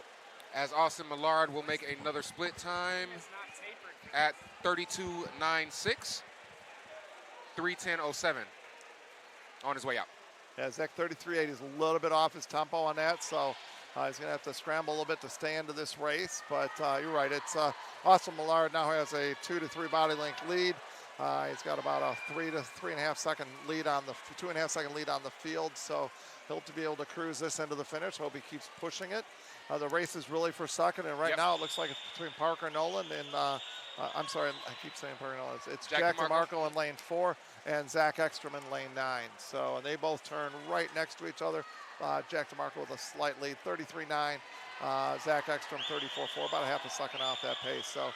as Austin Millard will make another split time at 32.96, 3:10.07 on his way out. Yeah, Zach 33.8 is a little bit off his tempo on that, so he's going to have to scramble a little bit to stay into this race. But you're right, it's Austin Millard now has a 2 to 3 body length lead. He's got about a 3 to 3.5 second lead on the 2.5 second lead on the field, so he'll to be able to cruise this into the finish. Hope he keeps pushing it. The race is really for second, and right now it looks like it's between Parker Nolan and I'm sorry, I keep saying Parker Nolan. It's Jack DeMarco in lane 4 and Zach Ekstrom in lane 9. So, and they both turn right next to each other. Jack DeMarco with a slight lead, 33.9. Zach Ekstrom 34.4, about a half a second off that pace. So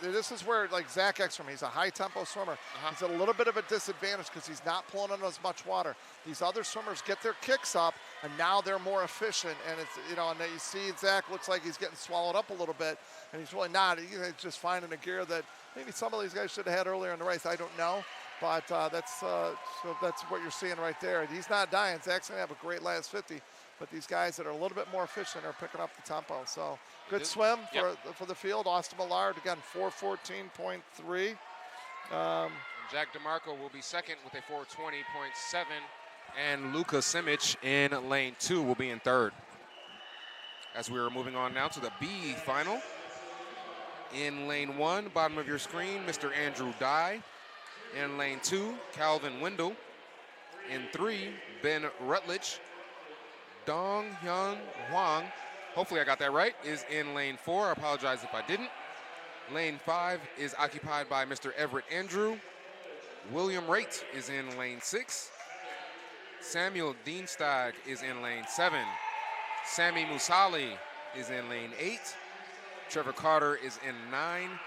this is where, like, Zach Ekstrom, he's a high tempo swimmer. He's at a little bit of a disadvantage because he's not pulling on as much water. These other swimmers get their kicks up, and now they're more efficient. And it's, you know, and you see Zach looks like he's getting swallowed up a little bit, and he's really not. He's just finding a gear that maybe some of these guys should have had earlier in the race. I don't know. But that's what you're seeing right there. He's not dying. Zach's going to have a great last 50. But these guys that are a little bit more efficient are picking up the tempo. So good swim for the field. Austin Millard, again, 4:14.3. Jack DeMarco will be second with a 4:20.7. And Luka Simic in lane 2 will be in third. As we are moving on now to the B final. In lane 1, bottom of your screen, Mr. Andrew Dye. In lane 2, Calvin Wendell. In 3, Ben Rutledge. Dong Hyun Hwang, hopefully I got that right, is in lane 4. I apologize if I didn't. Lane 5 is occupied by Mr. Everett Andrew. William Raitt is in lane 6. Samuel Dienstag is in lane 7. Sammy Musali is in lane 8. Trevor Carter is in 9.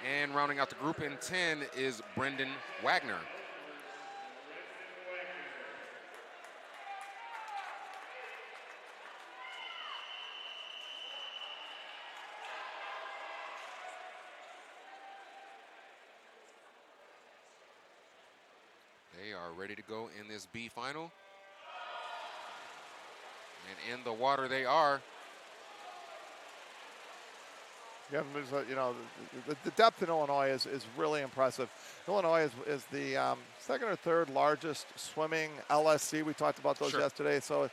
And rounding out the group in 10 is Brendan Wagner. They are ready to go in this B final. And in the water they are. Yeah, you know, the depth in Illinois is really impressive. Illinois is the second or third largest swimming LSC. We talked about those yesterday. So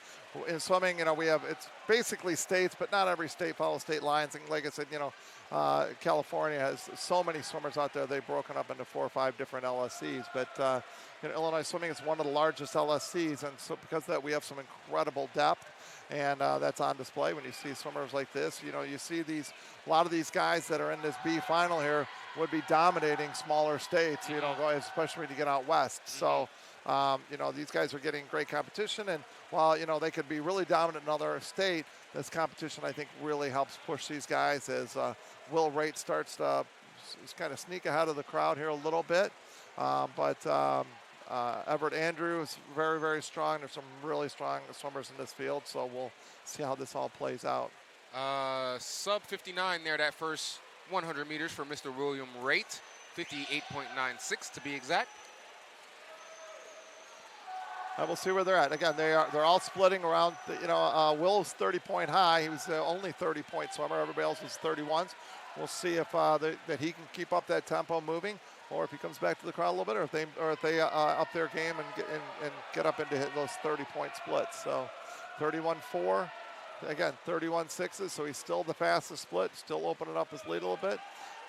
in swimming, you know, it's basically states, but not every state follows state lines. And like I said, you know, California has so many swimmers out there. They've broken up into 4 or 5 different LSCs. But you know, Illinois swimming is one of the largest LSCs, and so because of that, we have some incredible depth. And that's on display when you see swimmers like this. You know, you see a lot of these guys that are in this B final here would be dominating smaller states, you know, especially when you get out west. So, you know, these guys are getting great competition. And while, you know, they could be really dominant in another state, this competition, I think, really helps push these guys as Will Raitt starts to kind of sneak ahead of the crowd here a little bit. Everett Andrew is very, very strong. There's some really strong swimmers in this field, so we'll see how this all plays out. Sub 59 there, that first 100 meters for Mr. William Raitt, 58.96 to be exact. And we'll see where they're at. Again, they're all splitting around. Will's 30-point high. He was the only 30-point swimmer. Everybody else was 31s. We'll see if that he can keep up that tempo moving, or if he comes back to the crowd a little bit, or if they up their game and get up into those 30-point splits. So 31.4, again 31.6s. So he's still the fastest split, still opening up his lead a little bit.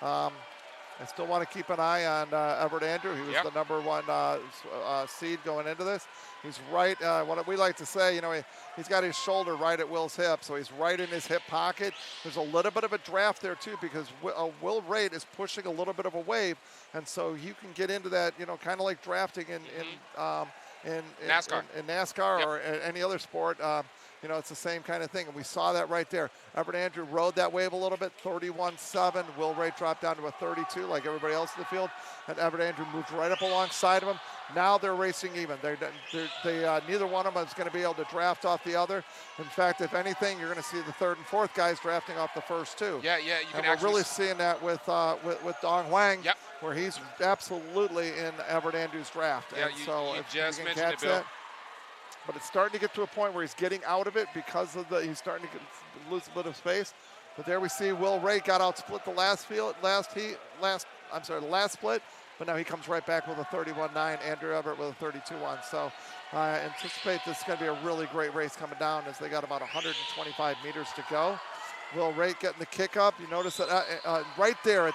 I still want to keep an eye on Everett Andrew. He was the number 1 seed going into this. He's right, what we like to say, you know, he's got his shoulder right at Will's hip, so he's right in his hip pocket. There's a little bit of a draft there, too, because Will Raitt is pushing a little bit of a wave, and so you can get into that, you know, kind of like drafting in NASCAR, in NASCAR or any other sport. You know, it's the same kind of thing, and we saw that right there. Everett Andrew rode that wave a little bit, 31.7. Will Raitt dropped down to a 32 like everybody else in the field, and Everett Andrew moved right up alongside of him. Now they're racing even. Neither one of them is going to be able to draft off the other. In fact, if anything, you're going to see the third and fourth guys drafting off the first 2. Yeah, you can we're really seeing that with Dong Hwang, where he's absolutely in Everett Andrew's draft. Yeah, and so you if just you can mentioned catch it, Bill. that. But it's starting to get to a point where he's getting out of it because of he's starting to lose a bit of space. But there we see Will Ray got out split the last split, but now he comes right back with a 31.9. Andrew Everett with a 32.1. So I anticipate this is going to be a really great race coming down as they got about 125 meters to go. Will Ray getting the kick up. You notice that right there,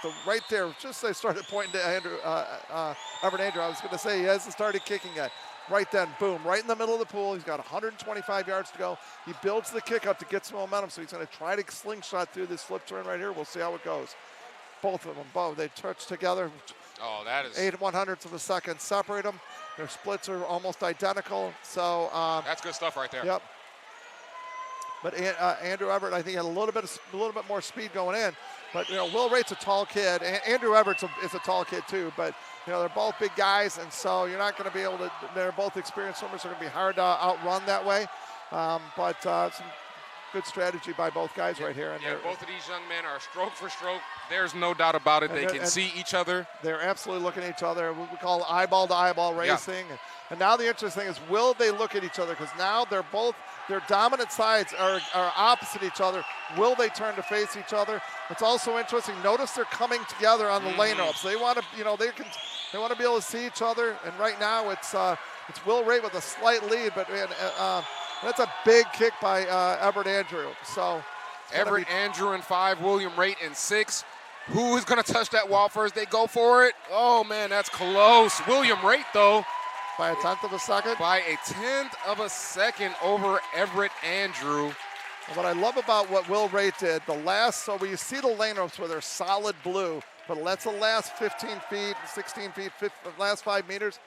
just as I started pointing to Everett Andrew, I was going to say he hasn't started kicking yet. Right then, boom, right in the middle of the pool. He's got 125 yards to go. He builds the kick up to get some momentum, so he's going to try to slingshot through this flip turn right here. We'll see how it goes. Both of them, they touch together. Oh, that is 8/100ths of a second separate them. Their splits are almost identical. So that's good stuff right there. Yep. But Andrew Everett, I think, had a little bit more speed going in. But Will Ray's a tall kid. Andrew Everett is a tall kid too. But they're both big guys, and so you're not going to be able to. They're both experienced swimmers. They're going to be hard to outrun that way. But some good strategy by both guys right here. And both of these young men are stroke for stroke. There's no doubt about it. They can see each other. They're absolutely looking at each other. We call it eyeball-to-eyeball racing. Yeah. And now the interesting thing is, will they look at each other? Because now their dominant sides are opposite each other. Will they turn to face each other? It's also interesting. Notice they're coming together on the lane ups. They want to, they want to be able to see each other. And right now it's Will Ray with a slight lead, but that's a big kick by Everett Andrew. So Everett Andrew in 5, William Raitt in 6. Who is going to touch that wall first? They go for it. Oh, man, that's close. William Raitt, though. By a 1/10 of a second? By a 1/10 of a second over Everett Andrew. And what I love about what Will Raitt did, so when you see the lane ropes where they're solid blue, but that's the last 15 feet, 16 feet, last 5 meters,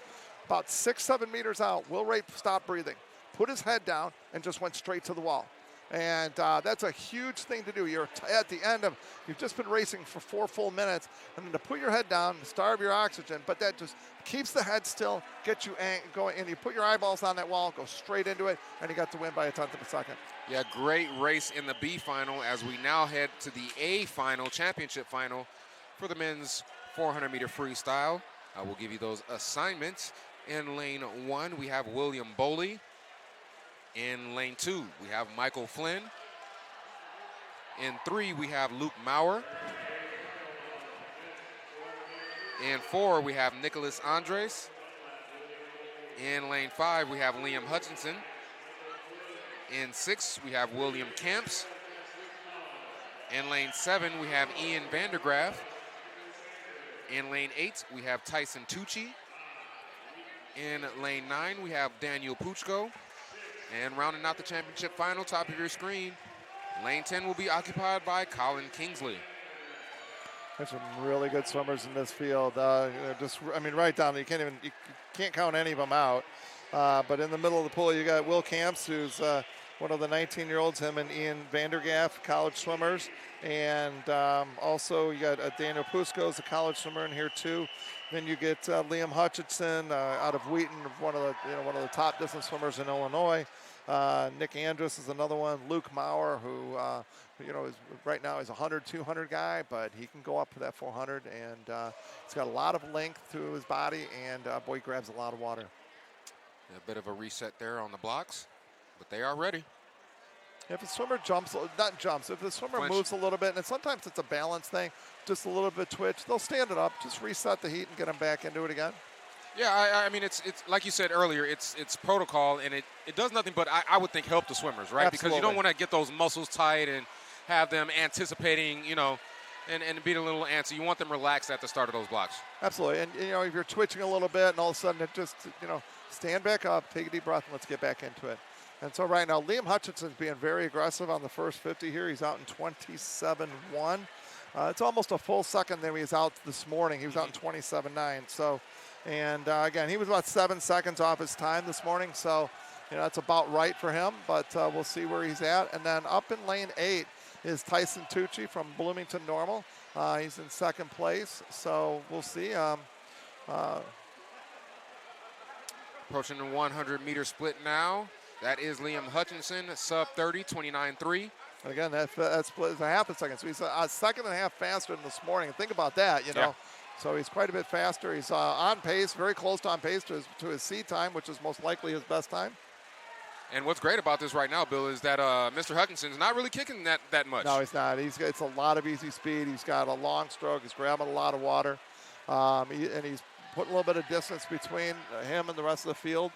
about 6-7 meters out, Will Raitt stopped breathing, put his head down, and just went straight to the wall. And that's a huge thing to do. You're at the end of, you've just been racing for 4 full minutes, and then to put your head down, starve your oxygen, but that just keeps the head still, gets you going, and you put your eyeballs on that wall, go straight into it, and you got to win by a 1/10 of a second. Yeah, great race in the B final as we now head to the A final, championship final for the men's 400-meter freestyle. I will give you those assignments. In lane 1, we have William Boley. In lane 2, we have Michael Flynn. In 3, we have Luke Maurer. In 4, we have Nicholas Andres. In lane 5, we have Liam Hutchinson. In 6, we have William Camps. In lane 7, we have Ian Vandergraaf. In lane 8, we have Tyson Tucci. In lane 9, we have Daniel Puchko. And rounding out the championship final, top of your screen, lane 10 will be occupied by Colin Kingsley. There's some really good swimmers in this field. Right down, you can't count any of them out. But in the middle of the pool, you got Will Camps, who's one of the 19-year-olds, him and Ian Vandergraaf, college swimmers. And also you got Daniel Pusko's a college swimmer in here too. Then you get Liam Hutchinson out of Wheaton, one of the top distance swimmers in Illinois. Nick Andrus is another one. Luke Maurer, who is right now is a 100, 200 guy, but he can go up to that 400, and he's got a lot of length to his body, and boy, he grabs a lot of water. A bit of a reset there on the blocks, but they are ready. If a swimmer if the swimmer Flinch. moves a little bit, and sometimes it's a balance thing, just a little bit twitch, they'll stand it up, just reset the heat and get them back into it again. Yeah, I mean, it's like you said earlier, it's protocol, and it does nothing but, I would think, help the swimmers, right? Absolutely. Because you don't want to get those muscles tight and have them anticipating, and being a little antsy. You want them relaxed at the start of those blocks. Absolutely, and if you're twitching a little bit and all of a sudden it just, stand back up, take a deep breath, and let's get back into it. And so right now, Liam Hutchinson's being very aggressive on the first 50 here. He's out in 27.1. It's almost a full second than he was out this morning. He was out in 27.9. So, and again, he was about 7 seconds off his time this morning. So, that's about right for him. But we'll see where he's at. And then up in lane 8 is Tyson Tucci from Bloomington Normal. He's in second place. So we'll see. Approaching the 100-meter split now. That is Liam Hutchinson, sub 30, 29.3. Again, that split is a half a second. So he's a second and a half faster than this morning. Think about that, Yeah. So he's quite a bit faster. He's on pace, very close to on pace to his seed time, which is most likely his best time. And what's great about this right now, Bill, is that Mr. Hutchinson's not really kicking that much. No, he's not. It's a lot of easy speed. He's got a long stroke. He's grabbing a lot of water. And he's putting a little bit of distance between him and the rest of the field.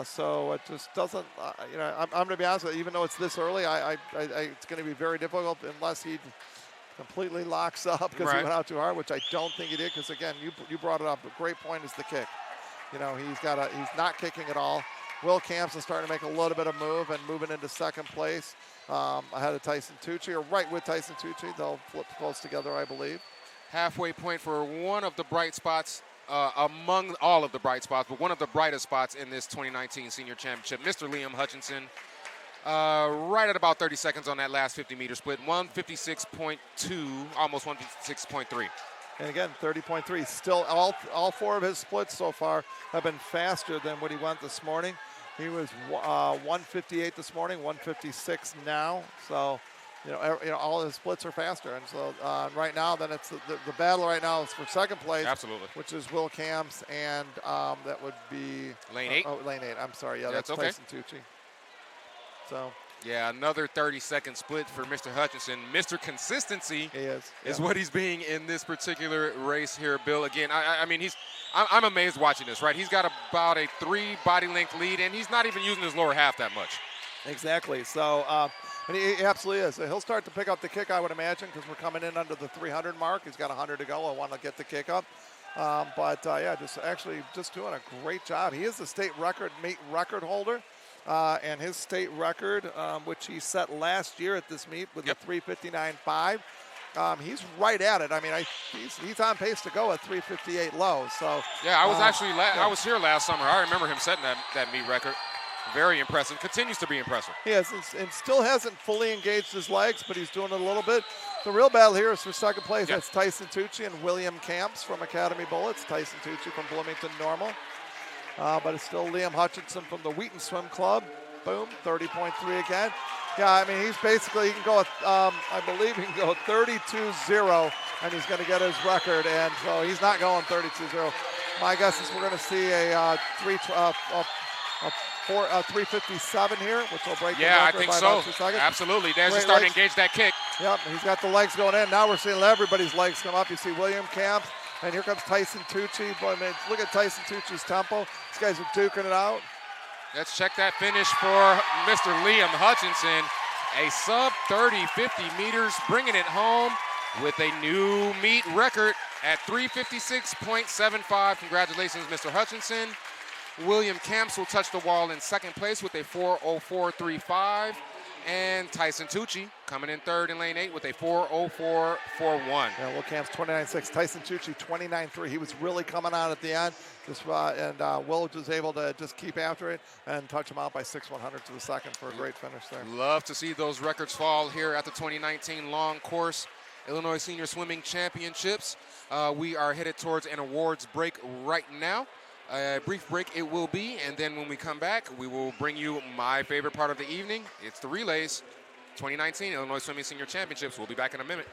So it just doesn't, I'm going to be honest with you, even though it's this early, it's going to be very difficult unless he completely locks up because he went out too hard, which I don't think he did because, again, you brought it up. A great point is the kick. He's not kicking at all. Will Camps is starting to make a little bit of move and moving into second place ahead of Tyson Tucci, or right with Tyson Tucci. They'll flip close together, I believe. Halfway point for one of the bright spots among all of the bright spots, but one of the brightest spots in this 2019 Senior Championship, Mr. Liam Hutchinson. Right at about 30 seconds on that last 50-meter split, 156.2, almost 156.3. And again, 30.3. Still, all four of his splits so far have been faster than what he went this morning. He was 158 this morning, 156 now. So, all his splits are faster. And so right now, then it's the battle right now is for second place. Absolutely. Which is Will Camps, and that would be Lane 8. Lane 8. I'm sorry. Yeah, that's okay. Tyson Tucci. So. Yeah, another 30-second split for Mr. Hutchinson. Mr. Consistency is what he's being in this particular race here, Bill. Again, I mean, I'm amazed watching this, right? He's got about a 3 body length lead, and he's not even using his lower half that much. Exactly. So, and he absolutely is. So he'll start to pick up the kick, I would imagine, because we're coming in under the 300 mark. He's got 100 to go. I want to get the kick up. Just doing a great job. He is the state meet record holder. And his state record, which he set last year at this meet with a 3:59.5, he's right at it. I mean, he's on pace to go at 3:58 low. So yeah, I was I was here last summer. I remember him setting that meet record. Very impressive. Continues to be impressive. He has, and still hasn't fully engaged his legs, but he's doing it a little bit. The real battle here is for second place. That's Tyson Tucci and William Camps from Academy Bullets. Tyson Tucci from Bloomington Normal. But it's still Liam Hutchinson from the Wheaton Swim Club. Boom, 30.3 again. Yeah, I mean, he can go, I believe he can go 32-0, and he's going to get his record. And so he's not going 32-0. My guess is we're going to see a 3:57 here, which will break the record I think by so. about 2 seconds. Absolutely. There's just starting to engage that kick. Yep, he's got the legs going in. Now we're seeing everybody's legs come up. You see William Camps. And here comes Tyson Tucci. Boy, man, look at Tyson Tucci's tempo. These guys are duking it out. Let's check that finish for Mr. Liam Hutchinson. A sub 30, 50 meters, bringing it home with a new meet record at 3:56.75. Congratulations, Mr. Hutchinson. William Camps will touch the wall in second place with a 4:04.35. And Tyson Tucci coming in third in lane 8 with a 4:04.41. Yeah, Will Camps 29.6. Tyson Tucci 29.3. He was really coming on at the end. Will was able to just keep after it and touch him out by 6/100 to the second for a great finish there. Love to see those records fall here at the 2019 Long Course Illinois Senior Swimming Championships. We are headed towards an awards break right now. A brief break it will be, and then when we come back, we will bring you my favorite part of the evening. It's the relays, 2019 Illinois Swimming Senior Championships. We'll be back in a minute.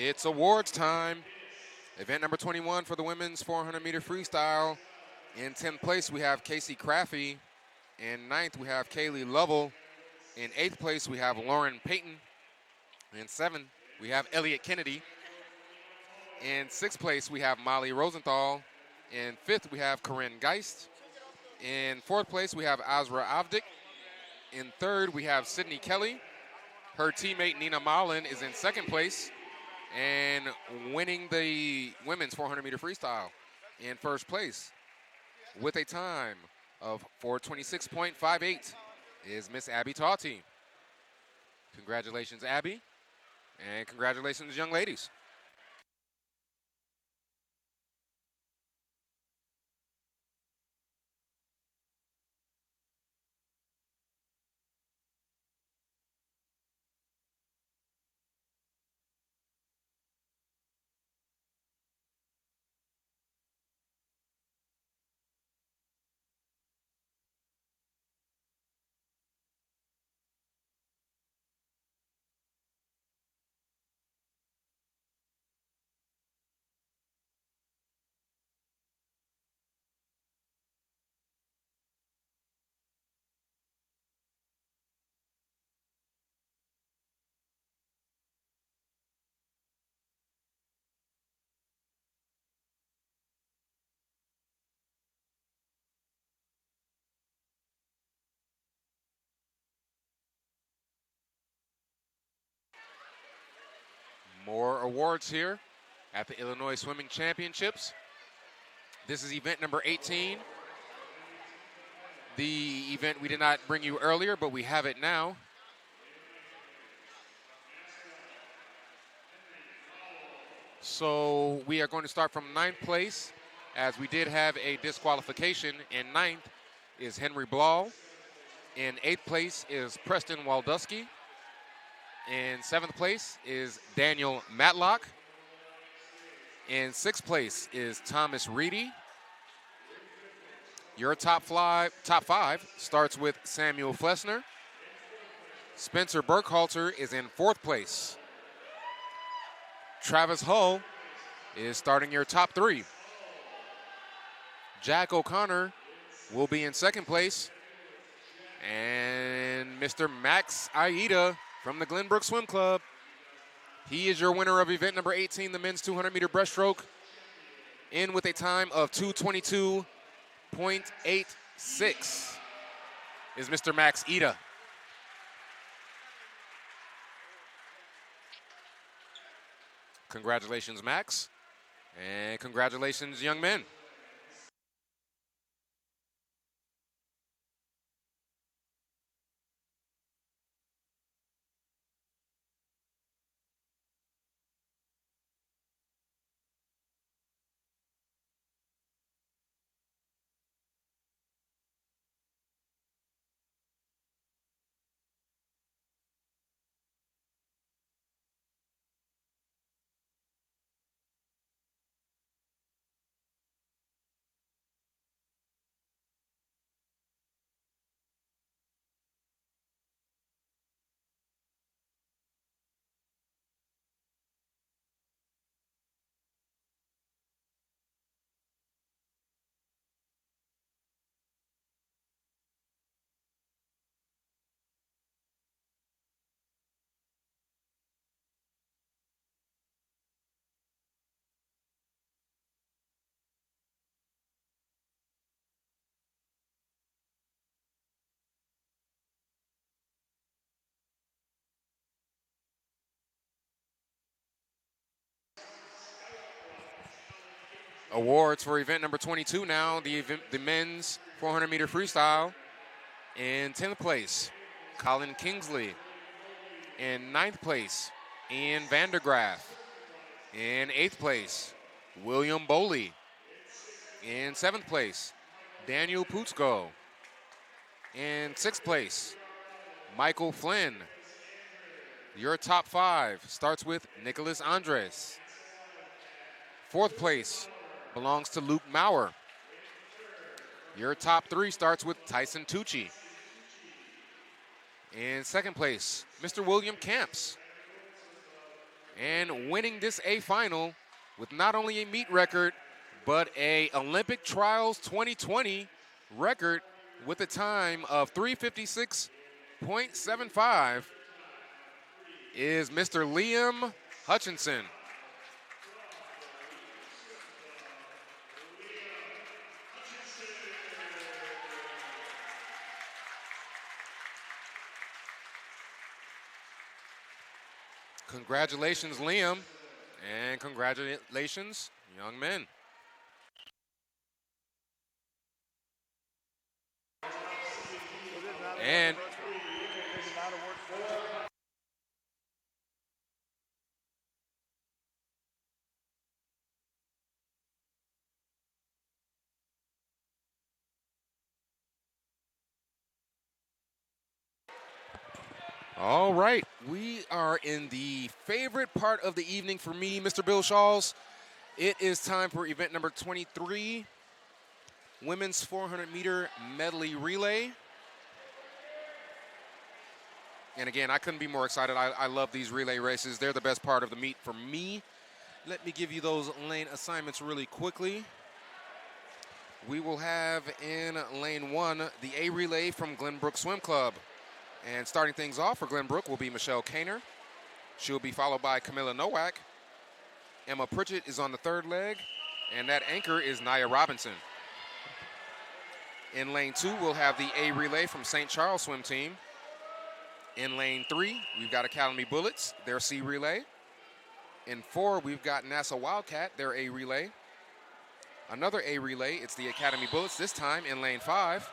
It's awards time. Event number 21 for the women's 400-meter freestyle. In 10th place, we have Casey Craffey. In 9th, we have Kaylee Lovell. In 8th place, we have Lauren Payton. In 7th, we have Elliott Kennedy. In 6th place, we have Molly Rosenthal. In 5th, we have Corinne Geist. In 4th place, we have Azra Avdik. In 3rd, we have Sydney Kelly. Her teammate, Nina Malin, is in 2nd place and winning the women's 400-meter freestyle in 1st place with a time of 4:26.58 is Miss Abby Tauti. Congratulations, Abby, and congratulations, young ladies. More awards here at the Illinois Swimming Championships. This is event number 18. The event we did not bring you earlier, but we have it now. So we are going to start from 9th place, as we did have a disqualification. In 9th is Henry Blau. In 8th place is Preston Waldusky. In 7th place is Daniel Matlock. In 6th place is Thomas Reedy. Your top five starts with Samuel Flessner. Spencer Burkhalter is in 4th place. Travis Hull is starting your top 3. Jack O'Connor will be in 2nd place. And Mr. Max Aida from the Glenbrook Swim Club, he is your winner of event number 18, the men's 200-meter breaststroke, in with a time of 2:22.86 is Mr. Max Ida. Congratulations, Max, and congratulations, young men. Awards for event number 22 now, the men's 400-meter freestyle. In 10th place, Colin Kingsley. In 9th place, Ian Vandergraaf. In 8th place, William Boley. In 7th place, Daniel Putzko. In 6th place, Michael Flynn. Your top 5 starts with Nicholas Andres. 4th place belongs to Luke Maurer. Your top 3 starts with Tyson Tucci. In 2nd place, Mr. William Camps. and winning this A final with not only a meet record, but a Olympic Trials 2020 record with a time of 3:56.75 is Mr. Liam Hutchinson. Congratulations, Liam, and congratulations, young men. And all right, we are in the favorite part of the evening for me, Mr. Bill Shawls. It is time for event number 23, women's 400-meter medley relay. And again, I couldn't be more excited. I love these relay races. They're the best part of the meet for me. Let me give you those lane assignments really quickly. We will have in lane 1 the A relay from Glenbrook Swim Club. And starting things off for Glenbrook will be Michelle Kaner. She'll be followed by Camilla Nowak. Emma Pritchett is on the third leg, and that anchor is Nia Robinson. In lane 2, we'll have the A relay from St. Charles swim team. In lane 3, we've got Academy Bullets, their C relay. In 4, we've got NASA Wildcat, their A relay. Another A relay, it's the Academy Bullets, this time in lane 5.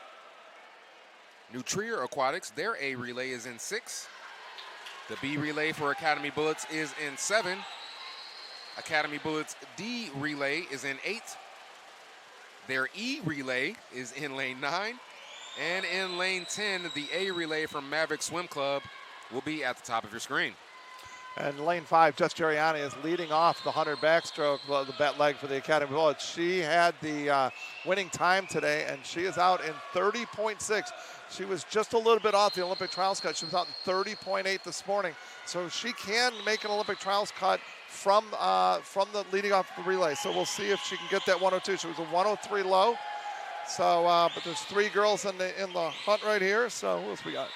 New Trier Aquatics, their A relay is in 6. The B relay for Academy Bullets is in 7. Academy Bullets D relay is in 8. Their E relay is in lane 9. And in lane 10, the A relay from Maverick Swim Club will be at the top of your screen. And lane 5, Jess Geriani is leading off the 100 backstroke, the bet leg for the Academy Bullets. She had the winning time today, and she is out in 30.6. She was just a little bit off the Olympic trials cut. She was out in 30.8 this morning. So she can make an Olympic trials cut from the leading off the relay. So we'll see if she can get that 102. She was a 103 low. So, but there's 3 girls in the hunt right here. So who else we got?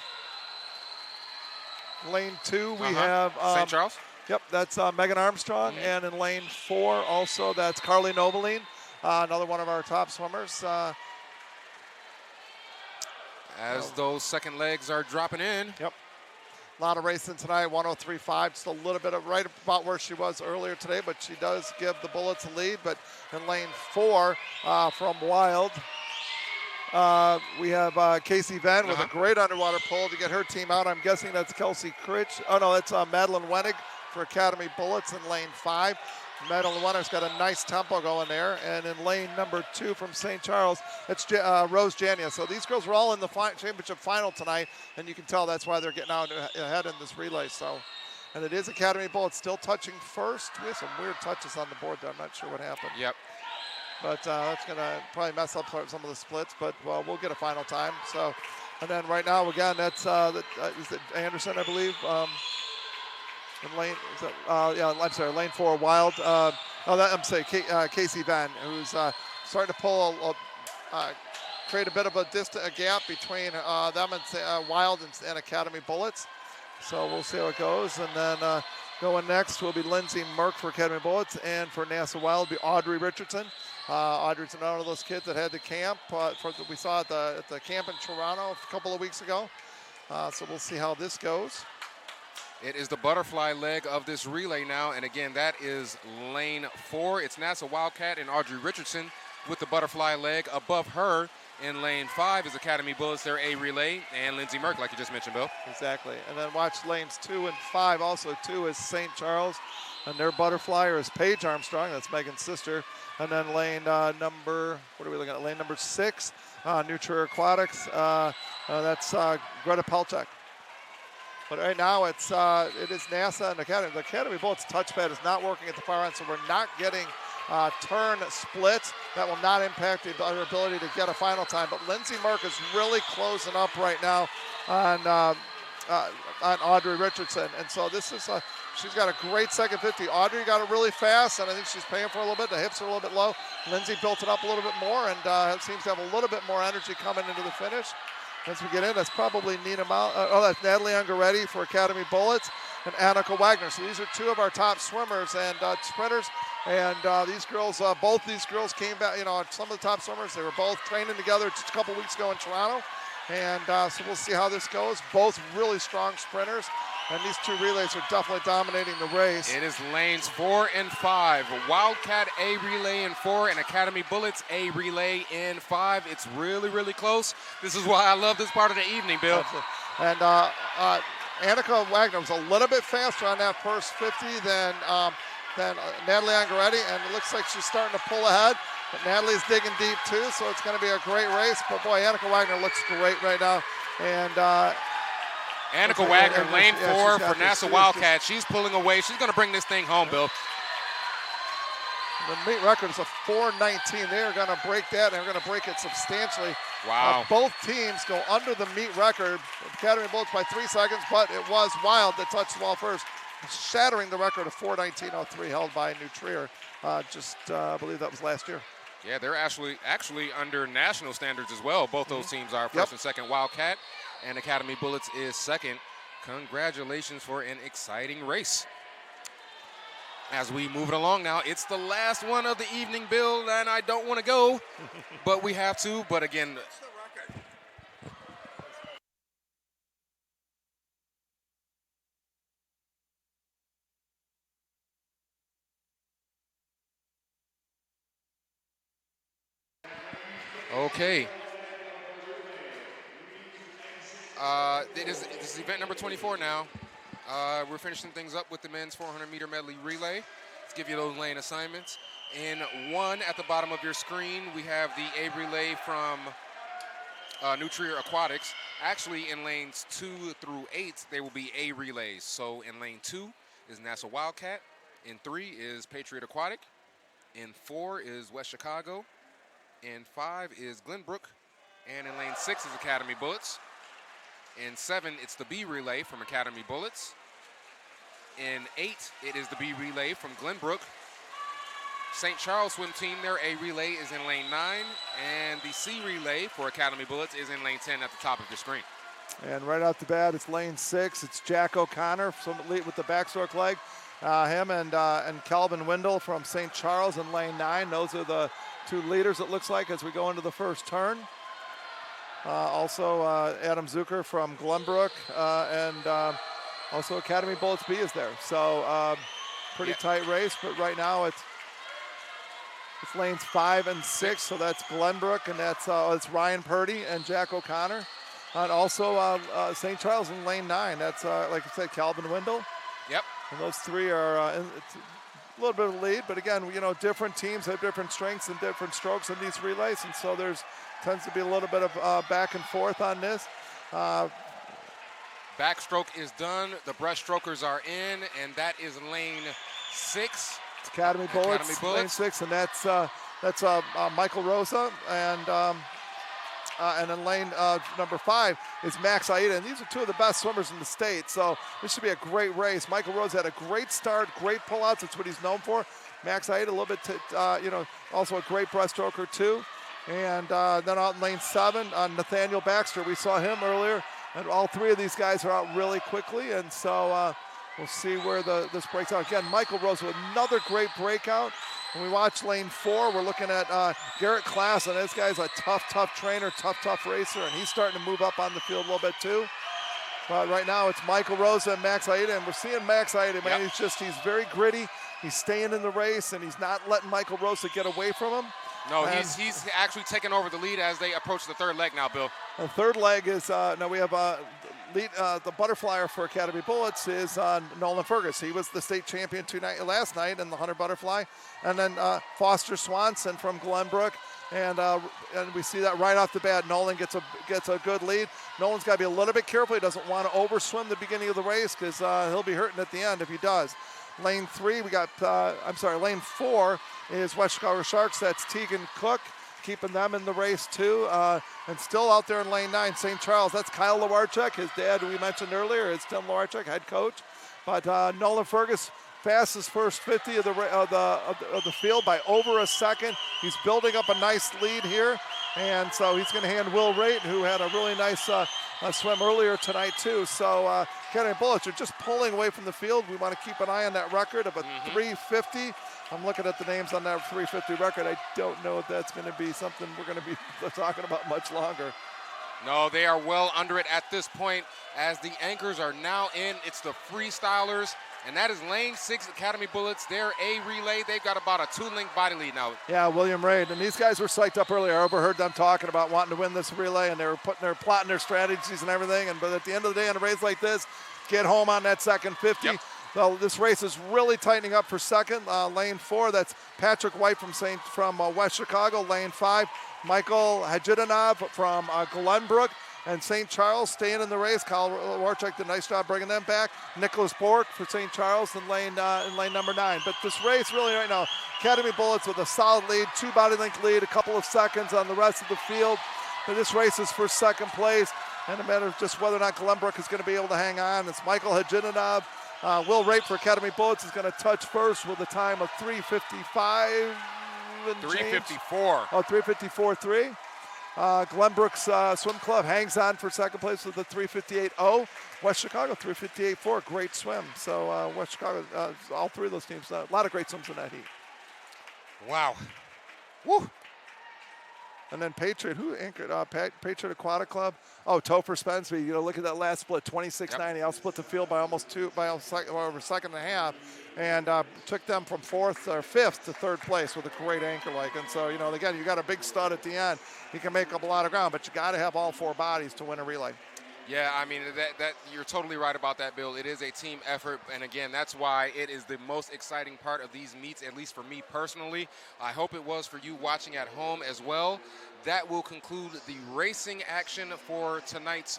Lane 2, we have St. Charles. Yep, that's Megan Armstrong. And in lane 4, also that's Carly Nobeline, another one of our top swimmers. As those second legs are dropping in. Yep. A lot of racing tonight, 103.5, just a little bit of right about where she was earlier today, but she does give the Bullets a lead. But in lane 4 from Wild, we have Casey Venn with a great underwater pull to get her team out. I'm guessing that's Kelsey Critch. Oh, no, that's Madeline Wenig for Academy Bullets in lane 5. Madeline Wenig's got a nice tempo going there. And in lane number 2 from St. Charles, it's Rose Jania. So these girls were all in the championship final tonight, and you can tell that's why they're getting out ahead in this relay. So, and it is Academy Bullets still touching first. We have some weird touches on the board there. I'm not sure what happened. Yep. But that's going to probably mess up some of the splits, but we'll get a final time. So, and then right now, again, that's is it Anderson, I believe. In lane, lane 4, Wild. I'm saying Casey Venn, who's starting to pull, create a bit of a gap between them and Wild and Academy Bullets. So we'll see how it goes. And then going next will be Lindsay Merck for Academy Bullets, and for NASA Wild will be Audrey Richardson. Audrey's one of those kids that had the camp we saw at the camp in Toronto a couple of weeks ago. So we'll see how this goes. It is the butterfly leg of this relay now, and again, that is lane 4. It's NASA Wildcat and Audrey Richardson with the butterfly leg. Above her in lane 5 is Academy Bullets, their A relay, and Lindsay Merck, like you just mentioned, Bill. Exactly. And then watch lanes 2 and 5. Also 2 is St. Charles, and their butterflyer is Paige Armstrong. That's Megan's sister. And then lane number 6, New Trier Aquatics. That's Greta Pelchak. But right now it is NASA and Academy. The Academy Bullets touchpad is not working at the far end, so we're not getting turn splits. That will not impact our ability to get a final time. But Lindsay Merck is really closing up right now on on Audrey Richardson. And so this is she's got a great second 50. Audrey got it really fast, and I think she's paying for a little bit. The hips are a little bit low. Lindsay built it up a little bit more, and seems to have a little bit more energy coming into the finish. As we get in, that's probably Nina that's Natalie Ungaretti for Academy Bullets and Annika Wagner. So these are two of our top swimmers and sprinters. And these girls, both these girls came back, some of the top swimmers, they were both training together just a couple weeks ago in Toronto. And so we'll see how this goes. Both really strong sprinters. And these two relays are definitely dominating the race. It is lanes 4 and 5. Wildcat A relay in 4 and Academy Bullets A relay in 5. It's really, really close. This is why I love this part of the evening, Bill. Absolutely. And Annika Wagner was a little bit faster on that first 50 than Natalie Ungaretti, and it looks like she's starting to pull ahead. But Natalie's digging deep too, so it's going to be a great race. But boy, Annika Wagner looks great right now. And Annika Wagner, lane 4 for NASA Wildcat. She's pulling away. She's going to bring this thing home, Bill. The meet record is a 4:19. They are going to break that, and they're going to break it substantially. Wow. Both teams go under the meet record. Academy Bullets by 3 seconds, but it was Wild that touched the ball first, shattering the record of 4:19.03 held by New Trier. I believe that was last year. Yeah, they're actually under national standards as well. Both those teams are first and second. Wildcat and Academy Bullets is second. Congratulations for an exciting race. As we move it along now, it's the last one of the evening, Bill, and I don't want to go, but we have to. But again, okay. This is event number 24 now. We're finishing things up with the men's 400-meter medley relay. Let's give you those lane assignments. In 1 at the bottom of your screen, we have the A relay from New Trier Aquatics. Actually, in lanes 2 through 8, they will be A relays. So in lane 2 is NASA Wildcat. In 3 is Patriot Aquatic. In 4 is West Chicago. In 5 is Glenbrook. And in lane 6 is Academy Bullets. In 7, it's the B relay from Academy Bullets. In 8, it is the B relay from Glenbrook. St. Charles swim team, their A relay is in lane 9, and the C relay for Academy Bullets is in lane 10 at the top of your screen. And right off the bat, it's lane 6. It's Jack O'Connor with the backstroke leg. Him and Calvin Windle from St. Charles in lane 9. Those are the two leaders, it looks like, as we go into the first turn. Also, Adam Zucker from Glenbrook, and also Academy Bullets B is there. So pretty tight race, but right now it's lanes 5 and 6. So that's Glenbrook, and it's Ryan Purdy and Jack O'Connor. And also St. Charles in lane 9. That's, like I said, Calvin Windle. Yep. And those three are it's a little bit of a lead, but again, different teams have different strengths and different strokes in these relays, and so tends to be a little bit of back and forth on this. Backstroke is done. The breaststrokers are in, and that is lane 6. It's Academy Bullets, lane 6, and that's Michael Rosa, and then lane number 5 is Max Aida, and these are two of the best swimmers in the state, so this should be a great race. Michael Rosa had a great start, great pullouts. That's what he's known for. Max Aida, a little bit, also a great breaststroker too. And then out in lane 7, Nathaniel Baxter, we saw him earlier, and all three of these guys are out really quickly, and so we'll see where this breaks out. Again, Michael Rose with another great breakout. When we watch lane 4, we're looking at Garrett Klassen. This guy's a tough trainer, tough racer, and he's starting to move up on the field a little bit too. But right now it's Michael Rosa and Max Aida, and we're seeing Max Aida, man. Yep. He's very gritty. He's staying in the race, and he's not letting Michael Rosa get away from him. No, he's actually taking over the lead as they approach the third leg now, Bill. The third leg is, now we have the butterflyer for Academy Bullets is Nolan Fergus. He was the state champion last night in the 100 butterfly. And then Foster Swanson from Glenbrook. And we see that right off the bat. Nolan gets a good lead. Nolan's got to be a little bit careful. He doesn't want to overswim the beginning of the race because he'll be hurting at the end if he does. Lane 4 is West Chicago Sharks. That's Tegan Cook keeping them in the race too. And still out there in lane 9, St. Charles. That's Kyle Lewarchuk. His dad, who we mentioned earlier, is Tim Lewarchuk, head coach. But Nolan Fergus fastest first 50 of the field by over a second. He's building up a nice lead here. And so he's going to hand Will Raitt, who had a really nice swim earlier tonight too. So Academy Bullets are just pulling away from the field. We want to keep an eye on that record of a 350. I'm looking at the names on that 350 record. I don't know if that's going to be something we're going to be talking about much longer. No, they are well under it at this point as the anchors are now in. It's the freestylers, and that is lane 6 Academy Bullets. They're a relay. They've got about a 2-length body lead now. Yeah, William Raid. And these guys were psyched up earlier. I overheard them talking about wanting to win this relay, and they were plotting their strategies and everything. But at the end of the day, in a race like this, get home on that second 50. Yep. So this race is really tightening up for second. Lane 4, that's Patrick White from West Chicago. Lane 5, Michael Hajidanov from Glenbrook. And St. Charles staying in the race. Kyle Lewarchuk did a nice job bringing them back. Nicholas Bork for St. Charles in lane number 9. But this race really right now, Academy Bullets with a solid lead, 2 body length lead, a couple of seconds on the rest of the field. But this race is for second place. And a matter of just whether or not Glenbrook is going to be able to hang on. It's Michael Hajidanov. Will Raitt for Academy Bullets is going to touch first with a time of 3:55 and 3:54. Oh, 3:54.3. Glenbrook's Swim Club hangs on for second place with a 3:58.0. West Chicago 3:58.4. Great swim. So West Chicago, all three of those teams, a lot of great swims in that heat. Wow. Woo. And then Patriot, who anchored Patriot Aquatic Club? Oh, Topher Spensby. Look at that last split, 26.90. Yep. Outsplit the field by almost over a second and a half, and took them from 4th or 5th to 3rd place with a great anchor like. And so, again, you got a big stud at the end. He can make up a lot of ground, but you got to have all 4 bodies to win a relay. Yeah, I mean, that you're totally right about that, Bill. It is a team effort, and again, that's why it is the most exciting part of these meets, at least for me personally. I hope it was for you watching at home as well. That will conclude the racing action for tonight's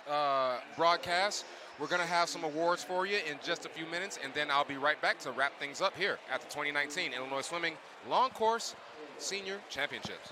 broadcast. We're going to have some awards for you in just a few minutes, and then I'll be right back to wrap things up here at the 2019 Illinois Swimming Long Course Senior Championships.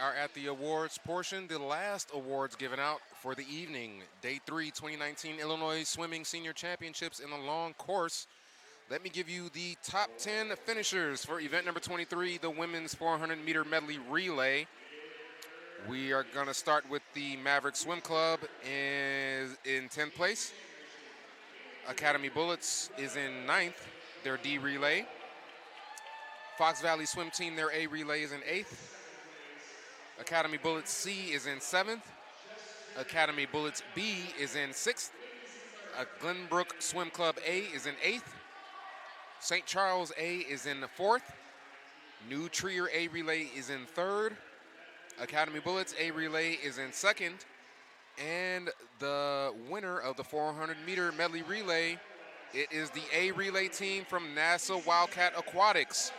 are at the awards portion. The last awards given out for the evening. Day 3, 2019 Illinois Swimming Senior Championships in the long course. Let me give you the top 10 finishers for event number 23, the women's 400-meter medley relay. We are going to start with the Maverick Swim Club in 10th place. Academy Bullets is in 9th, their D relay. Fox Valley Swim Team, their A relay is in 8th. Academy Bullets C is in 7th. Academy Bullets B is in 6th. Glenbrook Swim Club A is in 8th. St. Charles A is in 4th. New Trier A relay is in 3rd. Academy Bullets A relay is in 2nd. And the winner of the 400-meter medley relay, it is the A relay team from NASA Wildcat Aquatics.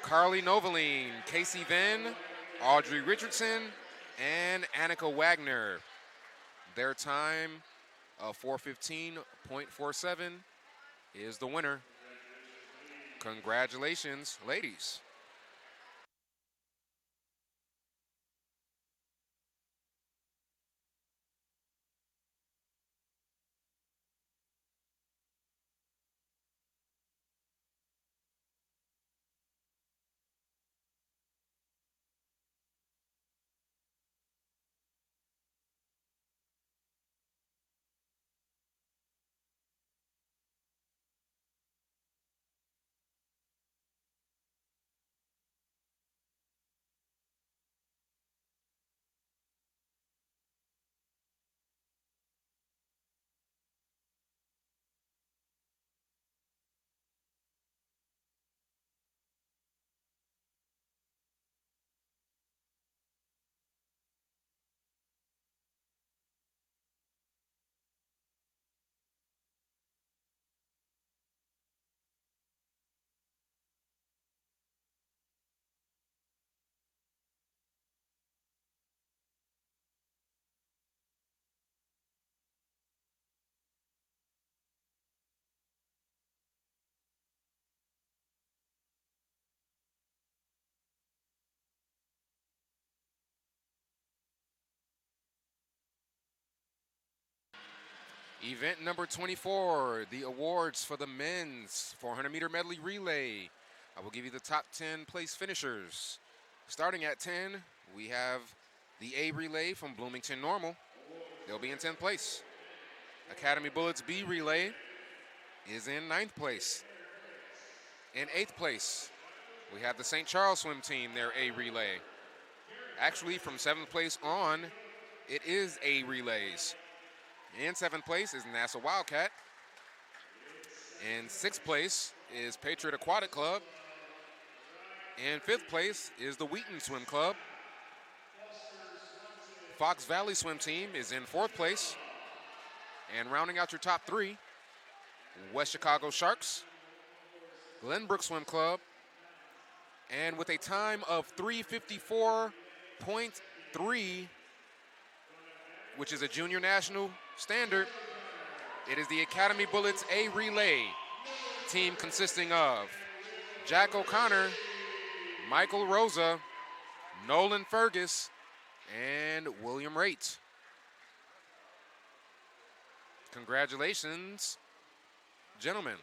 Carly Noveline, Casey Venn, Audrey Richardson, and Annika Wagner. Their time of 4:15.47 is the winner. Congratulations, ladies. Event number 24, the awards for the men's 400-meter medley relay. I will give you the top 10 place finishers. Starting at 10, we have the A relay from Bloomington Normal. They'll be in 10th place. Academy Bullets B relay is in 9th place. In 8th place, we have the St. Charles swim team, their A relay. Actually, from 7th place on, it is A relays. In 7th place is NASA Wildcat. In 6th place is Patriot Aquatic Club. In 5th place is the Wheaton Swim Club. Fox Valley Swim Team is in 4th place. And rounding out your top 3, West Chicago Sharks, Glenbrook Swim Club, and with a time of 3:54.3, which is a junior national standard, it is the Academy Bullets A relay team consisting of Jack O'Connor, Michael Rosa, Nolan Fergus, and William Raitt. Congratulations, gentlemen.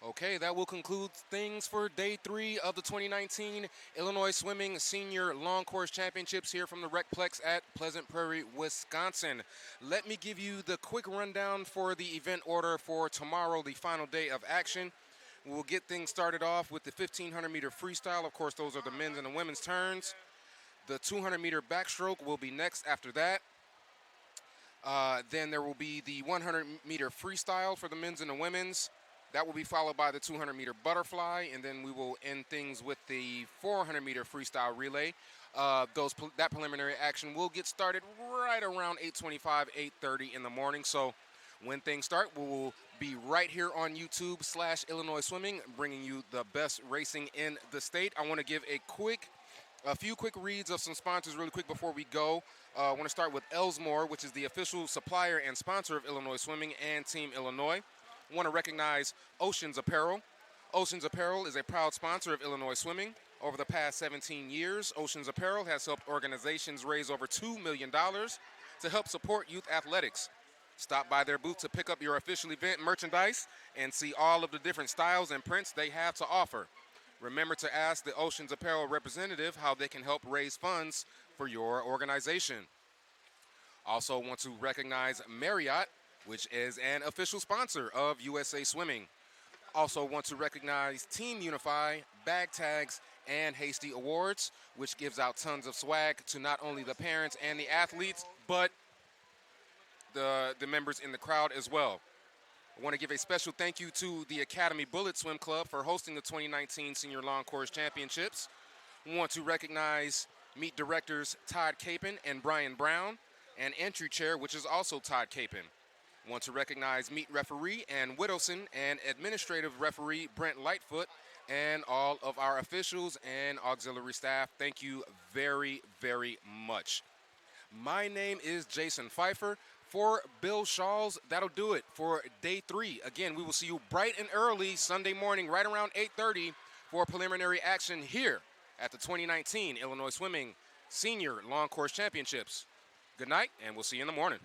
Okay, that will conclude things for day 3 of the 2019 Illinois Swimming Senior Long Course Championships here from the Recplex at Pleasant Prairie, Wisconsin. Let me give you the quick rundown for the event order for tomorrow, the final day of action. We'll get things started off with the 1,500-meter freestyle. Of course, those are the men's and the women's turns. The 200-meter backstroke will be next after that. Then there will be the 100-meter freestyle for the men's and the women's. That will be followed by the 200-meter butterfly, and then we will end things with the 400-meter freestyle relay. That preliminary action will get started right around 8:25, 8:30 in the morning. So when things start, we will be right here on YouTube/Illinois Swimming, bringing you the best racing in the state. I want to give a few quick reads of some sponsors really quick before we go. I want to start with Elsmore, which is the official supplier and sponsor of Illinois Swimming and Team Illinois. I want to recognize Oceans Apparel. Oceans Apparel is a proud sponsor of Illinois Swimming. Over the past 17 years, Oceans Apparel has helped organizations raise over $2 million to help support youth athletics. Stop by their booth to pick up your official event merchandise and see all of the different styles and prints they have to offer. Remember to ask the Oceans Apparel representative how they can help raise funds for your organization. Also want to recognize Marriott, which is an official sponsor of USA Swimming. Also want to recognize Team Unify, Bag Tags, and Hasty Awards, which gives out tons of swag to not only the parents and the athletes, but the members in the crowd as well. I want to give a special thank you to the Academy Bullet Swim Club for hosting the 2019 Senior Long Course Championships. We want to recognize meet directors Todd Capon and Brian Brown, and entry chair, which is also Todd Capon. Want to recognize meet referee Ann Whittleson and administrative referee Brent Lightfoot and all of our officials and auxiliary staff. Thank you very, very much. My name is Jason Pfeiffer. For Bill Shawls, that'll do it for day 3. Again, we will see you bright and early Sunday morning, right around 8:30 for preliminary action here at the 2019 Illinois Swimming Senior Long Course Championships. Good night, and we'll see you in the morning.